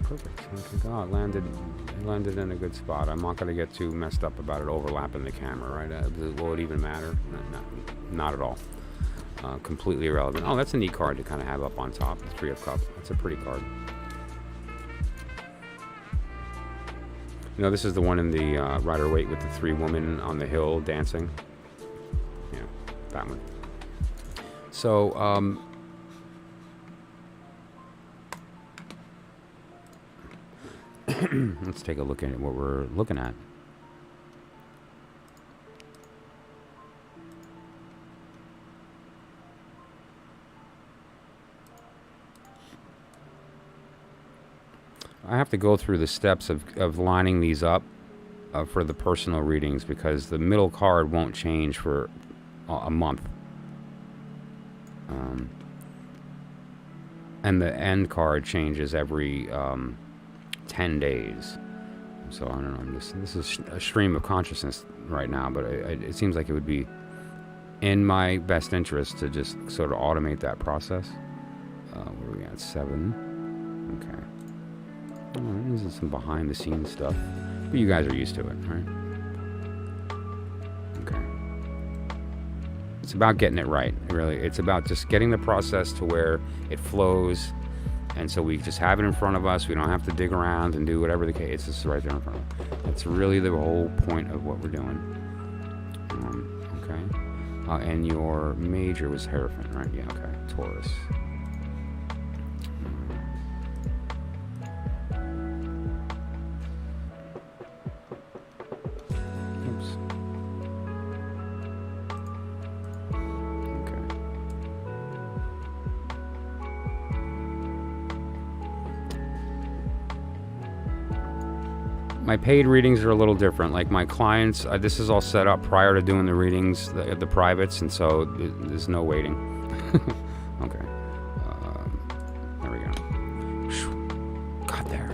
Perfect. Okay, oh, it landed in a good spot. I'm not going to get too messed up about it overlapping the camera, right? Will it even matter? Not at all. Completely irrelevant. Oh, that's a neat card to kind of have up on top. The Three of Cups. That's a pretty card. You know, this is the one in the Rider-Waite with the three women on the hill dancing. Yeah, that one. So, let's take a look at what we're looking at. I have to go through the steps of lining these up for the personal readings because the middle card won't change for a month. And the end card changes every 10 days. So I don't know. This is a stream of consciousness right now, but it seems like it would be in my best interest to just sort of automate that process. Where are we at? 7. Okay. Oh, this is some behind the scenes stuff, but you guys are used to it, right? Okay. It's about getting it right, really. It's about just getting the process to where it flows, and so we just have it in front of us. We don't have to dig around and do whatever the case. It's just right there in front of us. That's really the whole point of what we're doing. Okay. And your major was Hierophant, right? Yeah, okay. Taurus. My paid readings are a little different. Like my clients, this is all set up prior to doing the readings, the privates, and so there's no waiting. Okay. There we go. Got there.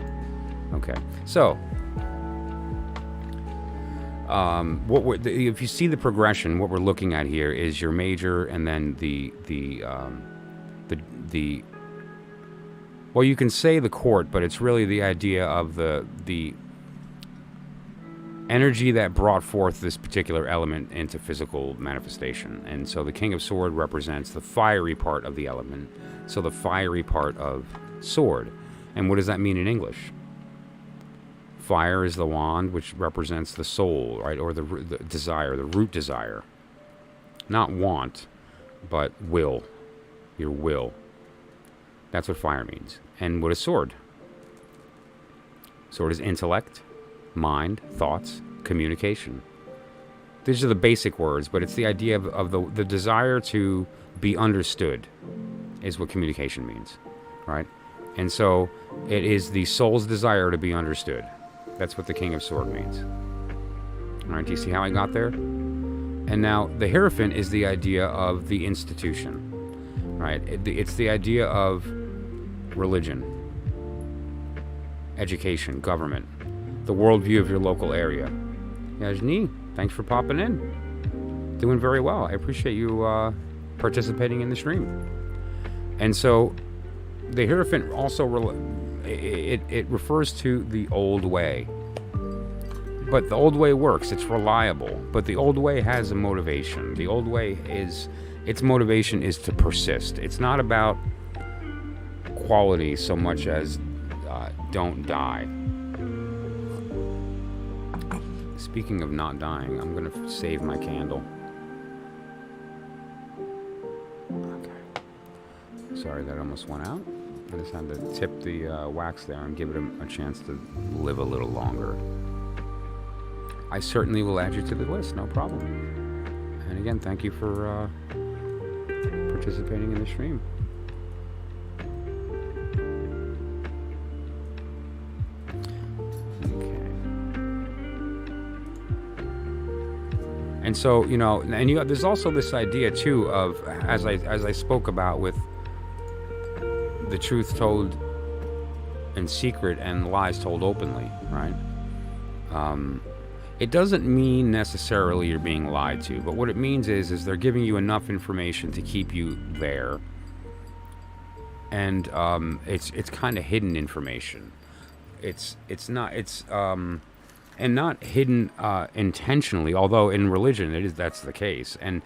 Okay. So, if you see the progression, what we're looking at here is your major, and then the well, you can say the court, but it's really the idea of the energy that brought forth this particular element into physical manifestation. And so the King of Sword represents the fiery part of the element. So the fiery part of sword. And what does that mean in English? Fire is the wand, which represents the soul, right? Or the desire, the root desire. Not want, but will. Your will. That's what fire means. And what is sword? Sword is intellect, mind, thoughts, communication. These are the basic words, but it's the idea of the desire to be understood is what communication means, right? And so it is the soul's desire to be understood. That's what the King of Sword means. All right, do you see how I got there? And now the Hierophant is the idea of the institution, right? It's the idea of religion, education, government, the worldview of your local area. Yajni, thanks for popping in. Doing very well. I appreciate you participating in the stream. And so the Hierophant also it refers to the old way. But the old way works. It's reliable. But the old way has a motivation. The old way its motivation is to persist. It's not about quality so much as don't die. Speaking of not dying, I'm going to save my candle. Okay. Sorry, that almost went out. I just had to tip the wax there and give it a chance to live a little longer. I certainly will add you to the list, no problem. And again, thank you for participating in the stream. And so, and there's also this idea too of, as I spoke about with the truth told in secret and lies told openly, right? It doesn't mean necessarily you're being lied to, but what it means is they're giving you enough information to keep you there, and it's kind of hidden information. It's not and not hidden intentionally, although in religion that's the case. And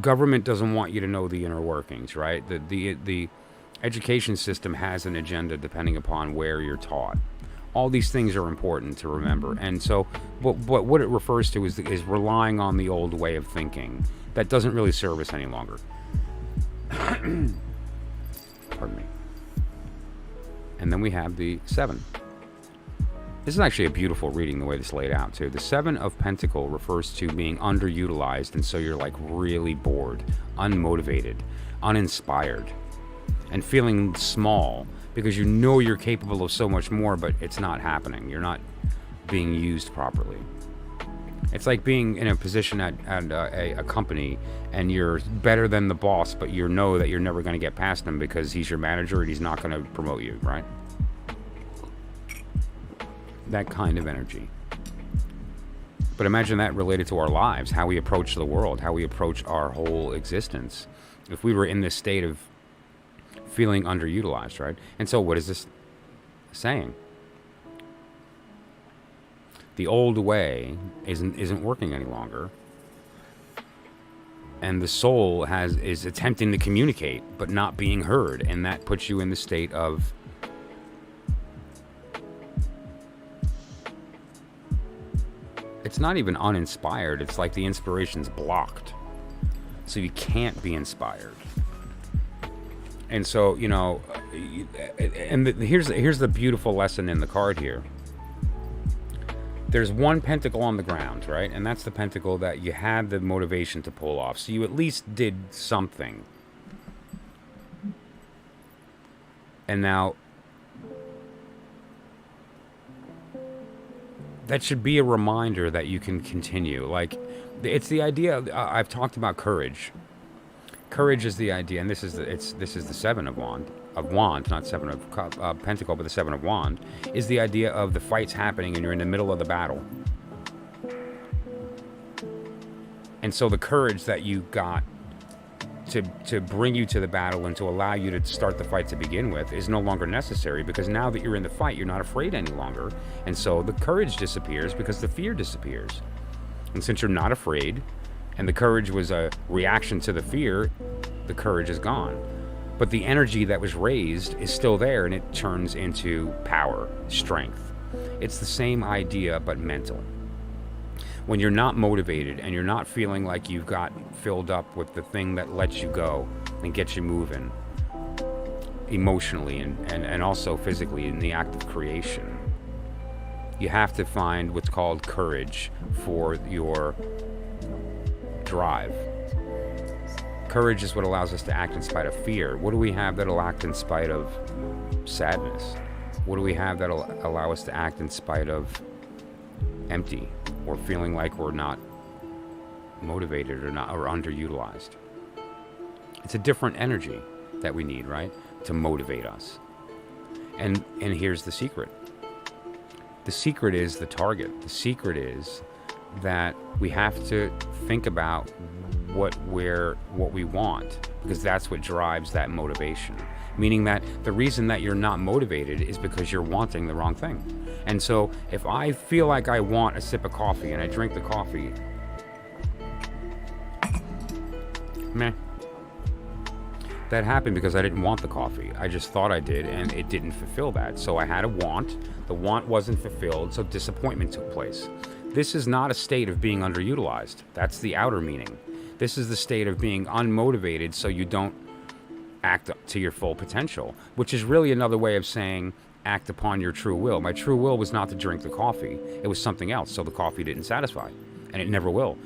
government doesn't want you to know the inner workings, right? The education system has an agenda depending upon where you're taught. All these things are important to remember. And so, but what it refers to is relying on the old way of thinking that doesn't really serve us any longer. Pardon me. And then we have the 7. This is actually a beautiful reading, the way this laid out too. The 7 of Pentacles refers to being underutilized, and so you're like really bored, unmotivated, uninspired, and feeling small because you know you're capable of so much more, but it's not happening. You're not being used properly. It's like being in a position at a company and you're better than the boss, but you know that you're never going to get past him because he's your manager and he's not going to promote you, right? That kind of energy. But imagine that related to our lives, how we approach the world, how we approach our whole existence. If we were in this state of feeling underutilized, right? And so what is this saying? The old way isn't working any longer, and the soul is attempting to communicate but not being heard, and that puts you in the state of it's not even uninspired. It's like the inspiration's blocked, so you can't be inspired. And so here's the beautiful lesson in the card here. There's one pentacle on the ground, right? And that's the pentacle that you had the motivation to pull off. So you at least did something. And now, that should be a reminder that you can continue. Like, it's the idea, I've talked about courage. Courage is the idea, and this is the 7 of wand, not 7 of pentacle, but the 7 of wand, is the idea of the fight's happening and you're in the middle of the battle. And so the courage that you got to bring you to the battle and to allow you to start the fight to begin with is no longer necessary, because now that you're in the fight, you're not afraid any longer. And so the courage disappears because the fear disappears. And since you're not afraid, and the courage was a reaction to the fear, the courage is gone. But the energy that was raised is still there, and it turns into power, strength. It's the same idea, but mental. When you're not motivated and you're not feeling like you've got filled up with the thing that lets you go and gets you moving emotionally and also physically in the act of creation, you have to find what's called courage for your drive. Courage is what allows us to act in spite of fear. What do we have that'll act in spite of sadness? What do we have that'll allow us to act in spite of empty, or feeling like we're not motivated or underutilized? It's a different energy that we need, right, to motivate us. And here's the secret. The secret is the target. The secret is that we have to think about what we want, because that's what drives that motivation. Meaning that the reason that you're not motivated is because you're wanting the wrong thing. And so if I feel like I want a sip of coffee and I drink the coffee, meh. That happened because I didn't want the coffee. I just thought I did, and it didn't fulfill that. So I had a want. The want wasn't fulfilled, so disappointment took place. This is not a state of being underutilized. That's the outer meaning. This is the state of being unmotivated, so you don't act up to your full potential, which is really another way of saying act upon your true will. My true will was not to drink the coffee. It was something else, so the coffee didn't satisfy, and it never will.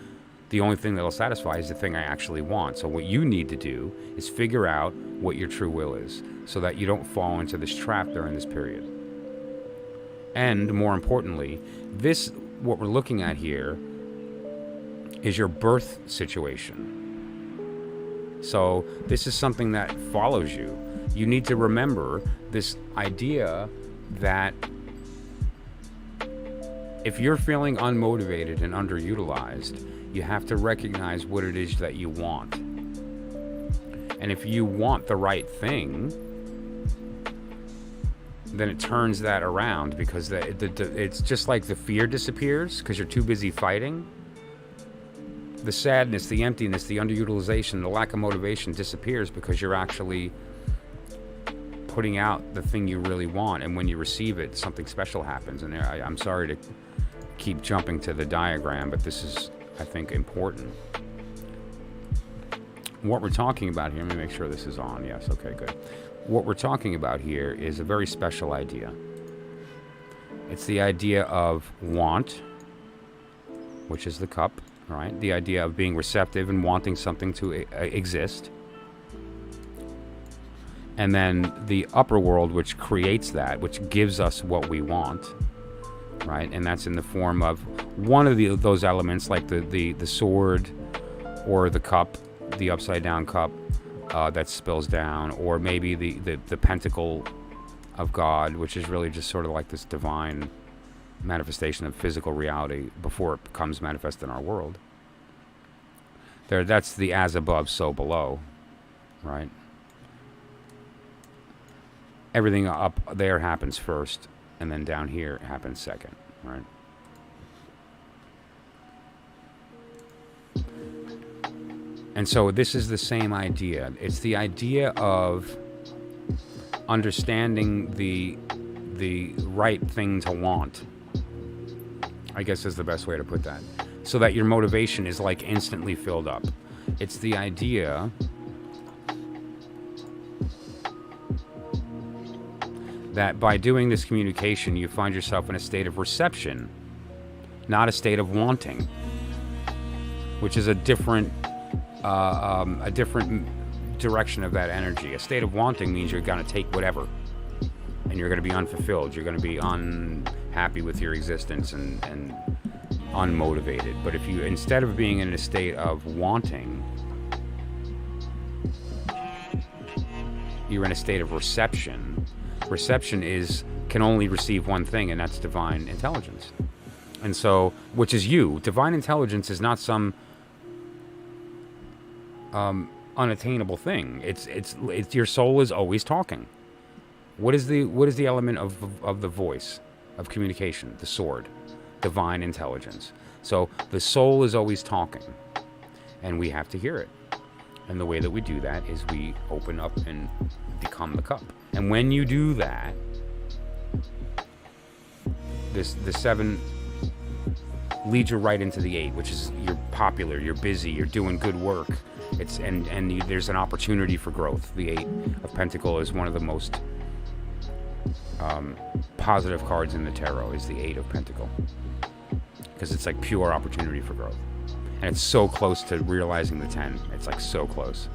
The only thing that'll satisfy is the thing I actually want. So what you need to do is figure out what your true will is, so that you don't fall into this trap during this period. And more importantly, this what we're looking at here is your birth situation. So this is something that follows you. You need to remember this idea that if you're feeling unmotivated and underutilized, you have to recognize what it is that you want. And if you want the right thing, then it turns that around, because it's just like the fear disappears because you're too busy fighting. The sadness, the emptiness, the underutilization, the lack of motivation disappears because you're actually putting out the thing you really want. And when you receive it, something special happens. And I'm sorry to keep jumping to the diagram, but this is, I think, important. What we're talking about here, let me make sure this is on. Yes, okay, good. What we're talking about here is a very special idea. It's the idea of want, which is the cup. Right? The idea of being receptive and wanting something to exist. And then the upper world, which creates that, which gives us what we want. Right? And that's in the form of one of those elements, like the sword or the cup, the upside down cup that spills down, or maybe the pentacle of God, which is really just sort of like this divine manifestation of physical reality before it becomes manifest in our world. That's the as above, so below, right? Everything up there happens first, and then down here happens second, right? And so this is the same idea. It's the idea of understanding the right thing to want, I guess is the best way to put that, so that your motivation is like instantly filled up. It's the idea that by doing this communication, you find yourself in a state of reception, not a state of wanting, which is a different direction of that energy. A state of wanting means you're going to take whatever, and you're going to be unfulfilled. You're going to be unhappy with your existence and unmotivated. But if you, instead of being in a state of wanting, you're in a state of reception. Reception can only receive one thing, and that's divine intelligence. And so, which is you. Divine intelligence is not some unattainable thing. It's your soul is always talking. What is the element of the voice of communication? The sword, divine intelligence. So the soul is always talking, and we have to hear it. And the way that we do that is we open up and become the cup. And when you do that, the 7 leads you right into the 8, which is you're popular, you're busy, you're doing good work. There's an opportunity for growth. The 8 of Pentacles is one of the most positive cards in the tarot, is the 8 of Pentacles, because it's like pure opportunity for growth, and it's so close to realizing the 10. It's like so close.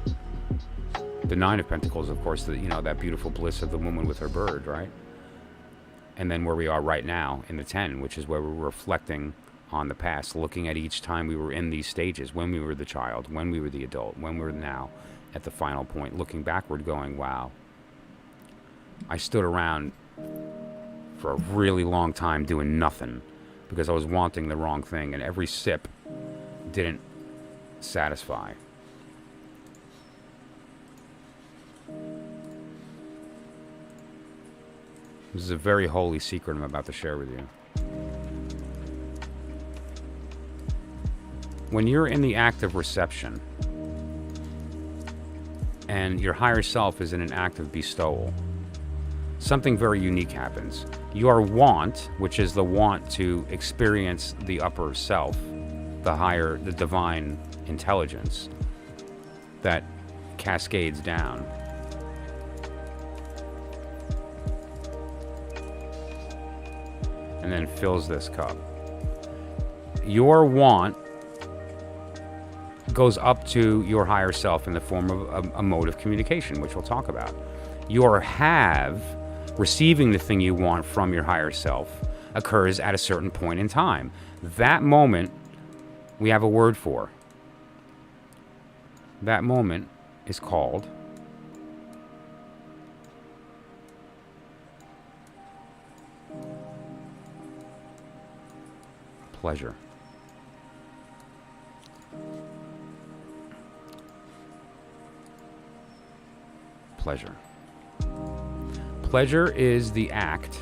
The 9 of Pentacles, of course, that beautiful bliss of the woman with her bird, right? And then where we are right now in the 10, which is where we're reflecting on the past, looking at each time we were in these stages, when we were the child, when we were the adult, when we're now at the final point, looking backward, going, wow, I stood around for a really long time doing nothing because I was wanting the wrong thing, and every sip didn't satisfy. This is a very holy secret I'm about to share with you. When you're in the act of reception and your higher self is in an act of bestowal, something very unique happens. Your want, which is the want to experience the upper self, the divine intelligence that cascades down, and then fills this cup. Your want goes up to your higher self in the form of a mode of communication, which we'll talk about. Your have, receiving the thing you want from your higher self, occurs at a certain point in time. That moment, we have a word for. That moment is called pleasure. Pleasure. Pleasure is the act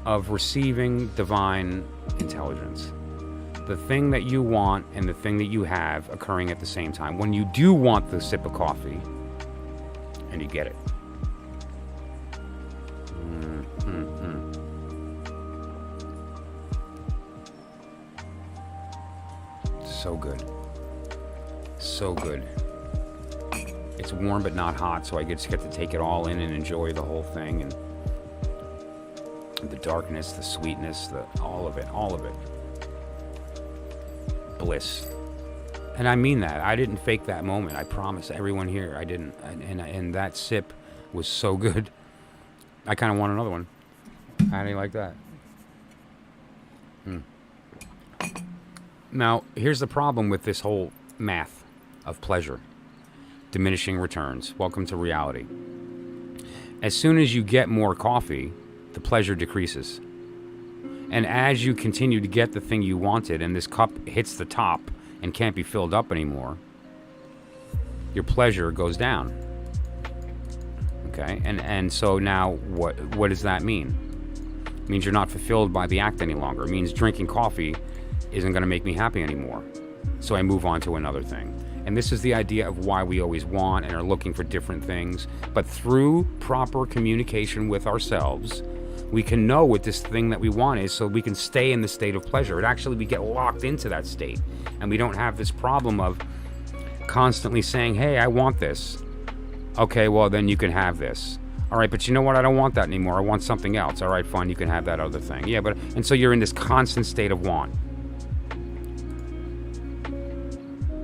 of receiving divine intelligence. The thing that you want and the thing that you have occurring at the same time. When you do want the sip of coffee, and you get it. So good. So good. It's warm but not hot, so I just get to take it all in and enjoy the whole thing. And the darkness, the sweetness, all of it. Bliss. And I mean that. I didn't fake that moment. I promise everyone here I didn't. And that sip was so good. I kind of want another one. How do you like that? Now, here's the problem with this whole math of pleasure. Diminishing returns. Welcome to reality. As soon as you get more coffee, the pleasure decreases. And as you continue to get the thing you wanted and this cup hits the top and can't be filled up anymore, your pleasure goes down. Okay? And so now what does that mean? It means you're not fulfilled by the act any longer. It means drinking coffee isn't going to make me happy anymore. So I move on to another thing. And this is the idea of why we always want and are looking for different things. But through proper communication with ourselves, we can know what this thing that we want is, so we can stay in the state of pleasure. It actually, we get locked into that state. And we don't have this problem of constantly saying, hey, I want this. Okay, well, then you can have this. All right, but you know what? I don't want that anymore. I want something else. All right, fine, you can have that other thing. Yeah, but, and so you're in this constant state of want.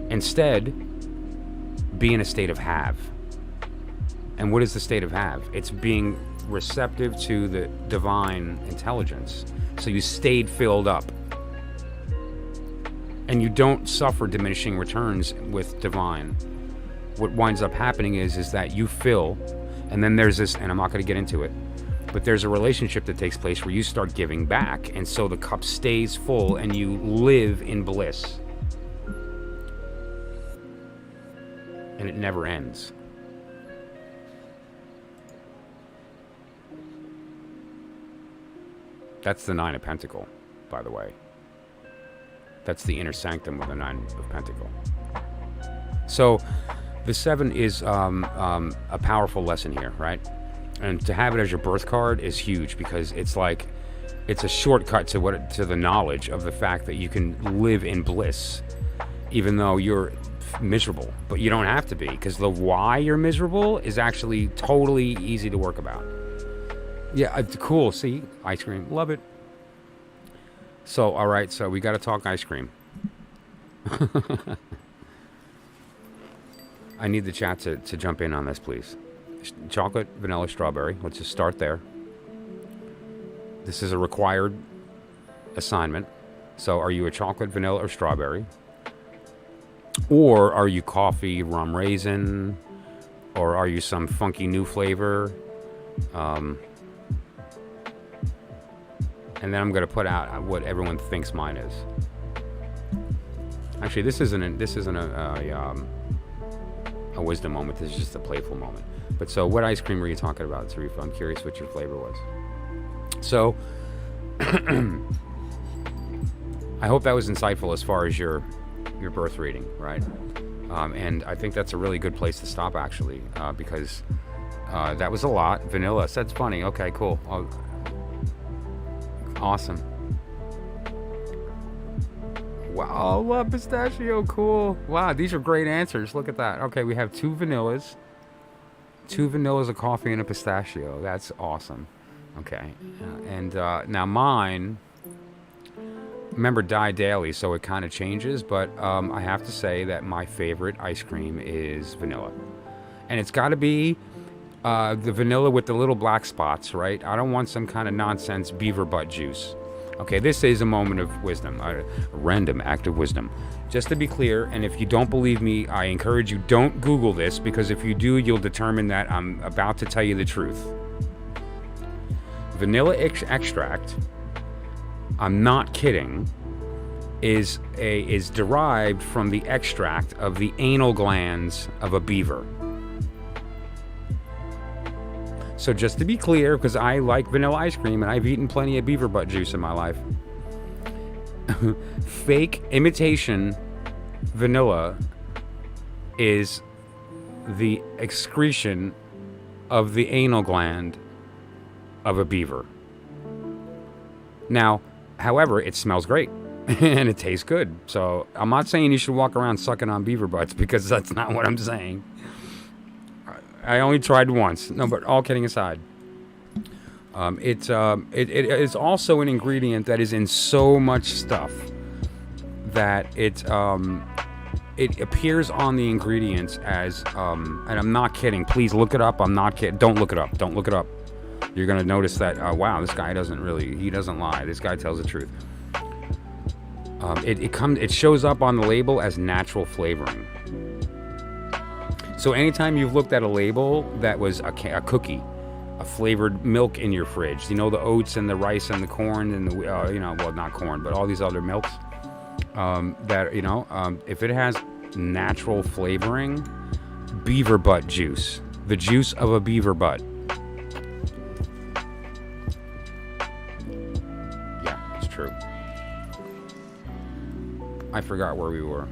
Instead, be in a state of have. And what is the state of have? It's being receptive to the divine intelligence. So you stayed filled up. And you don't suffer diminishing returns with divine. What winds up happening is that you fill, and then there's this, and I'm not going to get into it, but there's a relationship that takes place where you start giving back, and so the cup stays full and you live in bliss. And it never ends. That's the Nine of Pentacles, by the way. That's the inner sanctum of the Nine of Pentacles. So the 7 is a powerful lesson here, right? And to have it as your birth card is huge, because it's like, it's a shortcut to the knowledge of the fact that you can live in bliss, even though you're miserable. But you don't have to be, because the why you're miserable is actually totally easy to work about. Yeah, cool. See, ice cream, love it. So, all right, so we got to talk ice cream. I need the chat to jump in on this, please. Chocolate, vanilla, strawberry. Let's just start there. This is a required assignment. So are you a chocolate, vanilla, or strawberry? Or are you coffee, rum raisin? Or are you some funky new flavor? And then I'm going to put out what everyone thinks mine is. Actually, this isn't a wisdom moment. This is just a playful moment. But so, what ice cream were you talking about, Tarifa? I'm curious what your flavor was. So, I hope that was insightful as far as your birth reading, right? And I think that's a really good place to stop, actually, because that was a lot. Vanilla. That's funny. Okay, cool. Awesome. Wow, love pistachio. Cool. Wow, these are great answers. Look at that. Okay, we have 2 vanillas. 2 vanillas, a coffee, and a pistachio. That's awesome. Okay. And now mine, remember, die daily, so it kind of changes, but I have to say that my favorite ice cream is vanilla. And it's got to be the vanilla with the little black spots, right? I don't want some kind of nonsense beaver butt juice. Okay, this is a moment of wisdom, a random act of wisdom. Just to be clear, and if you don't believe me, I encourage you, don't Google this, because if you do, you'll determine that I'm about to tell you the truth. Vanilla extract, I'm not kidding, is derived from the extract of the anal glands of a beaver. So just to be clear, because I like vanilla ice cream and I've eaten plenty of beaver butt juice in my life, fake imitation vanilla is the excretion of the anal gland of a beaver. Now, however, it smells great and it tastes good. So I'm not saying you should walk around sucking on beaver butts, because that's not what I'm saying. I only tried once. No, but all kidding aside, it is also an ingredient that is in so much stuff that it appears on the ingredients as, and I'm not kidding. Please look it up. I'm not kidding. Don't look it up. Don't look it up. You're gonna notice that. Wow, this guy he doesn't lie. This guy tells the truth. It shows up on the label as natural flavoring. So anytime you've looked at a label that was a cookie, a flavored milk in your fridge, you know, the oats and the rice and the corn and the, well, not corn, but all these other milks, if it has natural flavoring, beaver butt juice, the juice of a beaver butt. Yeah, it's true. I forgot where we were.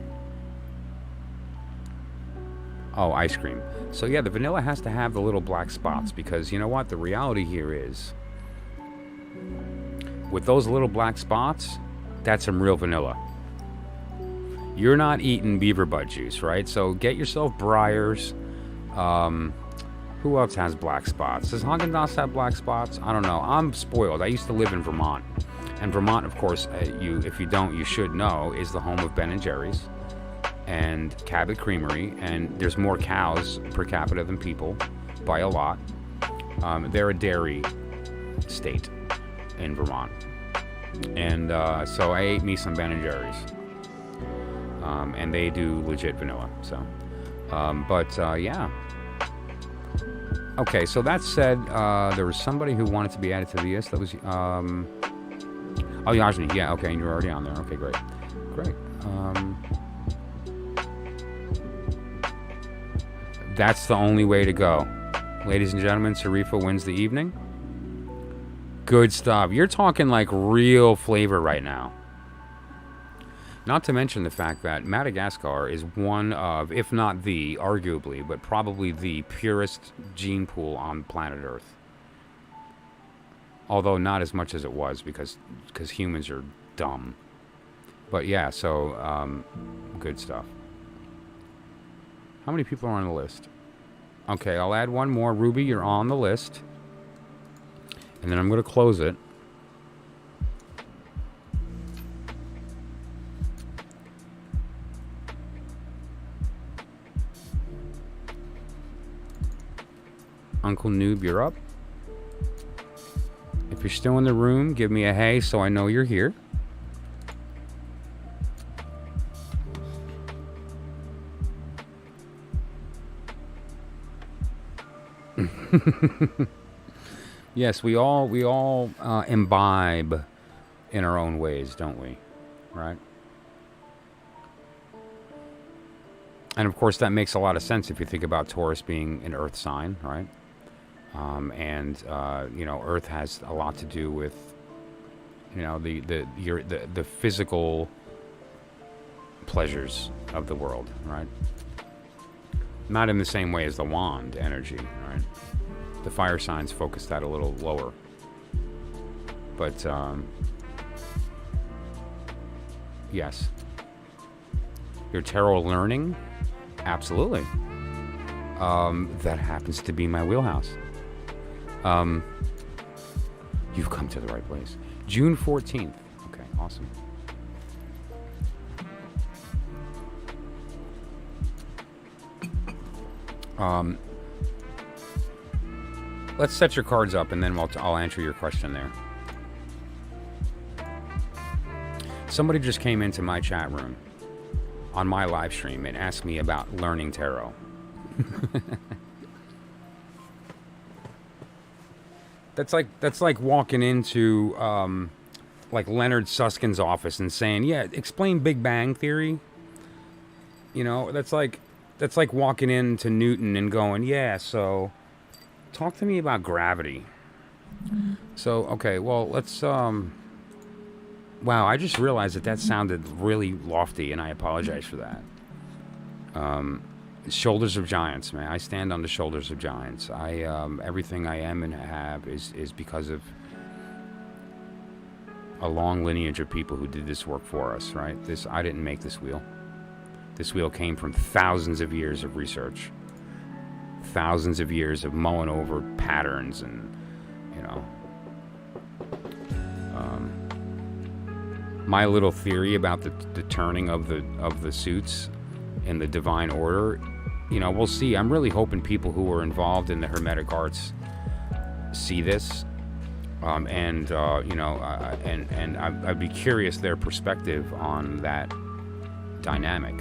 Oh, ice cream. So yeah, the vanilla has to have the little black spots, because you know what? The reality here is, with those little black spots, that's some real vanilla. You're not eating beaver butt juice, right? So get yourself Breyers. Who else has black spots? Does Haagen-Dazs have black spots? I don't know. I'm spoiled. I used to live in Vermont. And Vermont, of course, if you don't, you should know, is the home of Ben & Jerry's and Cabot Creamery, and there's more cows per capita than people by a lot. They're a dairy state in Vermont, and so I ate me some Ben & Jerry's, and they do legit vanilla. So, yeah. Okay, so that said, there was somebody who wanted to be added to the list. That was Yajni. Yeah, okay, and you're already on there. Okay, great. That's the only way to go. Ladies and gentlemen, Sarifa wins the evening. Good stuff. You're talking like real flavor right now. Not to mention the fact that Madagascar is one of, if not the, arguably, but probably the purest gene pool on planet Earth. Although not as much as it was, because humans are dumb. But yeah, so good stuff. How many people are on the list? Okay, I'll add one more. Ruby, you're on the list. And then I'm going to close it. Uncle Noob, you're up. If you're still in the room, give me a hey so I know you're here. Yes, we all imbibe in our own ways, don't we? Right? And of course, that makes a lot of sense if you think about Taurus being an Earth sign, right? Earth has a lot to do with, the physical pleasures of the world, right? Not in the same way as the wand energy, right? The fire signs focus that a little lower. But, yes. Your tarot learning? Absolutely. That happens to be my wheelhouse. You've come to the right place. June 14th. Okay, awesome. Let's set your cards up, and then I'll answer your question there. Somebody just came into my chat room on my live stream and asked me about learning tarot. That's like walking into like Leonard Susskind's office and saying, "Yeah, explain Big Bang Theory." You know, that's like walking into Newton and going, "Yeah, so talk to me about gravity." So, okay, well, let's wow, I just realized that sounded really lofty, and I apologize for that. Shoulders of giants, man. I stand on the shoulders of giants. Everything I am and have is because of a long lineage of people who did this work for us, right? I didn't make this wheel. This wheel came from thousands of years of research, thousands of years of mulling over patterns, and you know, my little theory about the turning of the suits in the divine order. You know, we'll see. I'm really hoping people who are involved in the Hermetic arts see this, and you know, and I'd be curious their perspective on that dynamic.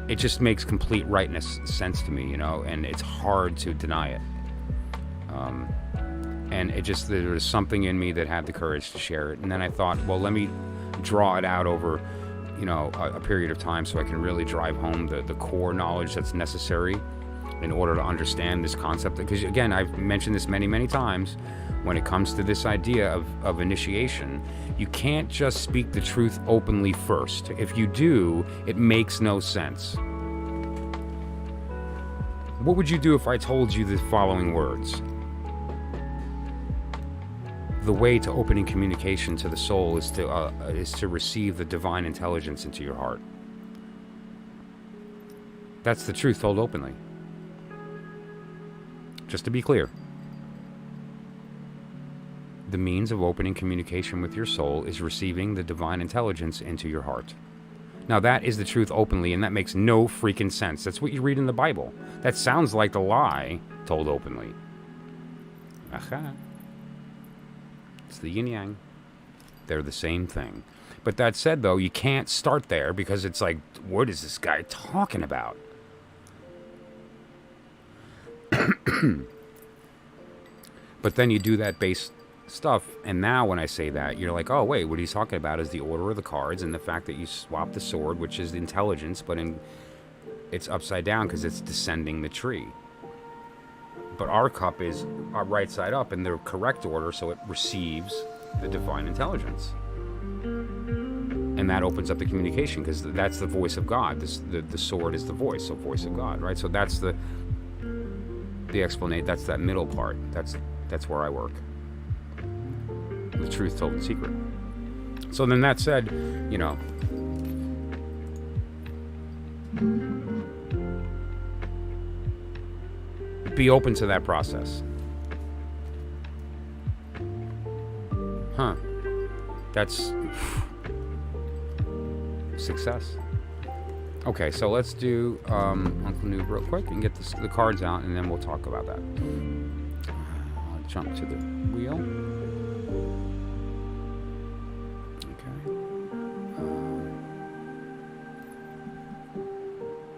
It just makes complete rightness sense to me, you know, and it's hard to deny it. And there was something in me that had the courage to share it, and then I thought, well, let me draw it out over, you know, a period of time so I can really drive home the core knowledge that's necessary in order to understand this concept. Because again, I've mentioned this many times, when it comes to this idea of initiation, you can't just speak the truth openly first. If you do, it makes no sense. What would you do if I told you the following words? The way to opening communication to the soul is to receive the divine intelligence into your heart. That's the truth told openly. Just to be clear. The means of opening communication with your soul is receiving the divine intelligence into your heart. Now that is the truth openly, and that makes no freaking sense. That's what you read in the Bible. That sounds like the lie told openly. Aha. It's the yin yang. They're the same thing. But that said, though, you can't start there, because it's like, what is this guy talking about? But then you do that base stuff, and now when I say that, you're like, oh wait, what he's talking about is the order of the cards and the fact that you swap the sword, which is the intelligence, but it's upside down because it's descending the tree. But our cup is right side up in the correct order, so it receives the divine intelligence, and that opens up the communication, because that's the voice of God. The sword is the voice of God, right? So that's the explanation. That's that middle part. That's where I work. The truth told in secret. So then that said, you know, be open to that process. Huh. That's success. Okay, so let's do Uncle Noob real quick and get the cards out, and then we'll talk about that. I'll jump to the wheel. Okay.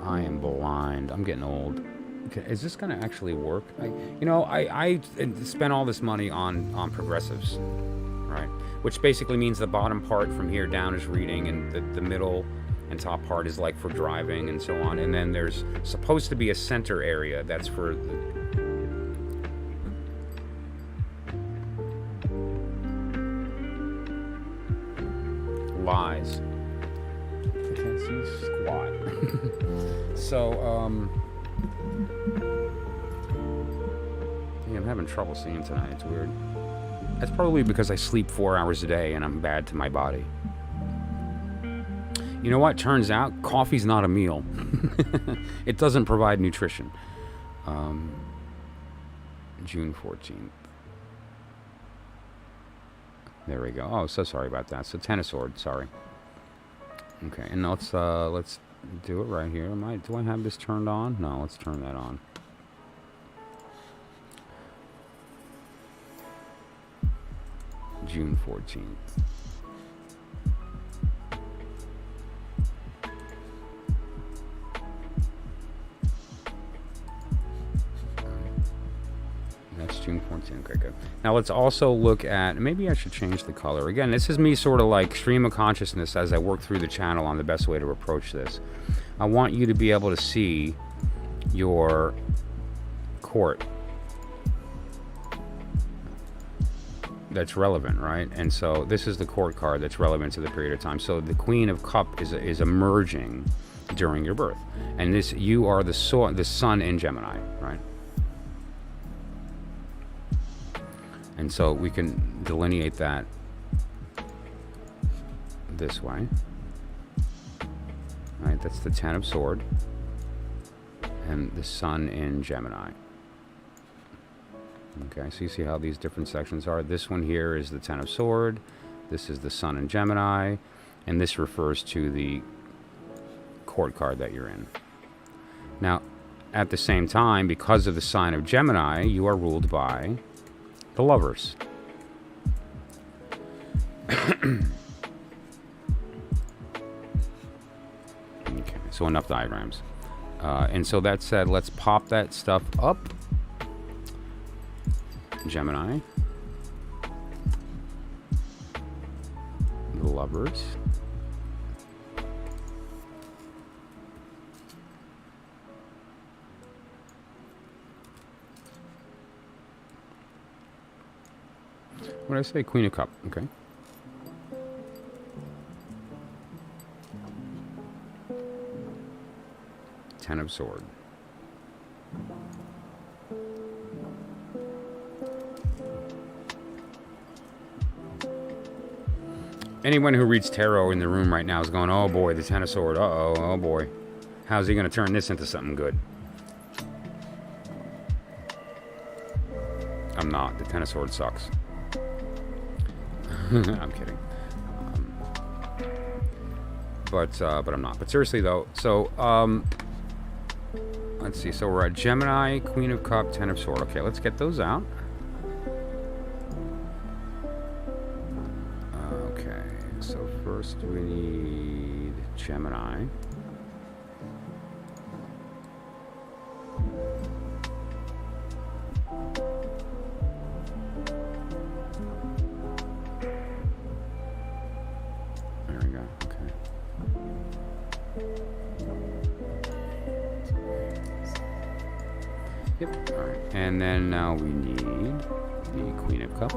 I am blind. I'm getting old. Okay, is this going to actually work? I spent all this money on progressives, right? Which basically means the bottom part from here down is reading, and the middle and top part is like for driving and so on. And then there's supposed to be a center area that's for lies. I can't see squat. So, yeah, I'm having trouble seeing tonight. It's weird. That's probably because I sleep 4 hours a day and I'm bad to my body. You know what? Turns out coffee's not a meal. It doesn't provide nutrition. June 14th. There we go. Oh, so sorry about that. So Ten of Swords, sorry. Okay, and let's do it right here. Do I have this turned on? No, let's turn that on. June 14th. balancing. Okay, good. Now let's also look at, maybe I should change the color. Again, this is me sort of like stream of consciousness as I work through the channel on the best way to approach this. I want you to be able to see your court that's relevant, right? And so this is the court card that's relevant to the period of time. So the Queen of Cups is emerging during your birth, and this, you are the sun in Gemini, right? And so we can delineate that this way, right? That's the Ten of Sword and the sun in Gemini. Okay, so you see how these different sections are. This one here is the Ten of Sword. This is the sun in Gemini, and this refers to the court card that you're in. Now, at the same time, because of the sign of Gemini, you are ruled by the Lovers. Okay, so enough diagrams. And so that said, let's pop that stuff up. Gemini. The Lovers. What did I say? Queen of Cups. Okay. Ten of Sword. Anyone who reads tarot in the room right now is going, oh boy, the Ten of Sword. Uh-oh, oh boy. How's he going to turn this into something good? I'm not. The Ten of Sword sucks. I'm kidding. But I'm not. But seriously though, so let's see. So we're at Gemini, Queen of Cups, Ten of Sword. Okay, let's get those out. Okay, so first we need Gemini. Yep. All right. And then now we need the Queen of Cups.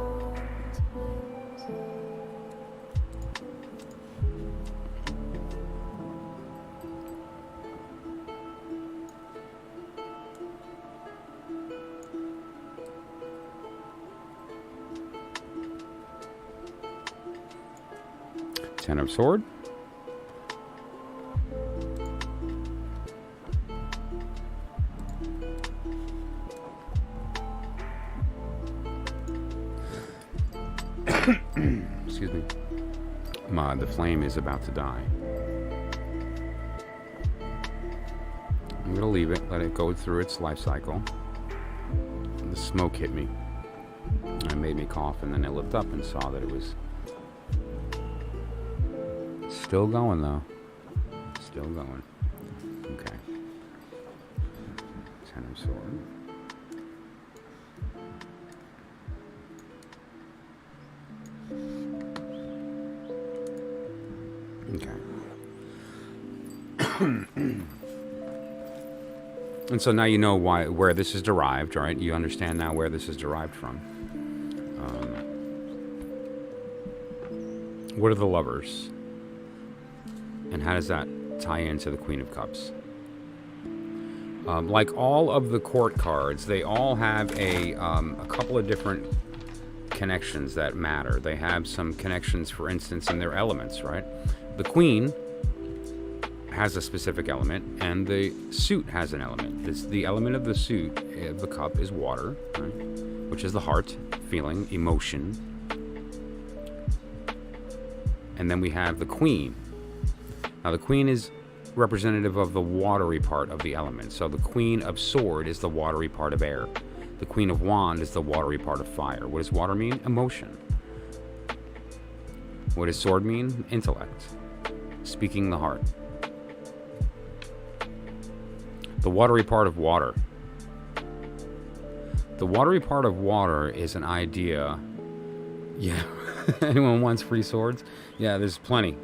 Ten of Sword. Excuse me. The flame is about to die. I'm going to leave it, let it go through its life cycle. The smoke hit me. It made me cough, and then I looked up and saw that it was still going, though. Still going. Okay. Ten of Sword. Okay. And so now you know where this is derived, right? You understand now where this is derived from. What are the Lovers? And how does that tie into the Queen of Cups? Like all of the court cards, they all have a couple of different connections that matter. They have some connections, for instance, in their elements, right? The Queen has a specific element, and the suit has an element. The element of the suit of the cup is water, right? Which is the heart, feeling, emotion. And then we have the Queen. Now the Queen is representative of the watery part of the element. So the Queen of Sword is the watery part of air. The Queen of Wand is the watery part of fire. What does water mean? Emotion. What does sword mean? Intellect. Speaking the heart. The watery part of water. The watery part of water is an idea. Yeah. Anyone wants free swords? Yeah, there's plenty.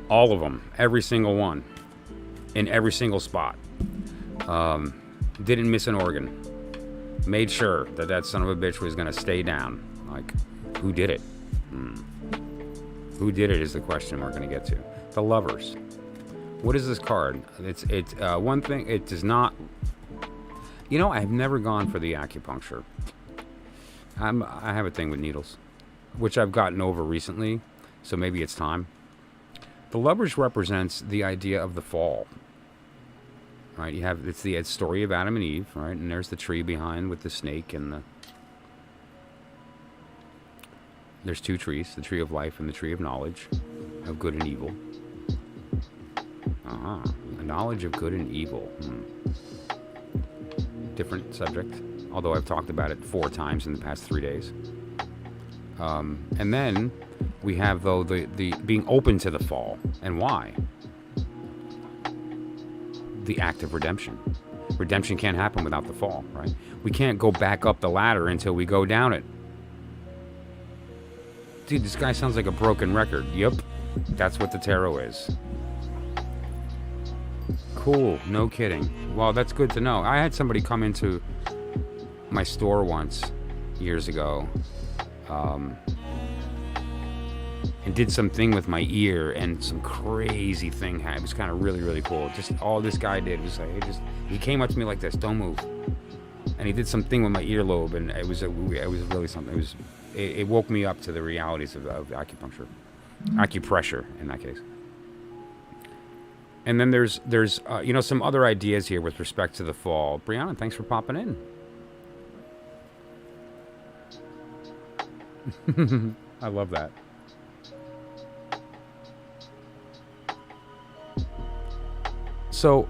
All of them. Every single one. In every single spot. Didn't miss an organ. Made sure that that son of a bitch was going to stay down. Like, who did it? Who did it is the question we're going to get to. The Lovers. What is this card? It's one thing. It does not. You know, I've never gone for the acupuncture. I have a thing with needles, which I've gotten over recently. So maybe it's time. The Lovers represents the idea of the fall. Right? It's the story of Adam and Eve. Right? And there's the tree behind with the snake and the. There's two trees: the tree of life and the tree of knowledge, of good and evil. A knowledge of good and evil. Different subject, although I've talked about it 4 times in the past 3 days. And then we have, though, the being open to the fall. And why? The act of redemption. Redemption can't happen without the fall, right? We can't go back up the ladder until we go down it. Dude, this guy sounds like a broken record. Yep, that's what the tarot is. Cool, no kidding. Well, that's good to know. I had somebody come into my store once, years ago, and did something with my ear, and some crazy thing happened. It was kind of really, really cool. Just all this guy did was like, he came up to me like this, don't move. And he did something with my earlobe, and it was really something. It woke me up to the realities of acupuncture. Acupressure, in that case. And then there's some other ideas here with respect to the fall. Brianna, thanks for popping in. I love that. So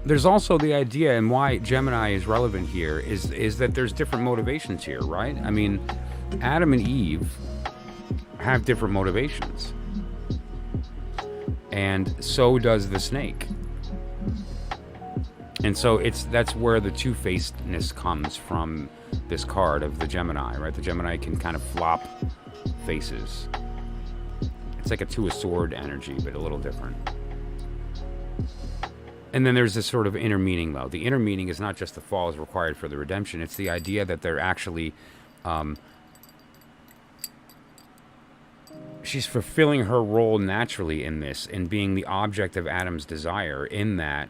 there's also the idea, and why Gemini is relevant here is that there's different motivations here, right? I mean, Adam and Eve have different motivations. And so does the snake. And so that's where the two-facedness comes from this card of the Gemini, right? The Gemini can kind of flop faces. It's like a two-of-sword energy, but a little different. And then there's this sort of inner meaning, though. The inner meaning is not just the fall is required for the redemption. It's the idea that they're actually... she's fulfilling her role naturally in this, and being the object of Adam's desire, in that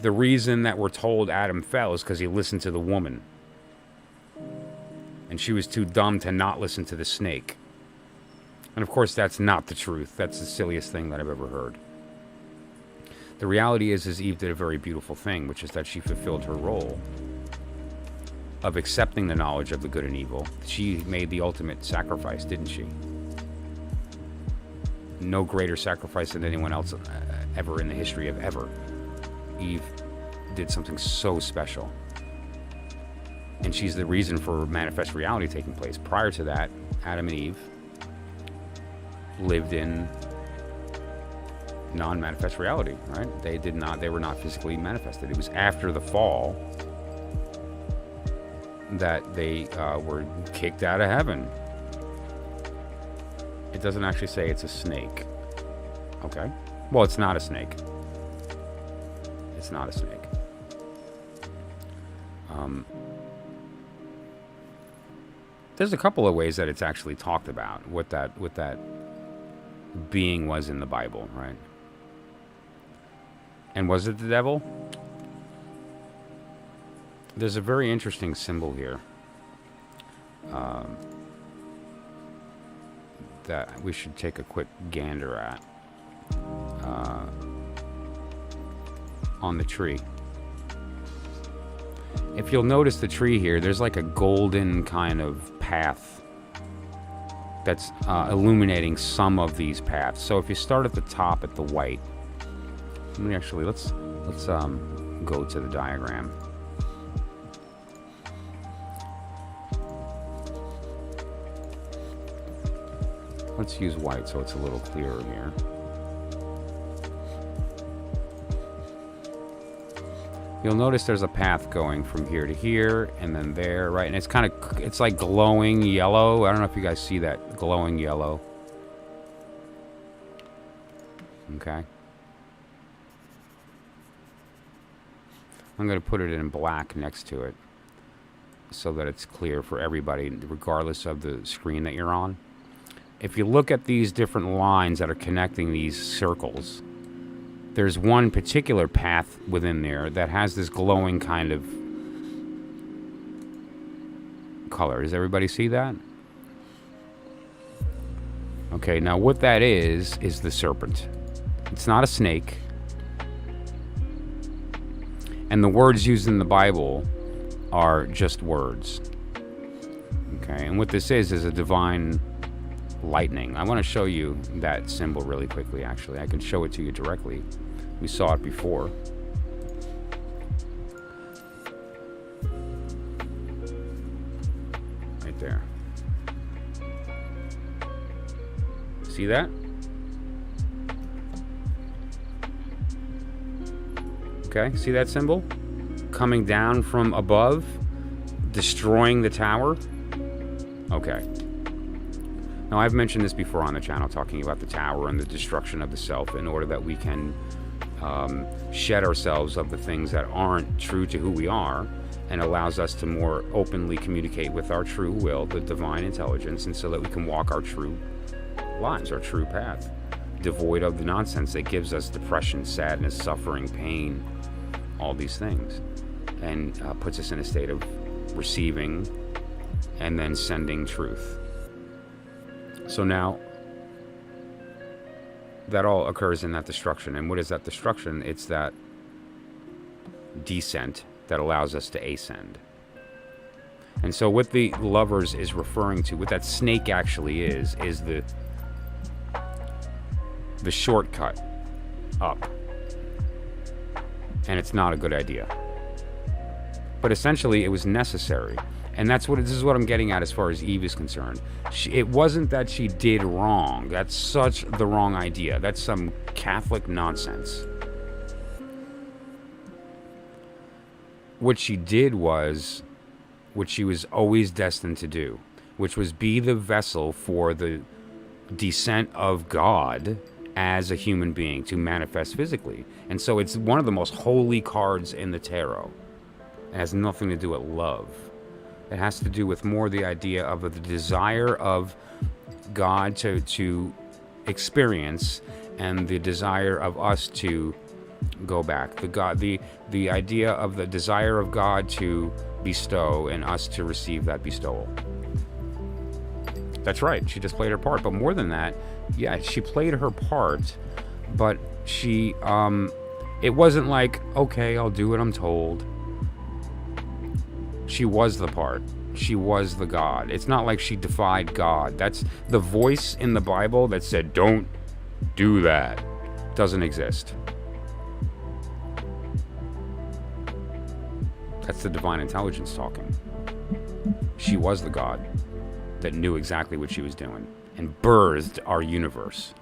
the reason that we're told Adam fell is because he listened to the woman. And she was too dumb to not listen to the snake. And of course, that's not the truth. That's the silliest thing that I've ever heard. The reality is Eve did a very beautiful thing, which is that she fulfilled her role of accepting the knowledge of the good and evil. She made the ultimate sacrifice, didn't she? No greater sacrifice than anyone else ever in the history of ever. Eve did something so special. And she's the reason for manifest reality taking place. Prior to that, Adam and Eve lived in non-manifest reality, right? They were not physically manifested. It was after the fall that they were kicked out of heaven. It doesn't actually say it's a snake. Okay. Well, it's not a snake. It's not a snake. There's a couple of ways that it's actually talked about, what that being was in the Bible, right? And was it the devil? There's a very interesting symbol here that we should take a quick gander at on the tree. If you'll notice the tree here, there's like a golden kind of path that's illuminating some of these paths. So if you start at the top at the white, let's go to the diagram. Let's use white so it's a little clearer here. You'll notice there's a path going from here to here and then there, right? And it's like glowing yellow. I don't know if you guys see that glowing yellow. Okay. I'm going to put it in black next to it so that it's clear for everybody, regardless of the screen that you're on. If you look at these different lines that are connecting these circles, there's one particular path within there that has this glowing kind of color. Does everybody see that? Okay, now what that is the serpent. It's not a snake. And the words used in the Bible are just words. Okay, and what this is a divine lightning. I want to show you that symbol really quickly, actually. I can show it to you directly. We saw it before. Right there. See that? Okay, see that symbol? Coming down from above, destroying the tower. Okay. Now, I've mentioned this before on the channel, talking about the tower and the destruction of the self in order that we can shed ourselves of the things that aren't true to who we are, and allows us to more openly communicate with our true will, the divine intelligence, and so that we can walk our true lives, our true path, devoid of the nonsense that gives us depression, sadness, suffering, pain, all these things, and puts us in a state of receiving and then sending truth. So now, that all occurs in that destruction. And what is that destruction? It's that descent that allows us to ascend. And so what the lovers is referring to, what that snake actually is the shortcut up. And it's not a good idea. But essentially, it was necessary. And this is what I'm getting at as far as Eve is concerned. It wasn't that she did wrong. That's such the wrong idea. That's some Catholic nonsense. What she did was what she was always destined to do, which was be the vessel for the descent of God as a human being to manifest physically. And so it's one of the most holy cards in the tarot. It has nothing to do with love. It has to do with more the idea of the desire of God to experience, and the desire of us to go back. The idea of the desire of God to bestow and us to receive that bestowal. That's right. She just played her part. But more than that, yeah, she played her part, but she it wasn't like, okay, I'll do what I'm told. She was the part. She was the God. It's not like she defied God. That's the voice in the Bible that said, don't do that. Doesn't exist. That's the divine intelligence talking. She was the God that knew exactly what she was doing and birthed our universe.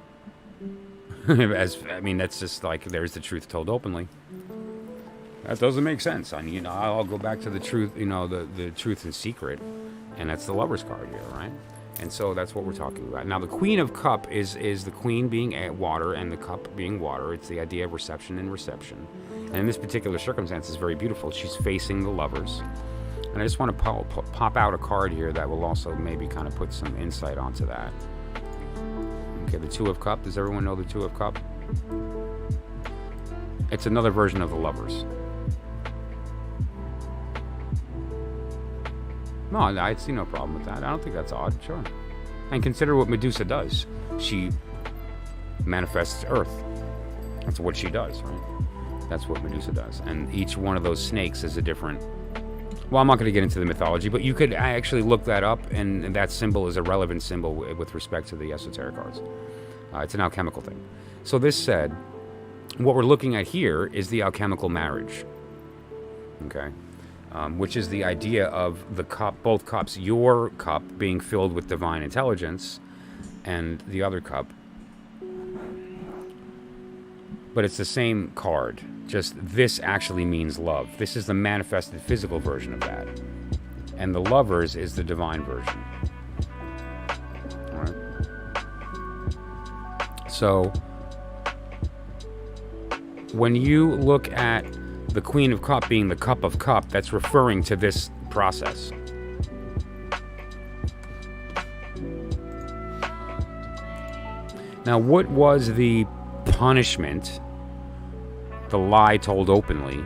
That's just like, there's the truth told openly. That doesn't make sense. I'll go back to the truth, the truth in secret, and that's the Lover's card here, right? And so that's what we're talking about. Now, the Queen of Cup is the Queen being water and the cup being water. It's the idea of reception and reception. And in this particular circumstance, it's very beautiful. She's facing the lovers. And I just want to pop out a card here that will also maybe kind of put some insight onto that. Okay, the Two of Cup. Does everyone know the Two of Cup? It's another version of the lovers. No, I see no problem with that. I don't think that's odd. Sure. And consider what Medusa does. She manifests Earth. That's what she does, right? That's what Medusa does. And each one of those snakes is a different... Well, I'm not going to get into the mythology, but you could actually look that up, and that symbol is a relevant symbol with respect to the esoteric cards. It's an alchemical thing. So this said, what we're looking at here is the alchemical marriage. Okay? Which is the idea of the cup, both cups, your cup being filled with divine intelligence, and the other cup. But it's the same card. Just this actually means love. This is the manifested physical version of that. And the Lovers is the divine version. All right? So, when you look at the Queen of Cups being the Cup of Cup, that's referring to this process. Now, what was the punishment? The lie told openly.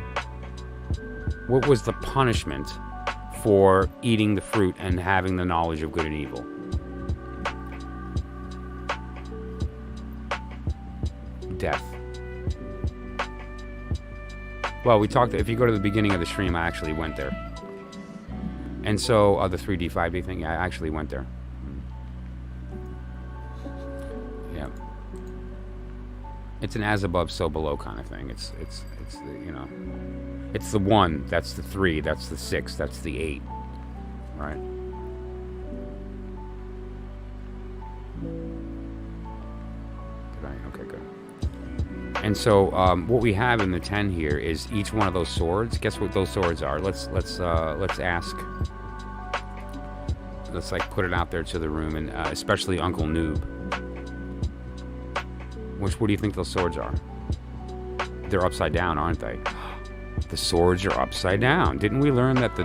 What was the punishment for eating the fruit and having the knowledge of good and evil? Death. Well, we talked, if you go to the beginning of the stream, I actually went there. And so, the 3D, 5D thing, yeah, I actually went there. Yeah. It's an as above, so below kind of thing. It's the, you know, it's the 1, that's the 3, that's the 6, that's the 8, right? Okay, good. And so, what we have in the 10 here is each one of those swords. Guess what those swords are? Let's ask. Let's like put it out there to the room, and especially Uncle Noob. What do you think those swords are? They're upside down, aren't they? The swords are upside down. Didn't we learn that the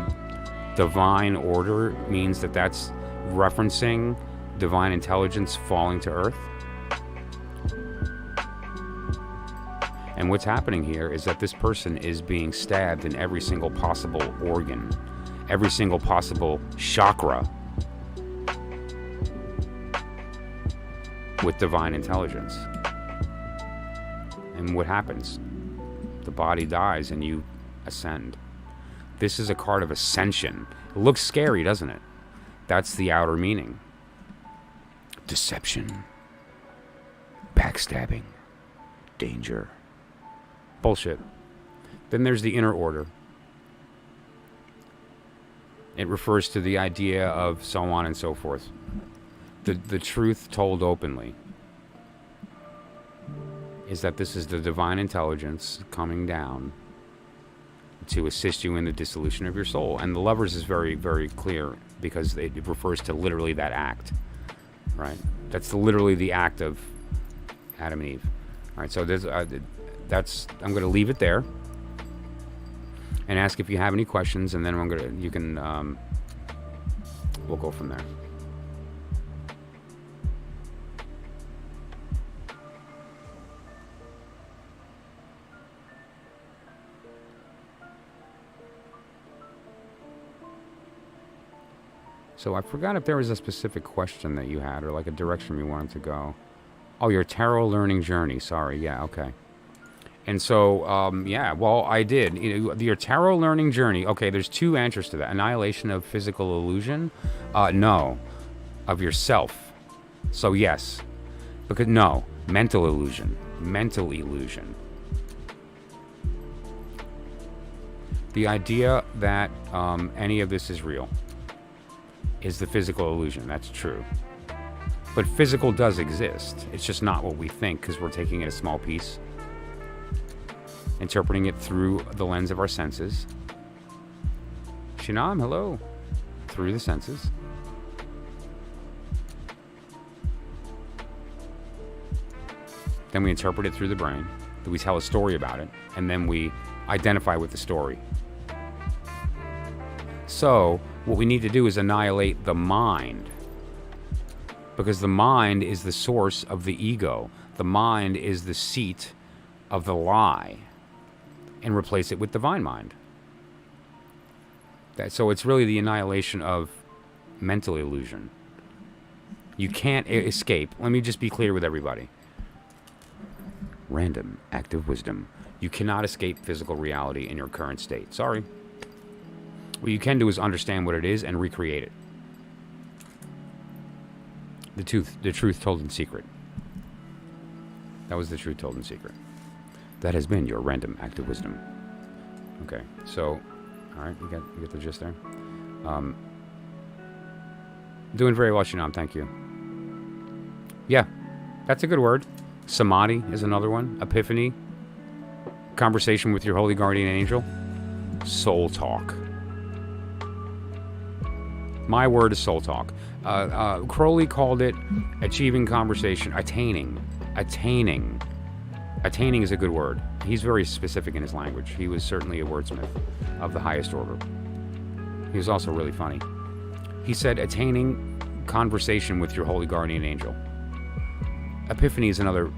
divine order means that that's referencing divine intelligence falling to earth? And what's happening here is that this person is being stabbed in every single possible organ, every single possible chakra with divine intelligence. And what happens? The body dies and you ascend. This is a card of ascension. It looks scary, doesn't it? That's the outer meaning. Deception. Backstabbing. Danger. Bullshit. Then there's the inner order. It refers to the idea of so on and so forth. The truth told openly is that this is the divine intelligence coming down to assist you in the dissolution of your soul. And the Lovers is very, very clear because it refers to literally that act, right? That's literally the act of Adam and Eve. All right, so there's, I'm going to leave it there and ask if you have any questions, and then we'll go from there. So I forgot if there was a specific question that you had or like a direction you wanted to go. Oh, your tarot learning journey. Sorry. Yeah. Okay. And so, yeah, well, I did. Your tarot learning journey. Okay, there's two answers to that. Annihilation of physical illusion. No. Of yourself. So yes. Because no. Mental illusion. Mental illusion. The idea that any of this is real is the physical illusion. That's true. But physical does exist. It's just not what we think because we're taking it a small piece, interpreting it through the lens of our senses. Shinam, hello. Through the senses. Then we interpret it through the brain. Then we tell a story about it. And then we identify with the story. So, what we need to do is annihilate the mind. Because the mind is the source of the ego. The mind is the seat of the lie. And replace it with divine mind. So it's really the annihilation of mental illusion. You can't escape. Let me just be clear with everybody. Random active wisdom. You cannot escape physical reality in your current state. Sorry. What you can do is understand what it is and recreate it. The truth told in secret. That was the truth told in secret. That has been your random active wisdom. Okay, so, all right, you get the gist there. Doing very well, Shinam, thank you. Yeah, that's a good word. Samadhi is another one. Epiphany. Conversation with your holy guardian angel. Soul talk. My word is soul talk. Crowley called it achieving conversation. Attaining. Attaining is a good word. He's very specific in his language. He was certainly a wordsmith of the highest order. He was also really funny. He said attaining conversation with your holy guardian angel. Epiphany is another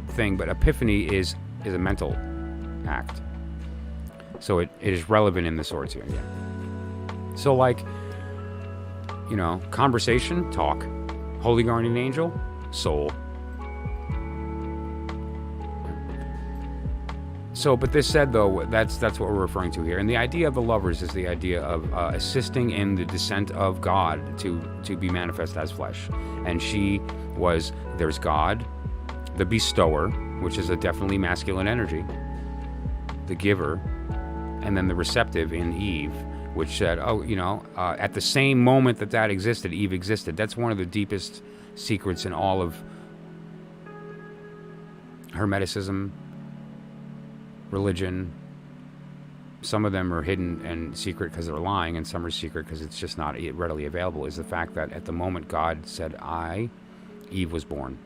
thing, but epiphany is a mental act. So it is relevant in the swords here, yeah. So like, you know, conversation, talk. Holy guardian angel, soul. So, but this said, though, that's what we're referring to here. And the idea of the lovers is the idea of assisting in the descent of God to be manifest as flesh. And there's God, the bestower, which is a definitely masculine energy, the giver, and then the receptive in Eve, which said, at the same moment that existed, Eve existed. That's one of the deepest secrets in all of Hermeticism, religion. Some of them are hidden and secret because they're lying, and some are secret because it's just not readily available, is the fact that at the moment God said, Eve was born.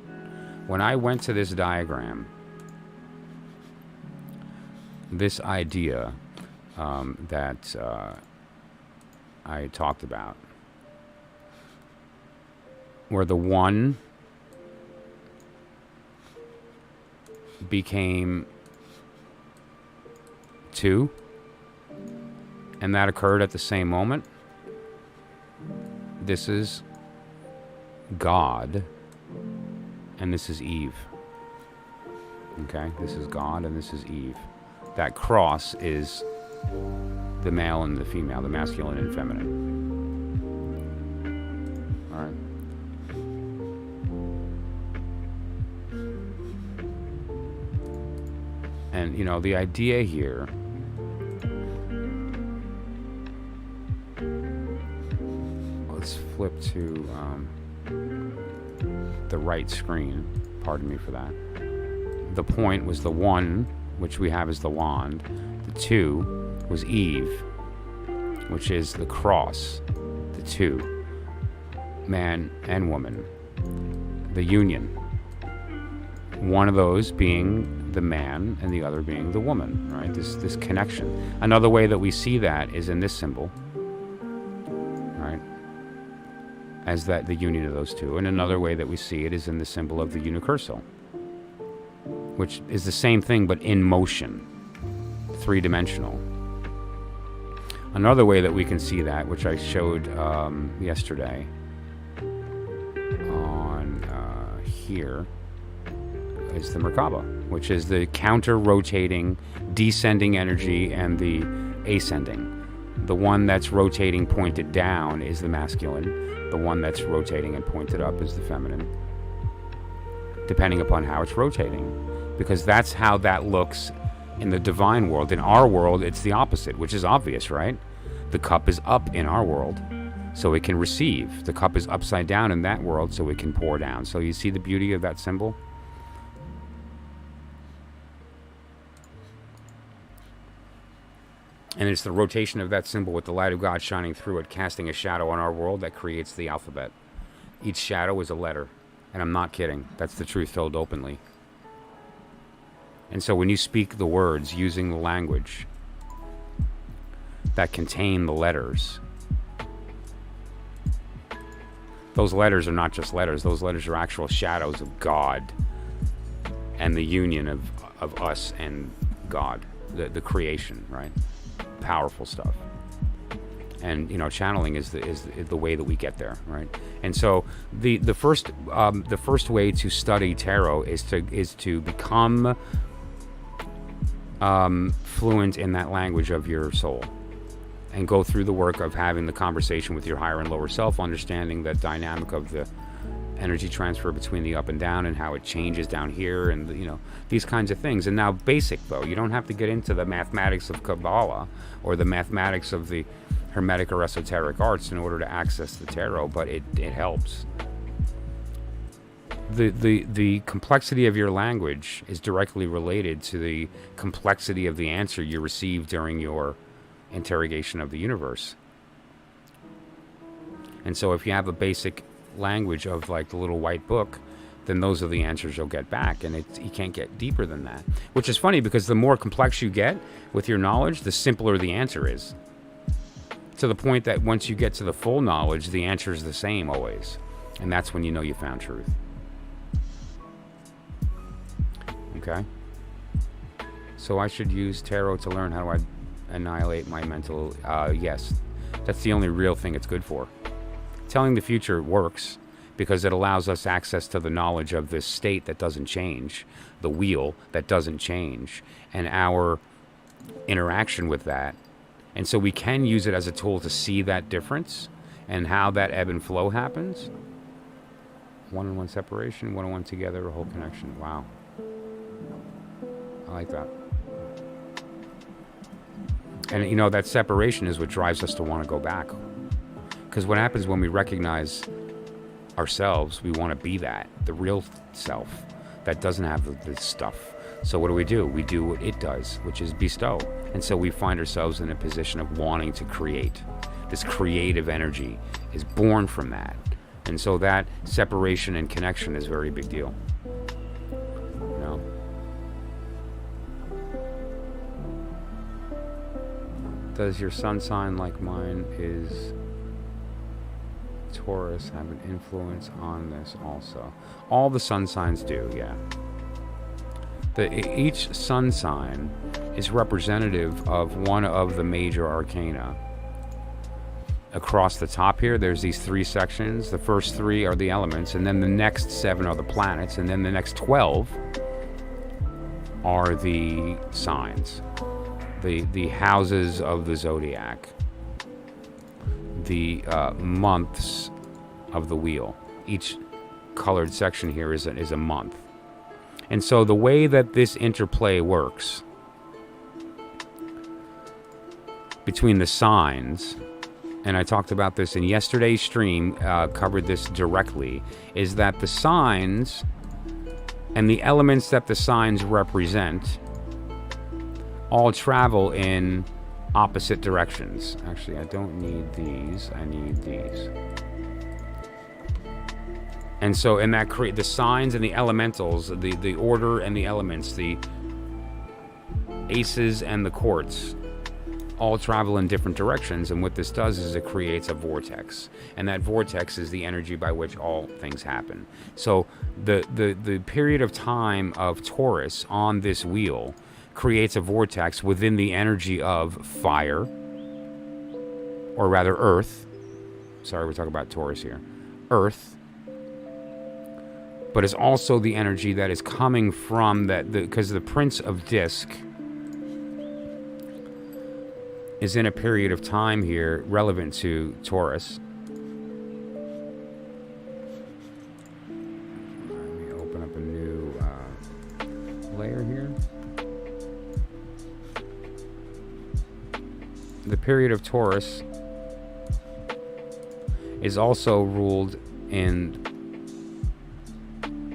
When I went to this diagram, this idea that I talked about, where the one became two, and that occurred at the same moment. This is God, and this is Eve. Okay, this is God, and this is Eve. That cross is the male and the female, the masculine and feminine. All right. And, you know, the idea here, let's flip to the right screen. Pardon me for that. The point was the one, which we have as the wand. The two was Eve, which is the cross. The two, man and woman. The union. One of those being the man and the other being the woman, right? This connection. Another way that we see that is in this symbol, right? As that the union of those two. And another way that we see it is in the symbol of the unicursal, which is the same thing but in motion, three-dimensional. Another way that we can see that, which I showed yesterday on here, is the Merkaba, which is the counter-rotating, descending energy and the ascending. The one that's rotating pointed down is the masculine. The one that's rotating and pointed up is the feminine, depending upon how it's rotating. Because that's how that looks in the divine world. In our world, it's the opposite, which is obvious, right? The cup is up in our world, so it can receive. The cup is upside down in that world, so it can pour down. So you see the beauty of that symbol? And it's the rotation of that symbol with the light of God shining through it, casting a shadow on our world that creates the alphabet. Each shadow is a letter. And I'm not kidding. That's the truth told openly. And so when you speak the words using the language that contain the letters, those letters are not just letters. Those letters are actual shadows of God and the union of us and God, the creation, right? Powerful stuff. And you know, channeling is the way that we get there, right? And so the first way to study tarot is to become fluent in that language of your soul, and go through the work of having the conversation with your higher and lower self, understanding the dynamic of the energy transfer between the up and down and how it changes down here, and you know, these kinds of things. And now basic though, you don't have to get into the mathematics of Kabbalah or the mathematics of the Hermetic or esoteric arts in order to access the tarot, but it helps. The complexity of your language is directly related to the complexity of the answer you receive during your interrogation of the universe. And so if you have a basic language of like the little white book, then those are the answers you'll get back. And you can't get deeper than that. Which is funny because the more complex you get with your knowledge, the simpler the answer is. To the point that once you get to the full knowledge, the answer is the same always. And that's when you know you found truth. Okay? So I should use tarot to learn how to annihilate my mental... yes. That's the only real thing it's good for. Telling the future works because it allows us access to the knowledge of this state that doesn't change, the wheel that doesn't change, and our interaction with that. And so we can use it as a tool to see that difference and how that ebb and flow happens. One-on-one separation, one-on-one together, a whole connection. Wow. I like that. And you know, that separation is what drives us to want to go back. Because what happens when we recognize ourselves, we want to be that, the real self that doesn't have this stuff. So what do? We do what it does, which is bestow. And so we find ourselves in a position of wanting to create. This creative energy is born from that. And so that separation and connection is a very big deal. You know? Does your sun sign, like mine is Taurus, have an influence on this also? All the sun signs do, yeah. Each sun sign is representative of one of the major arcana. Across the top here, there's these 3 sections. The first 3 are the elements, and then the next 7 are the planets, and then the next 12 are the signs, the houses of the zodiac, the months of the wheel. Each colored section here is a month. And so the way that this interplay works between the signs, and I talked about this in yesterday's stream, covered this directly, is that the signs and the elements that the signs represent all travel in opposite directions. Actually, I don't need these. I need these. And so in that the signs and the elementals, the order and the elements, the aces and the courts, all travel in different directions. And what this does is it creates a vortex. And that vortex is the energy by which all things happen. So the period of time of Taurus on this wheel creates a vortex within the energy of fire, or rather earth. Sorry, we're talking about Taurus here. Earth. But it's also the energy that is coming from that, because the Prince of Disc is in a period of time here relevant to Taurus. Let me open up a new layer here. The period of Taurus is also ruled in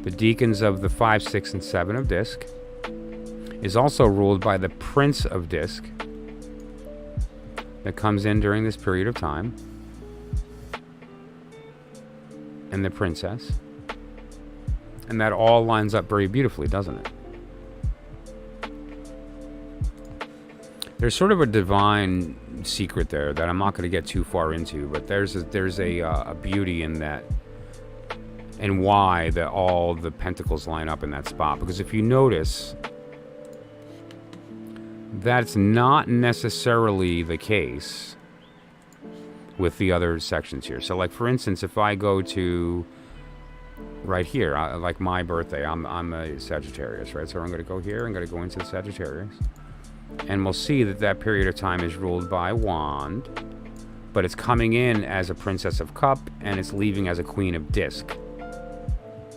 the Deacons of the 5, 6, and 7 of Disc, is also ruled by the Prince of Disc that comes in during this period of time, and the Princess. And that all lines up very beautifully, doesn't it? There's sort of a divine secret there that I'm not going to get too far into, but there's a beauty in that, and why that all the pentacles line up in that spot. Because if you notice, that's not necessarily the case with the other sections here. So like, for instance, if I go to right here, like my birthday, I'm a Sagittarius, right? So I'm going to go here, I'm going to go into the Sagittarius, and we'll see that that period of time is ruled by Wand, but it's coming in as a Princess of Cup, and it's leaving as a Queen of Disc.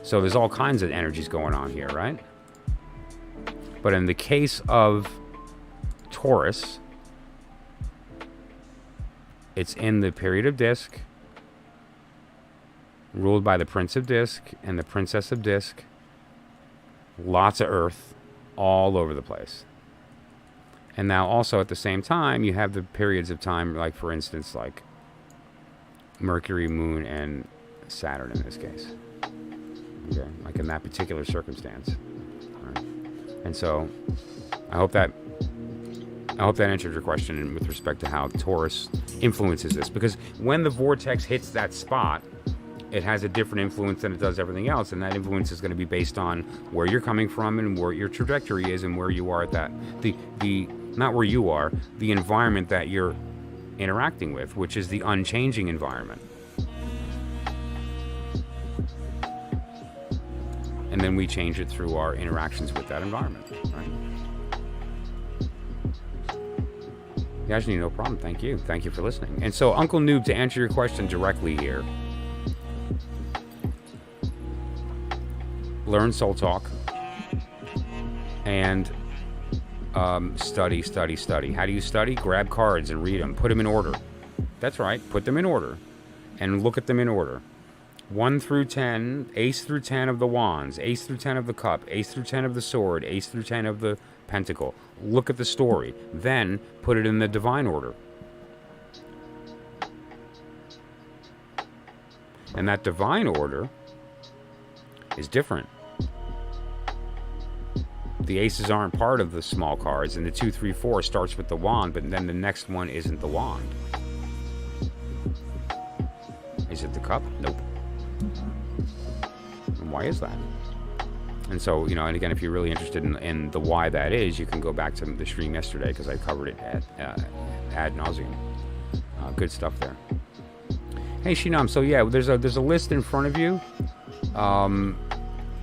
So there's all kinds of energies going on here, right? But in the case of Taurus, it's in the period of Disc, ruled by the Prince of Disc and the Princess of Disc. Lots of Earth all over the place. And now also at the same time, you have the periods of time, like for instance, like Mercury, Moon, and Saturn in this case. Okay, like in that particular circumstance. Right. And so I hope that answered your question with respect to how Taurus influences this. Because when the vortex hits that spot, it has a different influence than it does everything else, and that influence is going to be based on where you're coming from and where your trajectory is and where you are at that the not where you are, the environment that you're interacting with, which is the unchanging environment. And then we change it through our interactions with that environment, right? Yajni, no problem. Thank you. Thank you for listening. And so, Uncle Noob, to answer your question directly here, learn Soul Talk and study. How do you study? Grab cards and read them. Put them in order. That's right. Put them in order and look at them in order. 1 through 10, ace through 10 of the wands, ace through 10 of the cup, ace through 10 of the sword, ace through 10 of the pentacle. Look at the story. Then put it in the divine order. And that divine order is different. The aces aren't part of the small cards, and the 2, 3, 4 starts with the wand, but then the next one isn't the wand. Is it the cup? Nope. And why is that? And so, you know, and again, if you're really interested in the why that is, you can go back to the stream yesterday because I covered it ad nauseum. Good stuff there. Hey, Shinam. So yeah, there's a list in front of you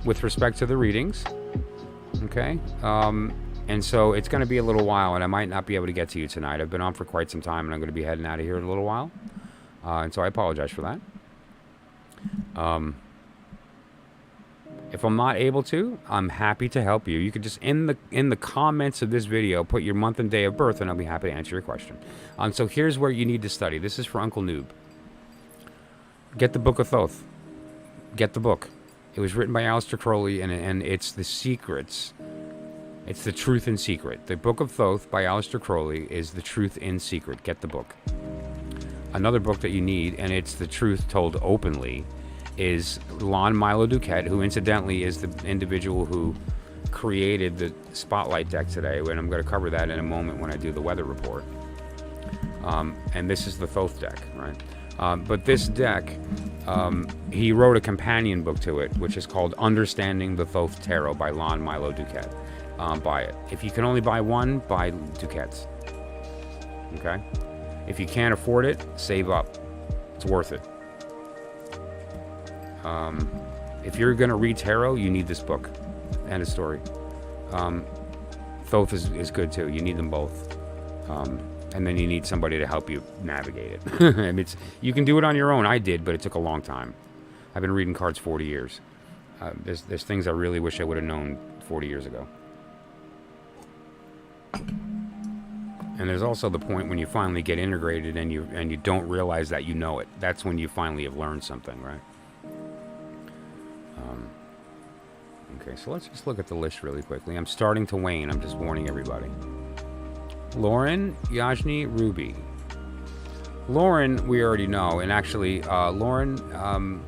with respect to the readings. Okay. And so it's going to be a little while, and I might not be able to get to you tonight. I've been on for quite some time, and I'm going to be heading out of here in a little while. And so I apologize for that. If I'm not able to, I'm happy to help you. You can just, in the comments of this video, put your month and day of birth, and I'll be happy to answer your question. So here's where you need to study. This is for Uncle Noob. Get the Book of Thoth. Get the book. It was written by Aleister Crowley, and it's the secrets. It's the truth in secret. The Book of Thoth by Aleister Crowley is the truth in secret. Get the book. Another book that you need, and it's the truth told openly, is Milo DuQuette, who incidentally is the individual who created the Spotlight deck today, and I'm going to cover that in a moment when I do the weather report. And this is the Thoth deck, right? But this deck, he wrote a companion book to it, which is called Understanding the Thoth Tarot by Milo DuQuette. Buy it. If you can only buy one, buy DuQuette's. Okay? If you can't afford it, save up. It's worth it. If you're going to read tarot, you need this book. End of story. Thoth is good too. You need them both. And then you need somebody to help you navigate it. I mean, you can do it on your own. I did, but it took a long time. I've been reading cards 40 years. There's things I really wish I would have known 40 years ago. And there's also the point when you finally get integrated and you don't realize that you know it. That's when you finally have learned something, right? Okay, so let's just look at the list really quickly. I'm starting to wane. I'm just warning everybody. Lauren, Yajni, Ruby. Lauren, we already know. And actually, Lauren,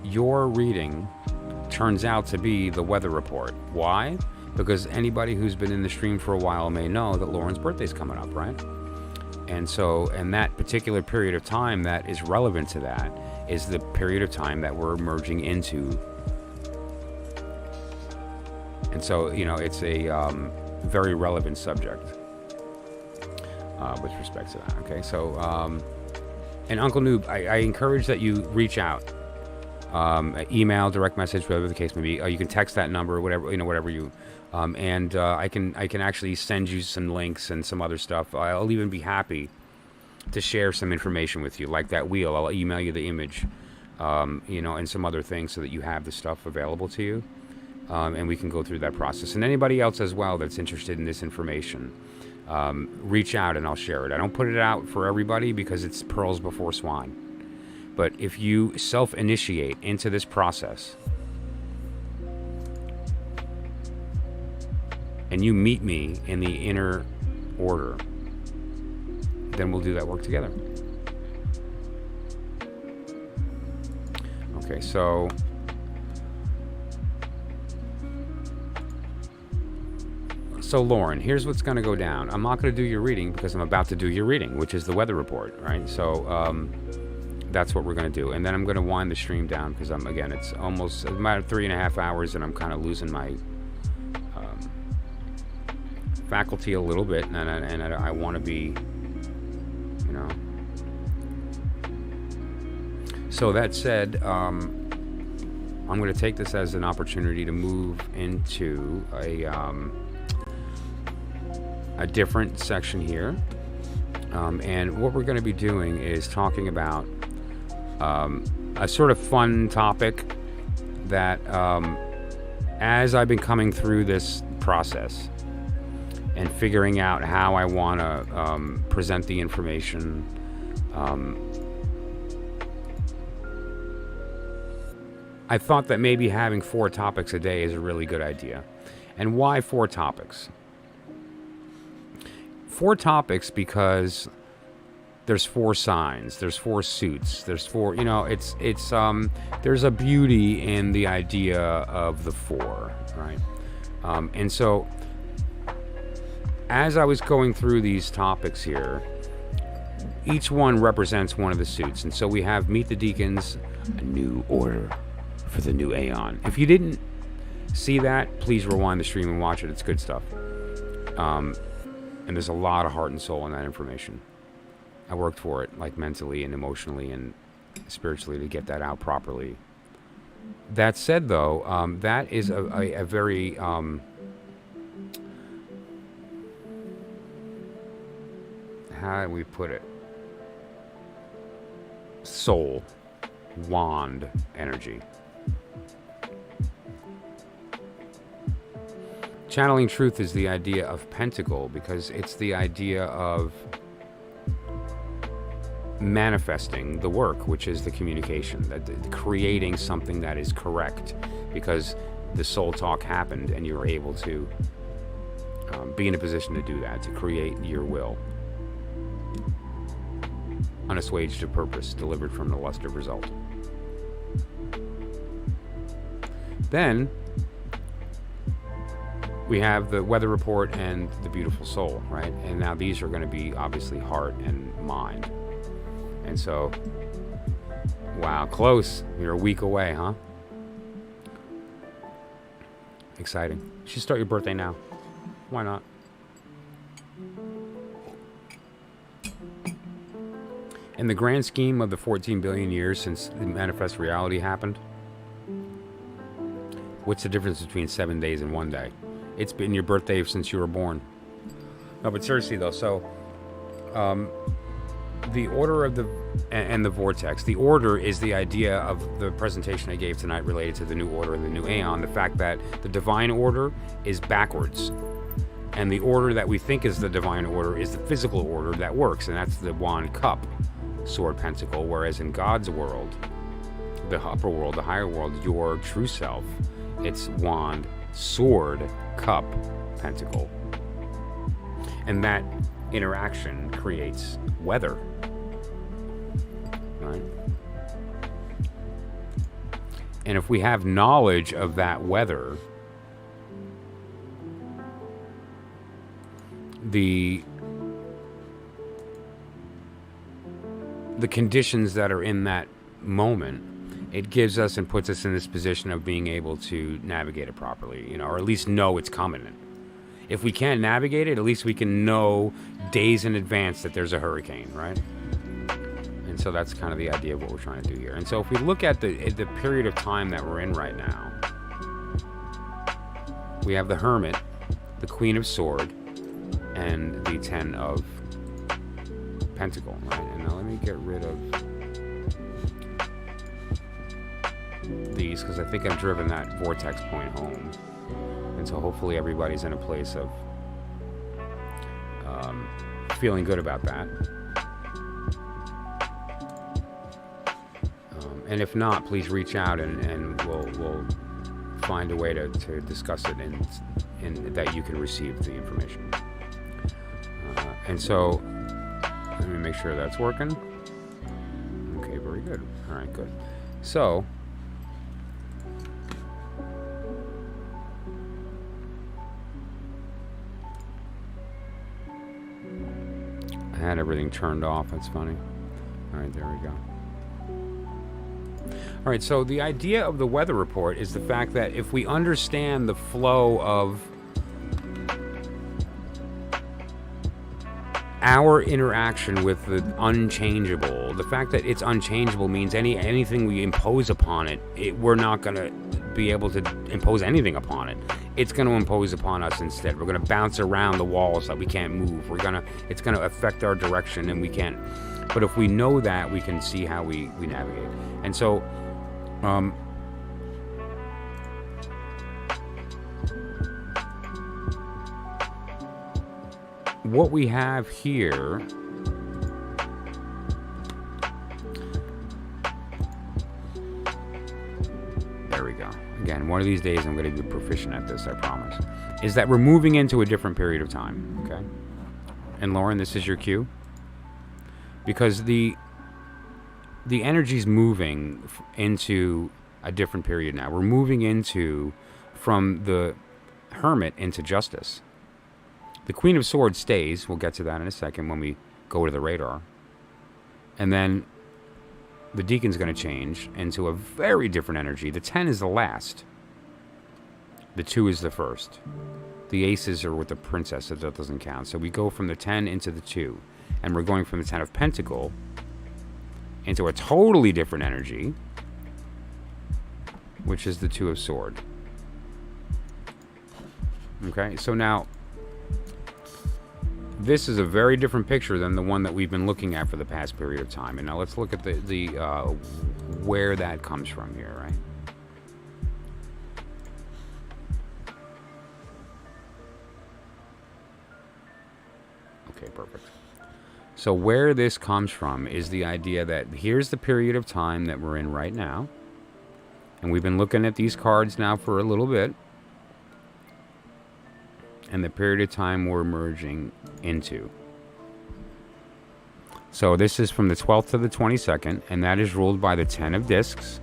your reading turns out to be the weather report. Why? Because anybody who's been in the stream for a while may know that Lauren's birthday's coming up, right? And so, and that particular period of time that is relevant to that is the period of time that we're merging into. And so, you know, it's a very relevant subject with respect to that. Okay, so, and Uncle Noob, I encourage that you reach out. Email, direct message, whatever the case may be. You can text that number, whatever, you know, whatever you... and I can actually send you some links and some other stuff. I'll even be happy to share some information with you, like that wheel. I'll email you the image, you know, and some other things so that you have the stuff available to you, and we can go through that process. And anybody else as well that's interested in this information, reach out and I'll share it. I don't put it out for everybody because it's pearls before swine. But if you self-initiate into this process and you meet me in the inner order, then we'll do that work together. Okay, so Lauren, here's what's going to go down. I'm not going to do your reading because I'm about to do your reading, which is the weather report, right? So that's what we're going to do. And then I'm going to wind the stream down because it's almost about 3.5 hours and I'm kind of losing my faculty a little bit, and I want to be, So that said, I'm going to take this as an opportunity to move into a different section here. And what we're going to be doing is talking about a sort of fun topic that as I've been coming through this process and figuring out how I want to present the information, I thought that maybe having 4 topics a day is a really good idea. And why 4 topics? 4 topics because there's 4 signs, there's 4 suits, there's 4, there's a beauty in the idea of the 4, right? And so as I was going through these topics here, each one represents one of the suits. And so we have Meet the Deacons, a new order for the new AEON. If you didn't see that, please rewind the stream and watch it. It's good stuff. And there's a lot of heart and soul in that information. I worked for it, like mentally and emotionally and spiritually, to get that out properly. That said, though, that is a very how do we put it? Soul, wand energy. Channeling truth is the idea of pentacle because it's the idea of manifesting the work, which is the communication, that creating something that is correct because the soul talk happened and you were able to be in a position to do that, to create your will. Unassuaged of purpose, delivered from the lust of result. Then we have the weather report and the beautiful soul, right? And now these are going to be obviously heart and mind. And so, wow, close. You're a week away, huh? Exciting. You should start your birthday now. Why not? In the grand scheme of the 14 billion years since the manifest reality happened, what's the difference between 7 days and 1 day? It's been your birthday since you were born. No, but seriously though, so the order of the and the vortex. The order is the idea of the presentation I gave tonight related to the new order and the new AEON. The fact that the divine order is backwards, and the order that we think is the divine order is the physical order that works, and that's the wand, cup, sword, pentacle. Whereas in God's world, the upper world, the higher world, your true self, it's wand, sword, cup, pentacle. And that interaction creates weather, right? And if we have knowledge of that weather, the conditions that are in that moment, it gives us and puts us in this position of being able to navigate it properly, or at least know it's coming. If we can't navigate it, at least we can know days in advance that there's a hurricane, right? And so that's kind of the idea of what we're trying to do here. And so if we look at the period of time that we're in right now, we have the Hermit, the Queen of Sword, and the 10 of Pentacle, right? And now let me get rid of these because I think I've driven that vortex point home. And so hopefully everybody's in a place of feeling good about that. And if not, please reach out and we'll find a way to discuss it and that you can receive the information. And so, let me make sure that's working. Okay, very good. All right, good. So, I had everything turned off. That's funny. All right, there we go. All right, so the idea of the weather report is the fact that if we understand the flow of our interaction with the unchangeable, the fact that it's unchangeable means anything we impose upon it, we're not going to be able to impose anything upon it. It's going to impose upon us instead. We're going to bounce around the walls that we can't move. It's going to affect our direction, and we can't. But if we know that, we can see how we navigate. And so, what we have here there we go. Again, one of these days I'm going to be proficient at this, I promise. Is that we're moving into a different period of time, okay? And Lauren, this is your cue. Because the energy's moving into a different period now. We're moving from the Hermit into Justice. The Queen of Swords stays. We'll get to that in a second when we go to the radar. And then the Deacon's going to change into a very different energy. The 10 is the last. The 2 is the first. The aces are with the princess, so that doesn't count. So we go from the 10 into the 2. And we're going from the 10 of Pentacle into a totally different energy, which is the 2 of Sword. Okay, so now this is a very different picture than the one that we've been looking at for the past period of time. And now let's look at the where that comes from here, right? Okay, perfect. So where this comes from is the idea that here's the period of time that we're in right now. And we've been looking at these cards now for a little bit. And the period of time we're merging into. So this is from the 12th to the 22nd, and that is ruled by the 10 of Discs.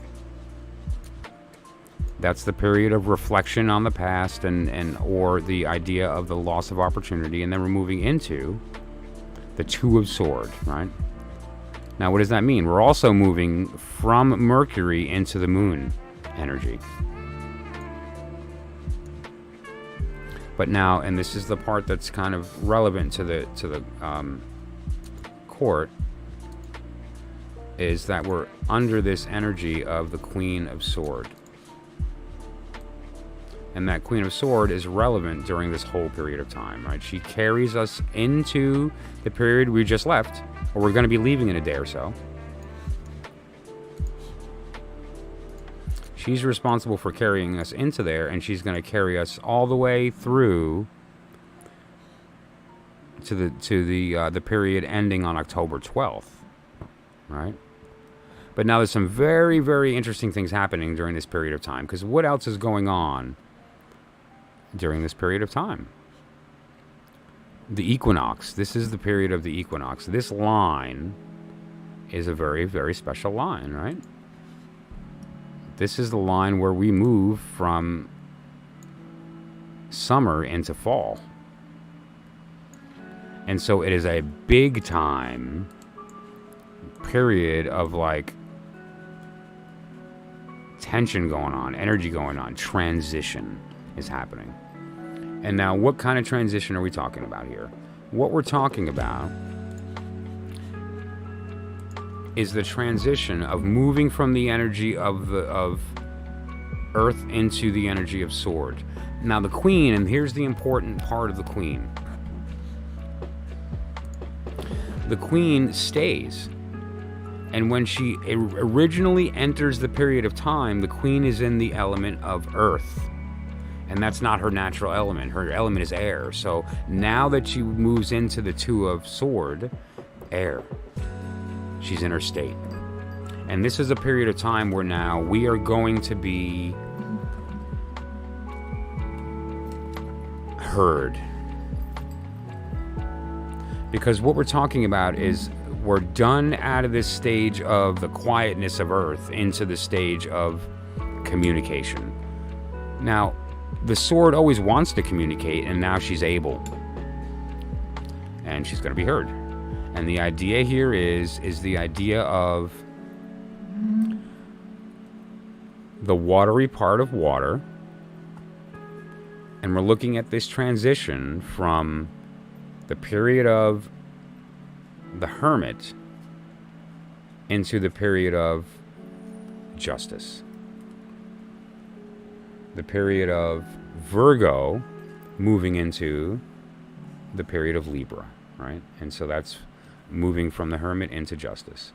That's the period of reflection on the past and or the idea of the loss of opportunity. And then we're moving into the 2 of Swords, right? Now, what does that mean? We're also moving from Mercury into the Moon energy. But now, and this is the part that's kind of relevant to the court, is that we're under this energy of the Queen of Sword. And that Queen of Sword is relevant during this whole period of time, right? She carries us into the period we just left, or we're going to be leaving in a day or so. She's responsible for carrying us into there, and she's going to carry us all the way through to the period ending on October 12th, right? But now there's some very, very interesting things happening during this period of time, because what else is going on during this period of time? The equinox. This is the period of the equinox. This line is a very, very special line, right? This is the line where we move from summer into fall. And so it is a big time period of like tension going on, energy going on, transition is happening. And now what kind of transition are we talking about here? What we're talking about is the transition of moving from the energy of Earth into the energy of Sword. Now the Queen, and here's the important part of the Queen. The Queen stays. And when she originally enters the period of time, the Queen is in the element of Earth. And that's not her natural element. Her element is air. So now that she moves into the 2 of Sword, air, she's in her state. And this is a period of time where now we are going to be heard. Because what we're talking about is we're done out of this stage of the quietness of Earth into the stage of communication. Now, the sword always wants to communicate, and now she's able. And she's going to be heard. And the idea here is the idea of the watery part of water. And we're looking at this transition from the period of the hermit into the period of justice. The period of Virgo moving into the period of Libra, right? And so that's moving from the hermit into justice.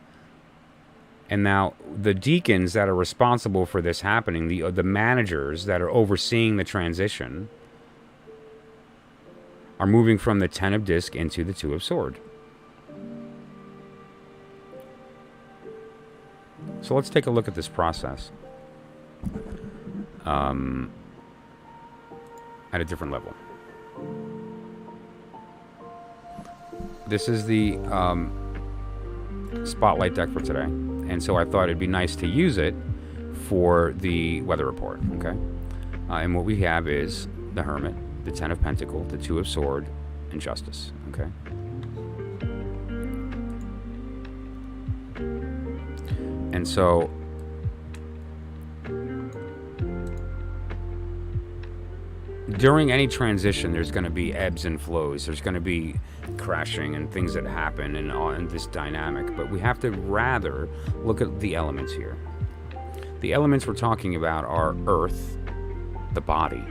And now the deacons that are responsible for this happening, the managers that are overseeing the transition, are moving from the Ten of Disc into the Two of Sword. So let's take a look at this process at a different level. This is the spotlight deck for today. And so I thought it'd be nice to use it for the weather report, okay? And what we have is the Hermit, the Ten of Pentacles, the Two of Sword, and Justice, okay? And so during any transition, there's going to be ebbs and flows. There's going to be crashing and things that happen and this dynamic. But we have to rather look at the elements here. The elements we're talking about are earth, the body,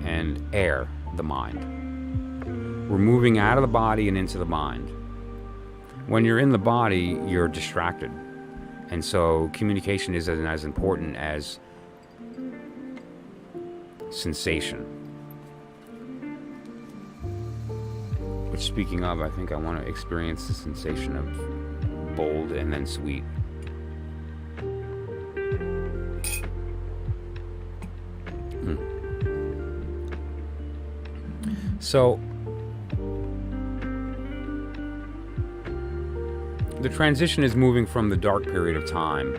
and air, the mind. We're moving out of the body and into the mind. When you're in the body, you're distracted. And so communication isn't as important as sensation. Which, speaking of, I think I want to experience the sensation of bold and then sweet. So the transition is moving from the dark period of time,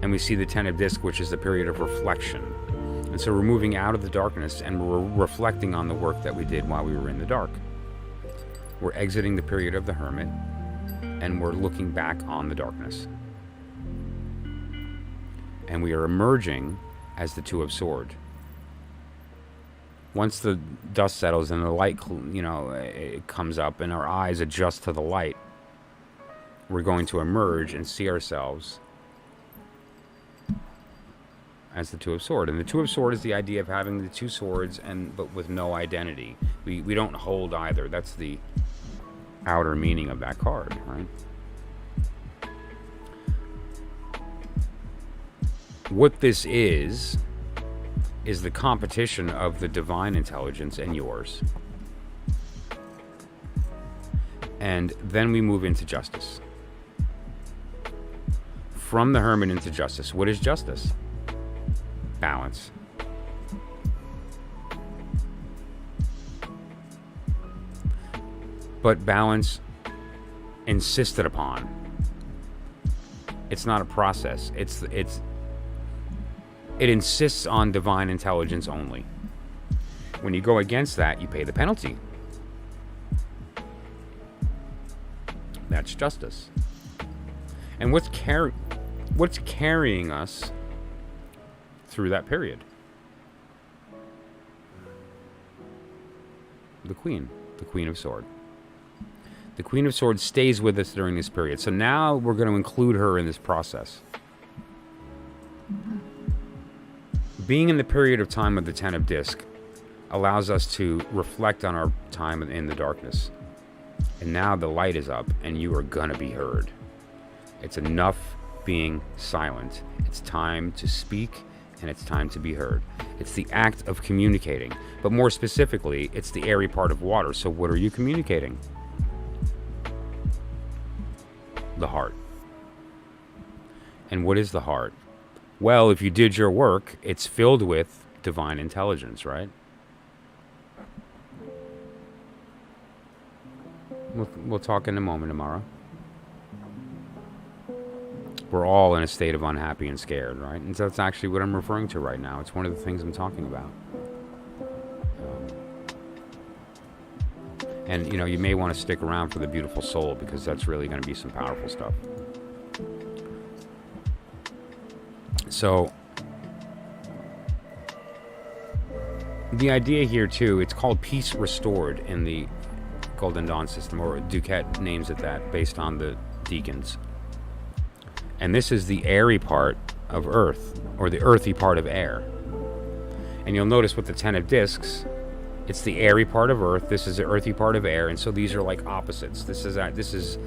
and we see the Ten of Disc, which is the period of reflection. And so we're moving out of the darkness and we're reflecting on the work that we did while we were in the dark. We're exiting the period of the Hermit and we're looking back on the darkness. And we are emerging as the Two of Sword. Once the dust settles and the light, it comes up and our eyes adjust to the light, we're going to emerge and see ourselves as the Two of Sword. And the Two of Sword is the idea of having the two swords but with no identity. We don't hold either. That's the outer meaning of that card, right? What this is the competition of the divine intelligence and yours. And then we move into justice. From the Hermit into justice. What is justice? Balance. But balance insisted upon. It's not a process. It insists on divine intelligence only. When you go against that, you pay the penalty. That's justice. And what's carrying us through that period? The Queen of Swords. The Queen of Swords stays with us during this period. So now we're going to include her in this process. Being in the period of time of the Ten of Disc allows us to reflect on our time in the darkness. And now the light is up and you are going to be heard. It's enough being silent. It's time to speak and it's time to be heard. It's the act of communicating. But more specifically, it's the airy part of water. So what are you communicating? the heart. And what is the heart? Well, if you did your work, it's filled with divine intelligence, right? We'll talk in a moment tomorrow. We're all in a state of unhappy and scared, right? And so that's actually what I'm referring to right now. It's one of the things I'm talking about. And, you know, you may want to stick around for the beautiful soul, because that's really going to be some powerful stuff. So, the idea here, too, it's called peace restored in the Golden Dawn system, or DuQuette names it that, based on the Deacons. And this is the airy part of Earth, or the earthy part of air. And you'll notice with the Ten of Discs, it's the airy part of Earth, this is the earthy part of air, and so these are like opposites. This is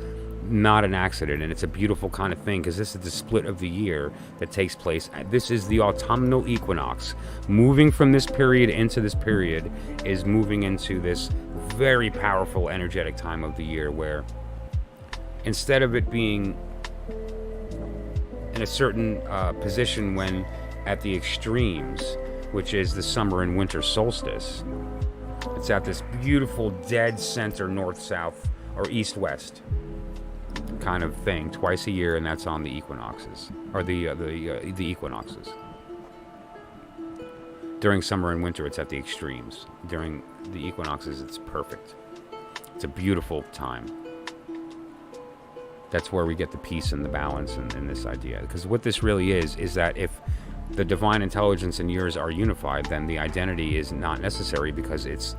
not an accident, and it's a beautiful kind of thing, because this is the split of the year that takes place. This is the autumnal equinox. Moving from this period into this period is moving into this very powerful energetic time of the year, where instead of it being in a certain position when at the extremes, which is the summer and winter solstice, it's at this beautiful dead center, north-south or east-west kind of thing twice a year, and that's on the equinoxes, or the equinoxes. During summer and winter, it's at the extremes. During the equinoxes, it's perfect. It's a beautiful time. That's where we get the peace and the balance in this idea. Because what this really is that if the divine intelligence and yours are unified, then the identity is not necessary, because it's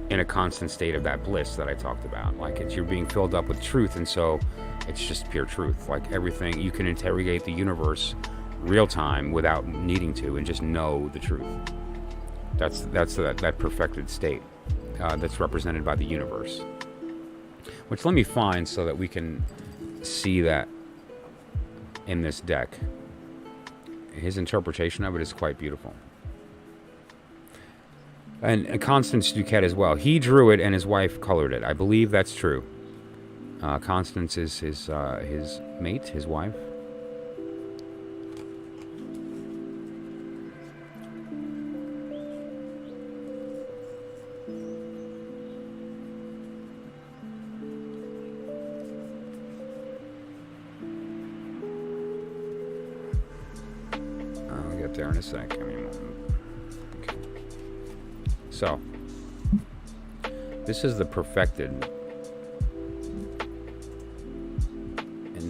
in a constant state of that bliss that I talked about. Like, you're being filled up with truth, and so it's just pure truth. Like, everything, you can interrogate the universe real time without needing to, and just know the truth. That's that perfected state that's represented by the universe. Which, let me find so that we can see that in this deck. His interpretation of it is quite beautiful. And Constance DuQuette as well. He drew it and his wife colored it. I believe that's true. Constance is his mate, his wife. I'll get there in a sec. Okay. So, this is the perfected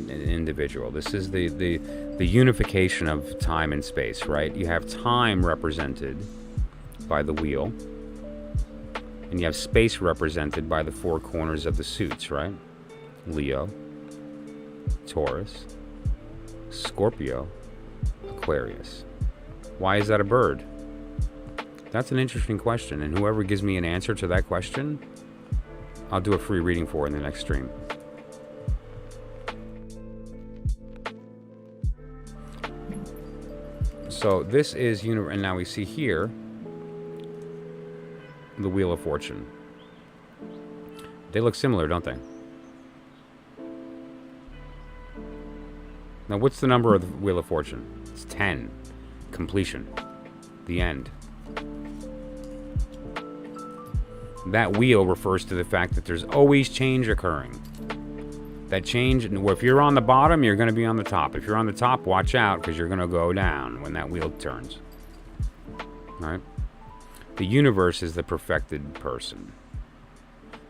individual. This is the unification of time and space, right? You have time represented by the wheel, and you have space represented by the four corners of the suits, right? Leo, Taurus, Scorpio, Aquarius. Why is that a bird? That's an interesting question, and whoever gives me an answer to that question, I'll do a free reading for in the next stream. So this is and now we see here the Wheel of Fortune. They look similar, don't they? Now, what's the number of the Wheel of Fortune? It's 10. Completion. The end. That wheel refers to the fact that there's always change occurring. That change, if you're on the bottom, you're going to be on the top. If you're on the top, watch out, because you're going to go down when that wheel turns. Right? The universe is the perfected person.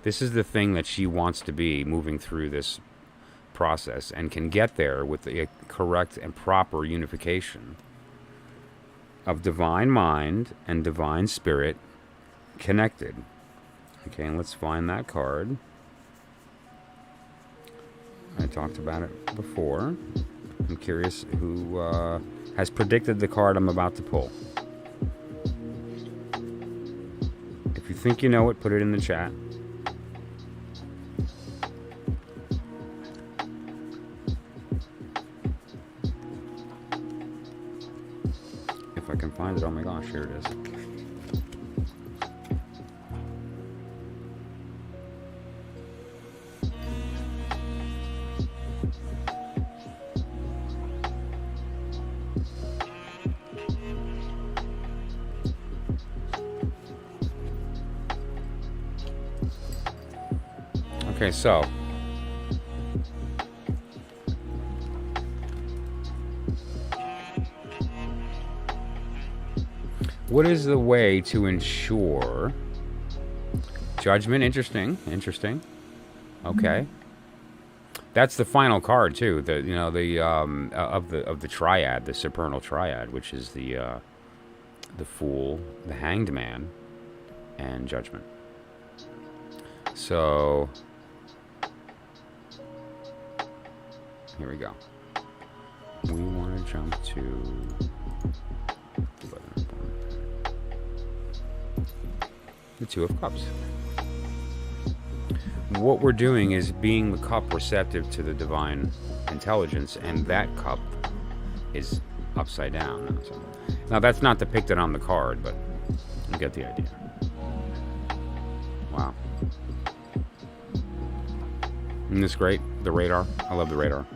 This is the thing that she wants to be moving through this process, and can get there with the correct and proper unification of divine mind and divine spirit connected. Okay, and let's find that card. I talked about it before. I'm curious who has predicted the card I'm about to pull. If you think you know it, put it in the chat. If I can find it, oh my gosh, here it is. Okay, so what is the way to ensure judgment? Interesting. Okay, that's the final card too. The of the triad, the supernal triad, which is the Fool, the Hanged Man, and Judgment. So here we go. We want to jump to the Two of Cups. What we're doing is being the cup receptive to the divine intelligence, and that cup is upside down. Now that's not depicted on the card, but you get the idea. Wow. Isn't this great? The radar. I love the radar.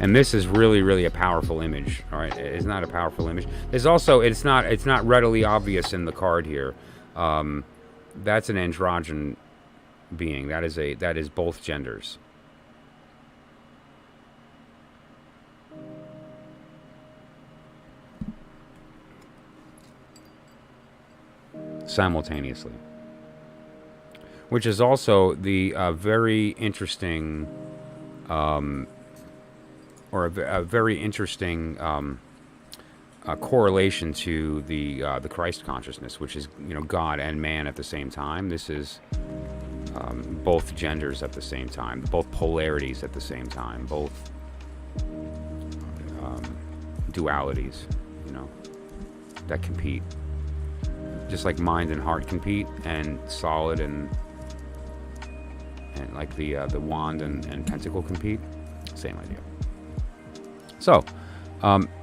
And this is really, really a powerful image. All right, it's not a powerful image. There's also it's not readily obvious in the card here. That's an androgen being. That is both genders. Simultaneously, which is also the very interesting, or a very interesting correlation to the Christ consciousness, which is God and man at the same time. This is both genders at the same time, both polarities at the same time, both dualities, that compete. Just like mind and heart compete, and solid and like the wand and pentacle compete. Same idea. So,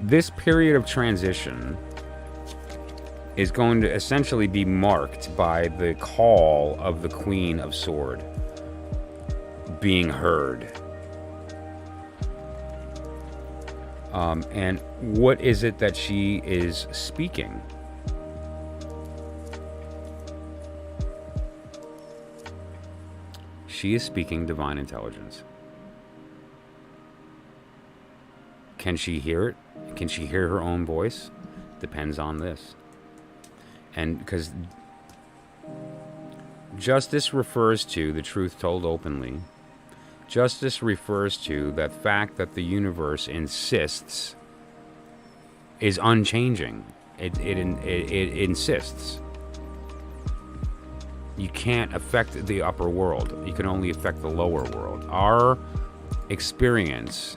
this period of transition is going to essentially be marked by the call of the Queen of Sword being heard. And what is it that she is speaking? She is speaking divine intelligence. Can she hear it? Can she hear her own voice? Depends on this. And because justice refers to the truth told openly. Justice refers to that fact that the universe insists is unchanging. It insists. You can't affect the upper world. You can only affect the lower world. Our experience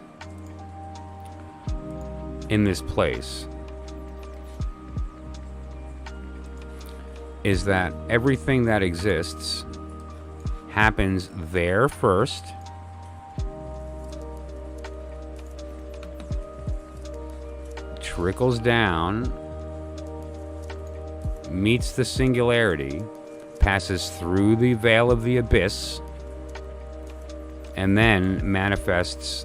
in this place is that everything that exists happens there first, trickles down, meets the singularity, passes through the veil of the abyss, and then manifests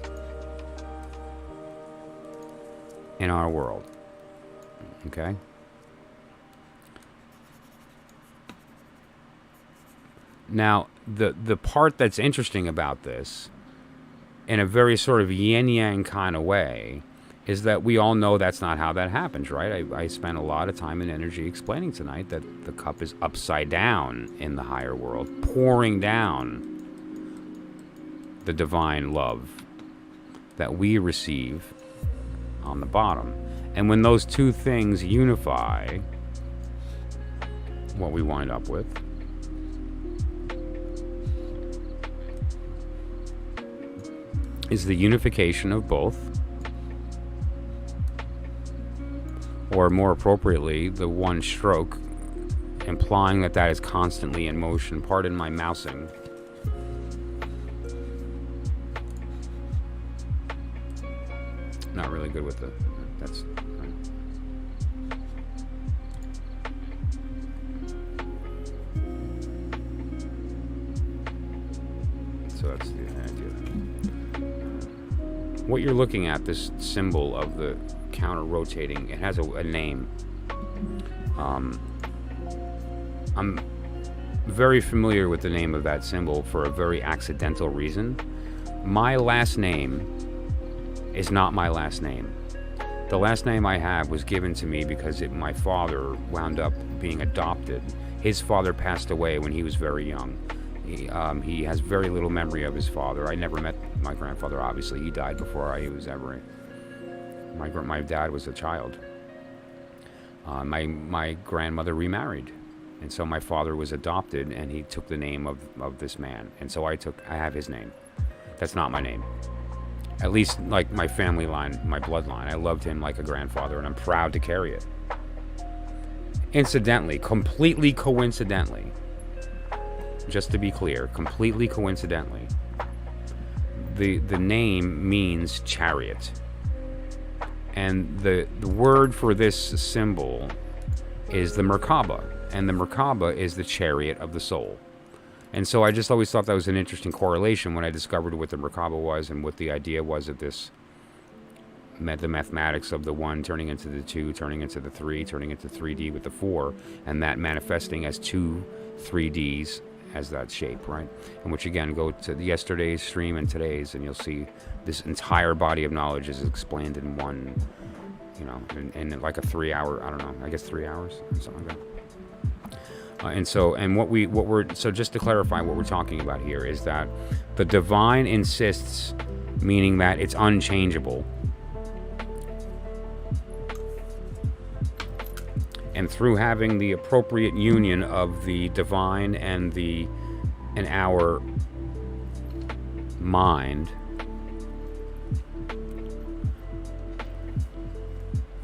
in our world. Okay? Now, the part that's interesting about this, in a very sort of yin-yang kind of way, is that we all know that's not how that happens, right? I spent a lot of time and energy explaining tonight that the cup is upside down in the higher world, pouring down the divine love that we receive on the bottom. And when those two things unify, what we wind up with is the unification of both, or more appropriately, the one stroke, implying that that is constantly in motion. Pardon my mousing. Not really good with that's right. So that's the idea. What you're looking at, this symbol of the counter-rotating, it has a name. I'm very familiar with the name of that symbol for a very accidental reason. My last name is not my last name. The last name I have was given to me because my father wound up being adopted. His father passed away when he was very young. He has very little memory of his father. I never met my grandfather, obviously. He died before I was ever... My dad was a child. My grandmother remarried. And so my father was adopted, and he took the name of this man. And so I have his name. That's not my name. At least, like, my family line, my bloodline. I loved him like a grandfather, and I'm proud to carry it. Incidentally, completely coincidentally, just to be clear, completely coincidentally, the name means chariot. And the word for this symbol is the Merkaba. And the Merkaba is the chariot of the soul. And so I just always thought that was an interesting correlation when I discovered what the Merkaba was and what the idea was of this, the mathematics of the 1 turning into the 2, turning into the 3, turning into 3D with the 4, and that manifesting as 2 3Ds as that shape, right? And which, again, go to yesterday's stream and today's, and you'll see this entire body of knowledge is explained in one, in like a 3-hour, I don't know, I guess 3 hours or something like that. So just to clarify, what we're talking about here is that the divine insists, meaning that it's unchangeable. And through having the appropriate union of the divine and our mind,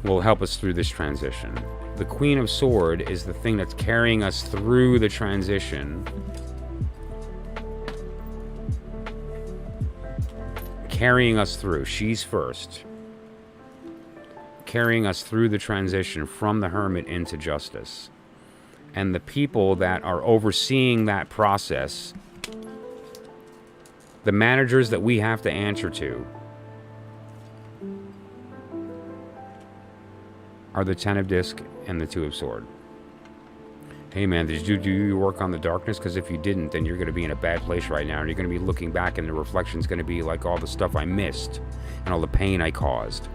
will help us through this transition. The Queen of Swords is the thing that's carrying us through the transition. Carrying us through. She's first. Carrying us through the transition from the Hermit into Justice. And the people that are overseeing that process, the managers that we have to answer to, are the 10 of Disc and the 2 of Sword. Hey man, did you do your work on the darkness? Because if you didn't, then you're going to be in a bad place right now, and you're going to be looking back, and the reflection's going to be like all the stuff I missed and all the pain I caused.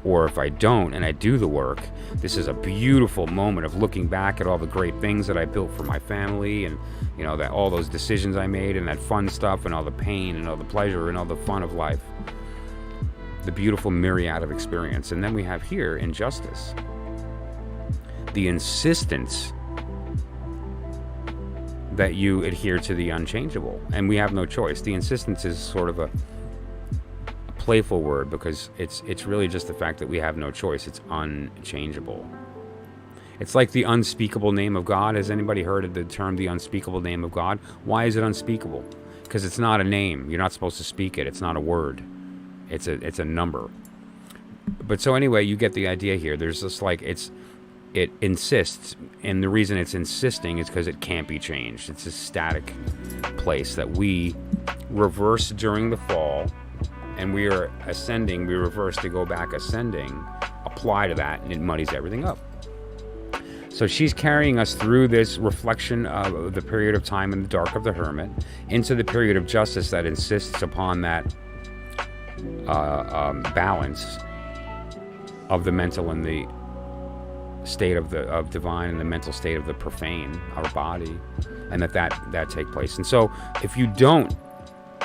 Or if I don't and I do the work, this is a beautiful moment of looking back at all the great things that I built for my family, and that all those decisions I made, and that fun stuff, and all the pain and all the pleasure and all the fun of life. The beautiful myriad of experience. And then we have here injustice, the insistence that you adhere to the unchangeable, and we have no choice. The insistence is sort of a playful word, because it's really just the fact that we have no choice. It's unchangeable. It's like the unspeakable name of God. Has anybody heard of the term the unspeakable name of God? Why is it unspeakable? Because it's not a name. You're not supposed to speak it. It's not a word. It's a number. But so anyway, you get the idea here. There's this, like, it insists, and the reason it's insisting is because it can't be changed. It's a static place that we reverse during the fall, and we are ascending. We reverse to go back ascending, apply to that, and it muddies everything up. So she's carrying us through this reflection of the period of time in the dark of the Hermit into the period of justice that insists upon that balance of the mental and the state of divine and the mental state of the profane, our body, and that take place. And so if you don't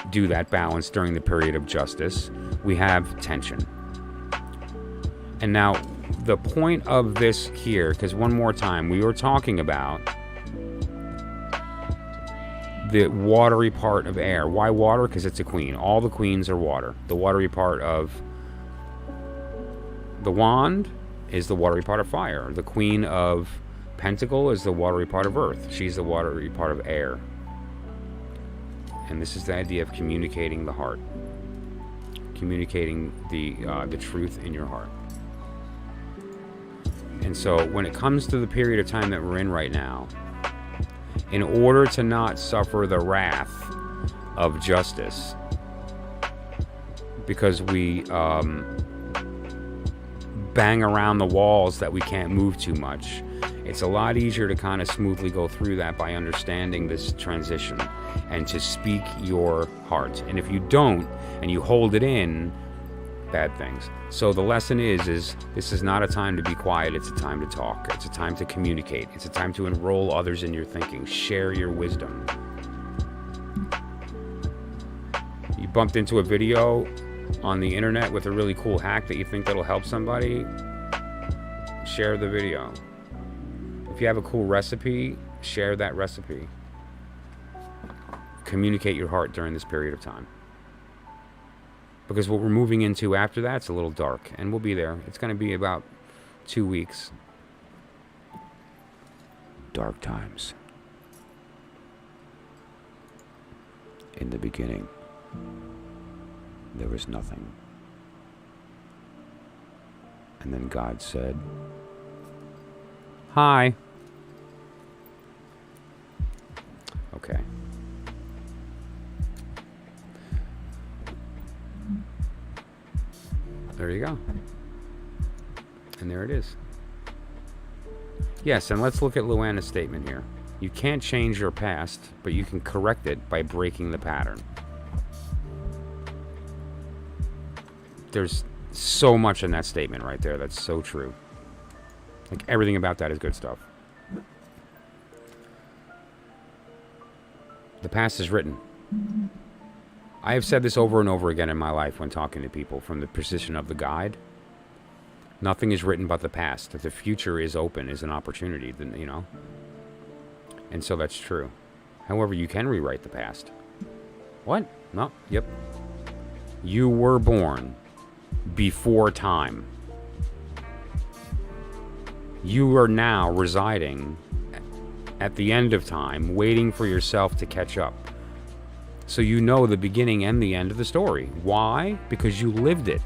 do that balance during the period of justice, we have tension. And now the point of this here, because one more time, we were talking about the watery part of air. Why water? Because it's a queen. All the queens are water. The watery part of the wand is the watery part of fire. The Queen of Pentacle is the watery part of earth. She's the watery part of air. And this is the idea of communicating the heart. Communicating the truth in your heart. And so when it comes to the period of time that we're in right now, in order to not suffer the wrath of justice, because we bang around the walls that we can't move too much, It's a lot easier to kind of smoothly go through that by understanding this transition and to speak your heart. And if you don't, and you hold it in, bad things. So the lesson is this is not a time to be quiet. It's a time to talk. It's a time to communicate. It's a time to enroll others in your thinking. Share your wisdom. You bumped into a video on the internet with a really cool hack that you think that'll help somebody, share the video. If you have a cool recipe, share that recipe. Communicate your heart during this period of time. Because what we're moving into after that's a little dark, and we'll be there. It's going to be about 2 weeks. Dark times. In the beginning, there was nothing. And then God said, "Hi." Okay. There you go. And there it is. Yes, and let's look at Luana's statement here. You can't change your past, but you can correct it by breaking the pattern. There's so much in that statement right there that's so true. Like, everything about that is good stuff. The past is written. I have said this over and over again in my life when talking to people from the position of the guide. Nothing is written but the past. If the future is open, is an opportunity, then, you know. And so that's true. However, you can rewrite the past. What? No. Yep. You were born before time. You are now residing at the end of time, waiting for yourself to catch up. So you know the beginning and the end of the story. Why? Because you lived it.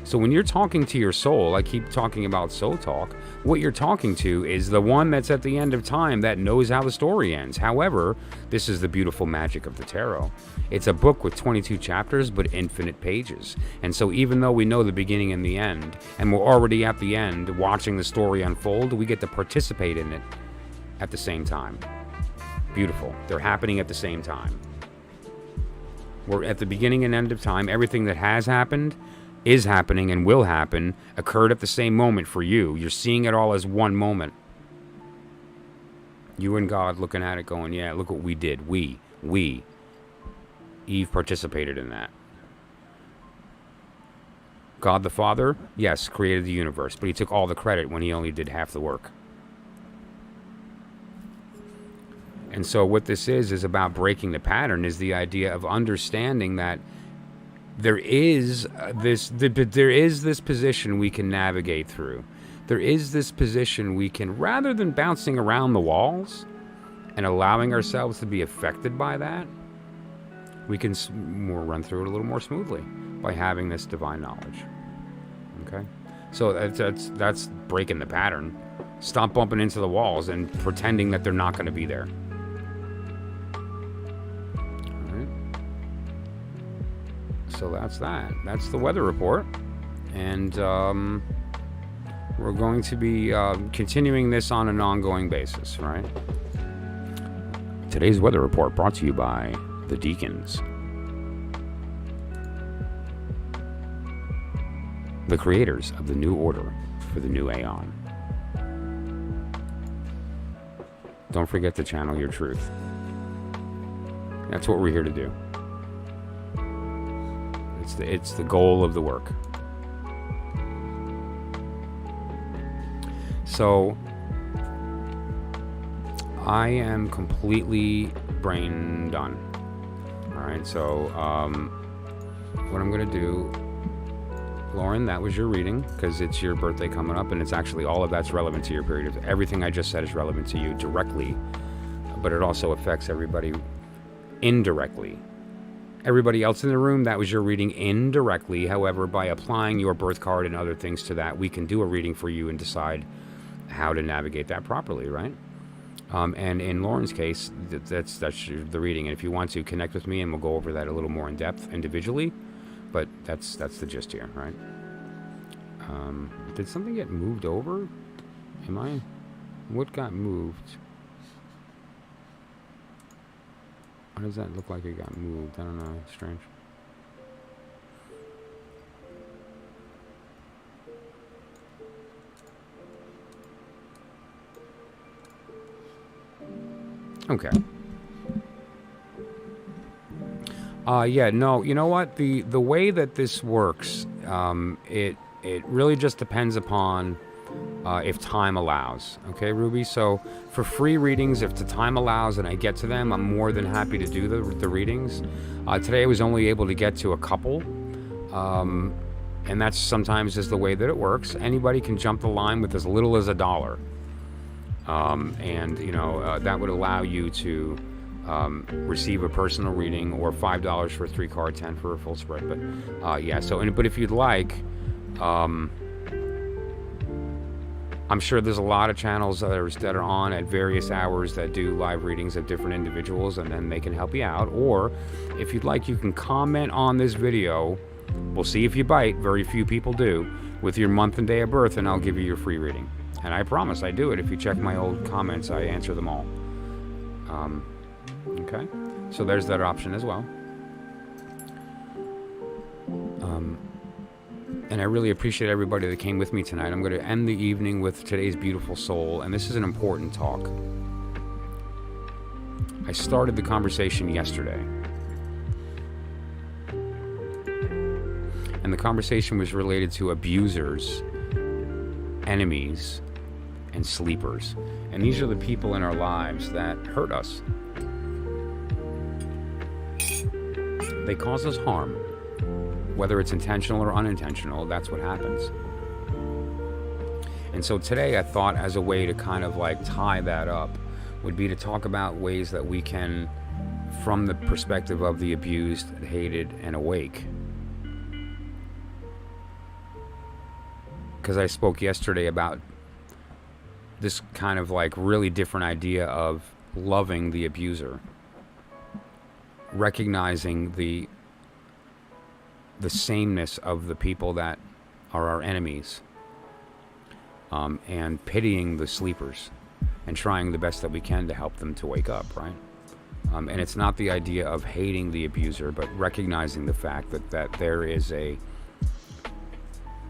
So when you're talking to your soul, I keep talking about soul talk, what you're talking to is the one that's at the end of time that knows how the story ends. However, this is the beautiful magic of the tarot. It's a book with 22 chapters, but infinite pages. And so even though we know the beginning and the end, and we're already at the end watching the story unfold, we get to participate in it at the same time. Beautiful. They're happening at the same time. We're at the beginning and end of time. Everything that has happened, is happening, and will happen occurred at the same moment for you. You're seeing it all as one moment. You and God looking at it going, yeah, look what we did. We. Eve participated in that. God the Father, yes, created the universe, but he took all the credit when he only did half the work. And so what this is about breaking the pattern, is the idea of understanding that there is this position we can navigate through. There is this position we can, rather than bouncing around the walls and allowing ourselves to be affected by that, we can more run through it a little more smoothly by having this divine knowledge. Okay? So that's breaking the pattern. Stop bumping into the walls and pretending that they're not going to be there. So that's that. That's the weather report. And we're going to be continuing this on an ongoing basis, right? Today's weather report brought to you by the Deacons, the creators of the new order for the new AEON. Don't forget to channel your truth. That's what we're here to do. It's the goal of the work. So I am completely brain done. All right, so what I'm going to do, Lauren, that was your reading, because it's your birthday coming up, and it's actually all of that's relevant to your period. Everything I just said is relevant to you directly, but it also affects everybody indirectly. Everybody else in the room, that was your reading indirectly. However, by applying your birth card and other things to that, we can do a reading for you and decide how to navigate that properly, right? And in Lauren's case, that's the reading. And if you want to connect with me, and we'll go over that a little more in depth individually, but that's the gist here, right? Did something get moved over? What got moved? Why does that look like it got moved? I don't know. It's strange. Okay. Yeah, no, you know what? The way that this works, it really just depends upon if time allows. Okay, Ruby? So for free readings, if the time allows and I get to them, I'm more than happy to do the readings. Today I was only able to get to a couple. And that's sometimes just the way that it works. Anybody can jump the line with as little as $1. And, you know, that would allow you to receive a personal reading, or $5 for a 3-card, 10 for a full spread. But yeah, so, but if you'd like, I'm sure there's a lot of channels that are on at various hours that do live readings of different individuals, and then they can help you out. Or if you'd like, you can comment on this video. We'll see if you bite. Very few people do, with your month and day of birth, and I'll give you your free reading. And I promise I do it. If you check my old comments, I answer them all. Okay, so there's that option as well. And I really appreciate everybody that came with me tonight. I'm going to end the evening with today's beautiful soul, and this is an important talk. I started the conversation yesterday, and the conversation was related to abusers, enemies, and sleepers. And these are the people in our lives that hurt us. They cause us harm. Whether it's intentional or unintentional, that's what happens. And so today I thought, as a way to kind of like tie that up, would be to talk about ways that we can, from the perspective of the abused, hated, and awake. Because I spoke yesterday about this kind of like really different idea of loving the abuser, recognizing the sameness of the people that are our enemies, and pitying the sleepers and trying the best that we can to help them to wake up, right? And it's not the idea of hating the abuser, but recognizing the fact that there is a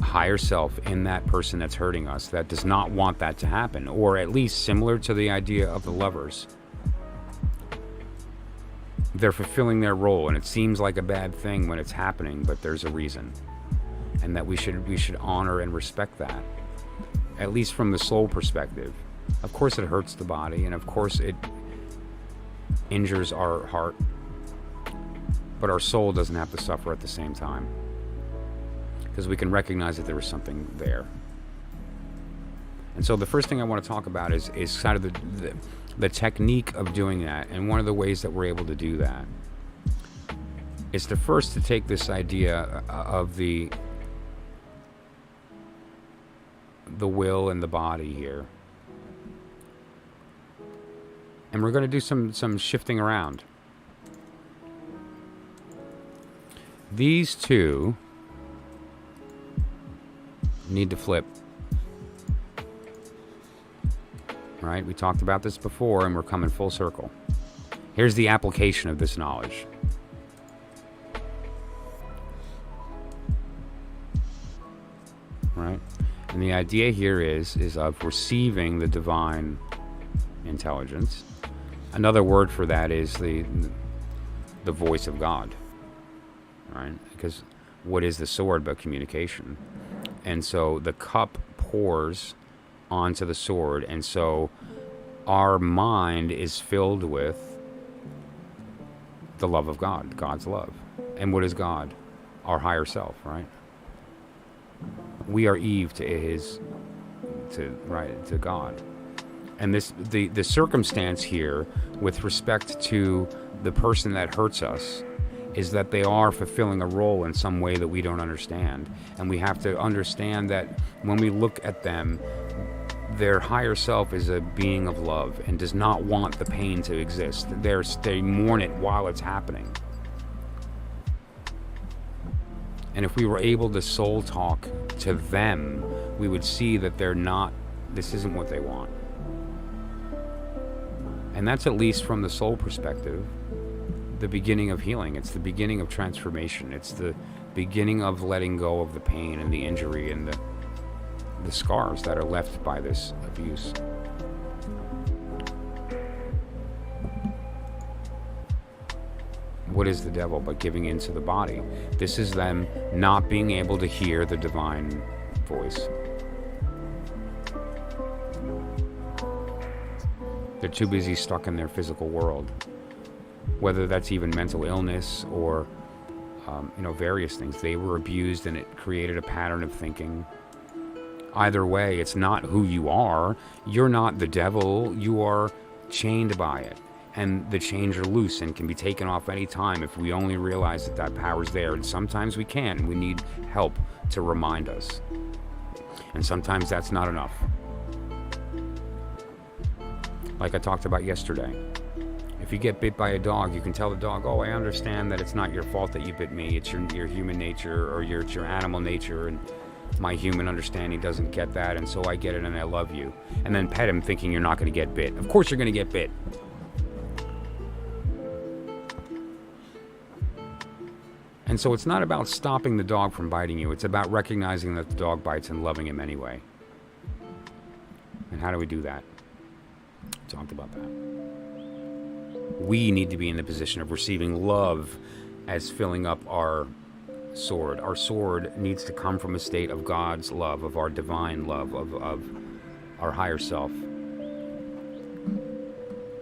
higher self in that person that's hurting us that does not want that to happen, or at least similar to the idea of the lovers. They're fulfilling their role, and it seems like a bad thing when it's happening, but there's a reason, and that we should honor and respect that, at least from the soul perspective. Of course it hurts the body, and of course it injures our heart, but our soul doesn't have to suffer at the same time, because we can recognize that there was something there. And so the first thing I want to talk about is kind of the technique of doing that. And one of the ways that we're able to do that is to take this idea of the will and the body here. And we're going to do some shifting around. These two need to flip. Right? We talked about this before, and we're coming full circle. Here's the application of this knowledge. Right? And the idea here is of receiving the divine intelligence. Another word for that is the voice of God. Right? Because what is the sword but communication? And so the cup pours onto the sword, and so our mind is filled with the love of God, God's love. And what is God? Our higher self, right? We are Eve to God. And the circumstance here with respect to the person that hurts us is that they are fulfilling a role in some way that we don't understand. And we have to understand that when we look at them, their higher self is a being of love and does not want the pain to exist. They mourn it while it's happening. And if we were able to soul talk to them, we would see that they're not This isn't what they want. And that's, at least from the soul perspective, the beginning of healing. It's the beginning of transformation. It's the beginning of letting go of the pain and the injury and the scars that are left by this abuse. What is the devil but giving into the body? This is them not being able to hear the divine voice. They're too busy stuck in their physical world. Whether that's even mental illness or, various things. They were abused and it created a pattern of thinking. Either way, it's not who you are. You're not the devil. You are chained by it. And the chains are loose and can be taken off any time if we only realize that that power's there. And sometimes we can't, and we need help to remind us. And sometimes that's not enough. Like I talked about yesterday. If you get bit by a dog, you can tell the dog, oh, I understand that it's not your fault that you bit me. It's your human nature, or it's your animal nature, and my human understanding doesn't get that, and so I get it and I love you. And then pet him thinking you're not going to get bit. Of course you're going to get bit. And so it's not about stopping the dog from biting you. It's about recognizing that the dog bites and loving him anyway. And how do we do that? We talked about that. We need to be in the position of receiving love as filling up our sword. Our sword needs to come from a state of God's love, of our divine love, of our higher self.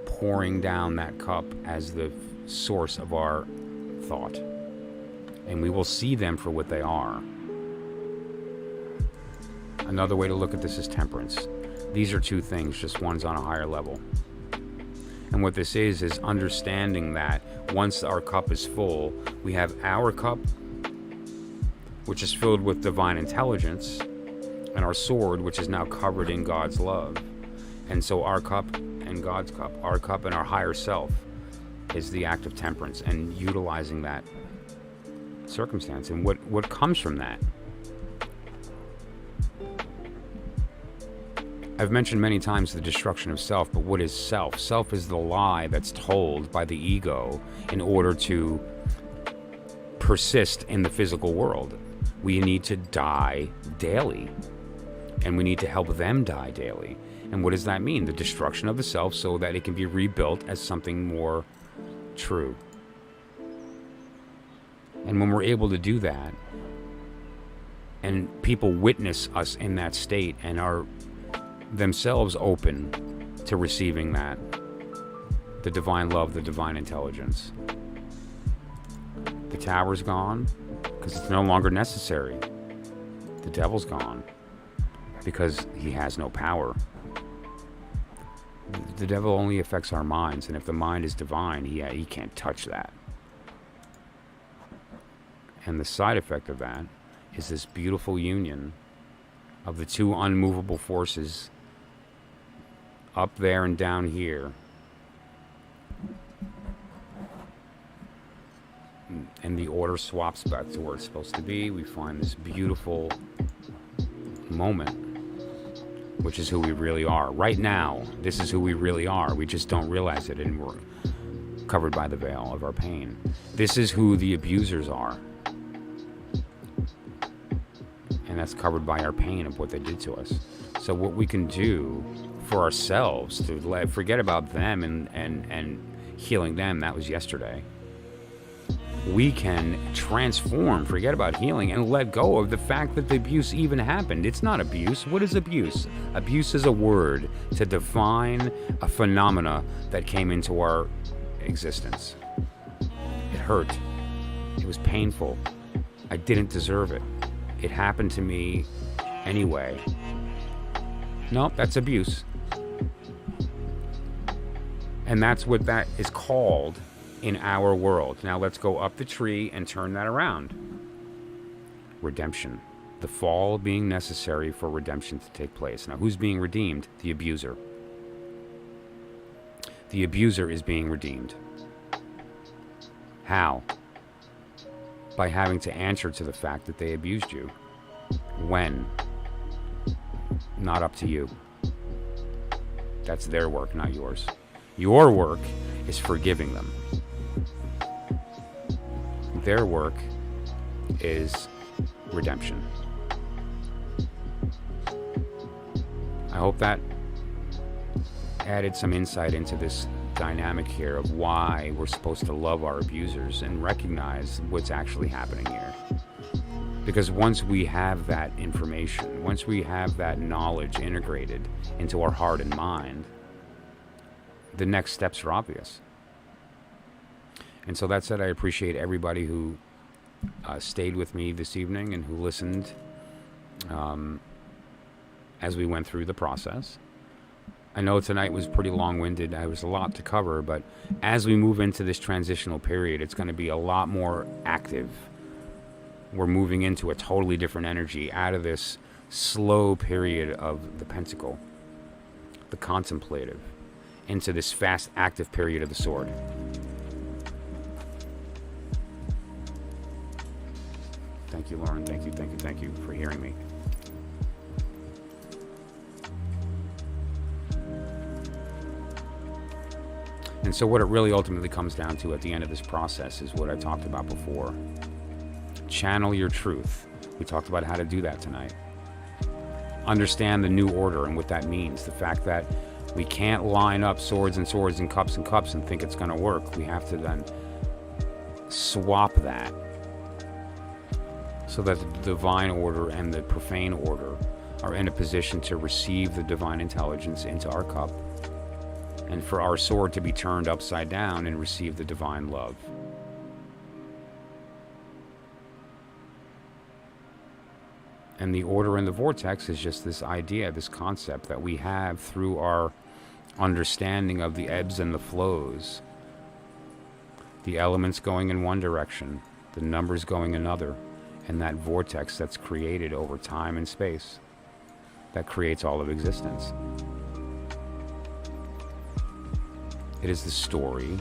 Pouring down that cup as the source of our thought. And we will see them for what they are. Another way to look at this is temperance. These are two things, just one's on a higher level. And what this is understanding that once our cup is full, we have our cup, which is filled with divine intelligence, and our sword, which is now covered in God's love. And so our cup and God's cup, our cup and our higher self, is the act of temperance and utilizing that circumstance. And what comes from that? I've mentioned many times the destruction of self, but what is self? Self is the lie that's told by the ego in order to persist in the physical world. We need to die daily, and we need to help them die daily. And what does that mean? The destruction of the self so that it can be rebuilt as something more true. And when we're able to do that, and people witness us in that state and are themselves open to receiving that, the divine love, the divine intelligence, the tower's gone because it's no longer necessary. The devil's gone because he has no power. The devil only affects our minds, and if the mind is divine, he can't touch that. And the side effect of that is this beautiful union of the two unmovable forces up there and down here. And the order swaps back to where it's supposed to be. We find this beautiful moment, which is who we really are. Right now, this is who we really are. We just don't realize it, and we're covered by the veil of our pain. This is who the abusers are. And that's covered by our pain of what they did to us. So what we can do for ourselves to forget about them and healing them, that was yesterday. We can transform, forget about healing, and let go of the fact that the abuse even happened. It's not abuse. What is abuse? Abuse is a word to define a phenomena that came into our existence. It hurt. It was painful. I didn't deserve it. It happened to me anyway. Nope, that's abuse. And that's what that is called in our world. Now let's go up the tree and turn that around. Redemption. The fall being necessary for redemption to take place. Now who's being redeemed? The abuser. The abuser is being redeemed. How? By having to answer to the fact that they abused you. When? Not up to you. That's their work, not yours. Your work is forgiving them. Their work is redemption. I hope that added some insight into this dynamic here of why we're supposed to love our abusers and recognize what's actually happening here. Because once we have that information, once we have that knowledge integrated into our heart and mind, the next steps are obvious. And so that said, I appreciate everybody who stayed with me this evening and who listened as we went through the process. I know tonight was pretty long-winded. There was a lot to cover, but as we move into this transitional period, it's going to be a lot more active. We're moving into a totally different energy out of this slow period of the pentacle, the contemplative, into this fast, active period of the sword. Thank you, Lauren. Thank you for hearing me. And so what it really ultimately comes down to at the end of this process is what I talked about before. Channel your truth. We talked about how to do that tonight. Understand the new order and what that means. The fact that we can't line up swords and swords and cups and think it's going to work. We have to then swap that so that the divine order and the profane order are in a position to receive the divine intelligence into our cup, and for our sword to be turned upside down and receive the divine love. And the order in the vortex is just this idea, this concept that we have through our understanding of the ebbs and the flows. The elements going in one direction, the numbers going another, and that vortex that's created over time and space that creates all of existence. It is the story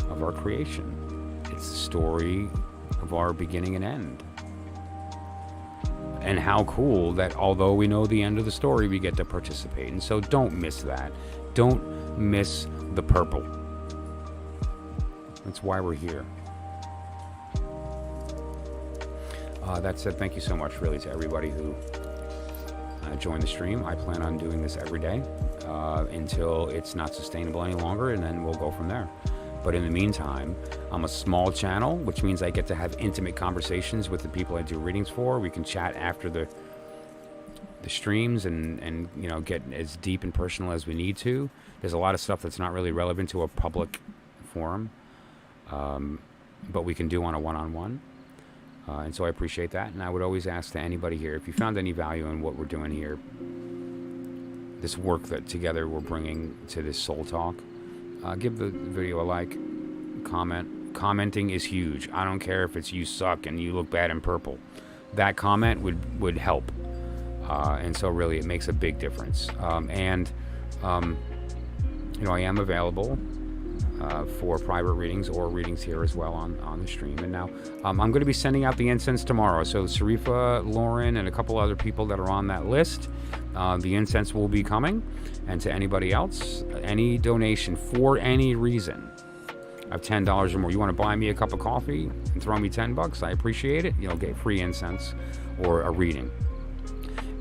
of our creation. It's the story of our beginning and end. And how cool that although we know the end of the story, we get to participate. And so don't miss that. Don't miss the purple. That's why we're here. That said, thank you so much really to everybody who joined the stream. I plan on doing this every day until it's not sustainable any longer, and then we'll go from there. But in the meantime, I'm a small channel, which means I get to have intimate conversations with the people I do readings for. We can chat after the streams and you know, get as deep and personal as we need to. There's a lot of stuff that's not really relevant to a public forum, but we can do on a one-on-one. And so I appreciate that. And I would always ask to anybody here, if you found any value in what we're doing here, this work that together we're bringing to this soul talk, give the video a like, comment. Commenting is huge. I don't care if it's you suck and you look bad in purple. That comment would help. And so really it makes a big difference. You know, I am available for private readings or readings here as well on the stream. And now I'm going to be sending out the incense tomorrow. So Sarifa, Lauren, and a couple other people that are on that list, the incense will be coming. And to anybody else, any donation for any reason of $10 or more, you want to buy me a cup of coffee and throw me $10, I appreciate it. You'll get free incense or a reading.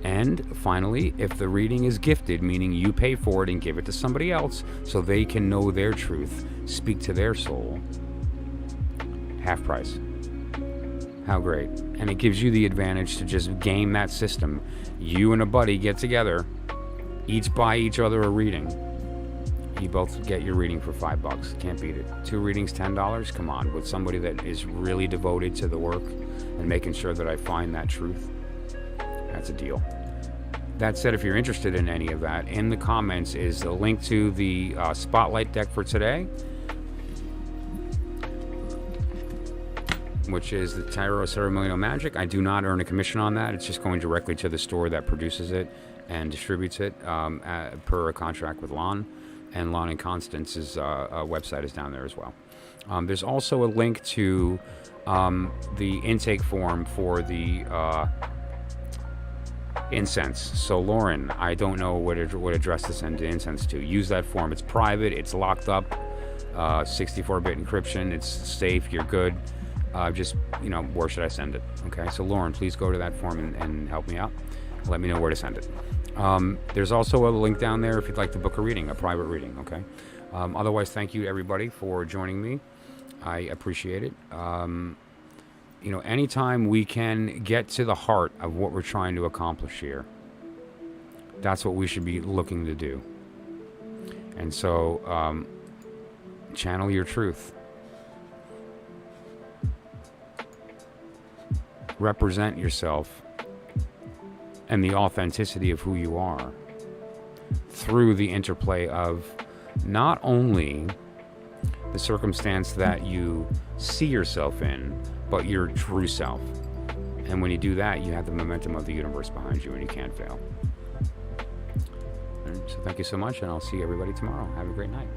And finally, if the reading is gifted, meaning you pay for it and give it to somebody else so they can know their truth, speak to their soul, half price. How great. And it gives you the advantage to just game that system. You and a buddy get together, each buy each other a reading. You both get your reading for $5. Can't beat it. 2 readings, $10. Come on, with somebody that is really devoted to the work and making sure that I find that truth. That's a deal. That said, if you're interested in any of that, in the comments is a link to the Spotlight deck for today, which is the Tarot Ceremonial Magic. I do not earn a commission on that. It's just going directly to the store that produces it and distributes it per a contract with Lon. And Lon and Constance's website is down there as well. There's also a link to the intake form for the Incense. So Lauren, I don't know what address to send the incense to. Use that form. It's private. It's locked up. 64-bit encryption. It's safe. You're good. Just, where should I send it? Okay. So Lauren, please go to that form and help me out. Let me know where to send it. There's also a link down there if you'd like to book a reading, a private reading. Okay. Otherwise, thank you everybody for joining me. I appreciate it. Anytime we can get to the heart of what we're trying to accomplish here, that's what we should be looking to do. And so, channel your truth. Represent yourself and the authenticity of who you are through the interplay of not only the circumstance that you see yourself in, but your true self. And when you do that, you have the momentum of the universe behind you and you can't fail. So thank you so much, and I'll see everybody tomorrow. Have a great night.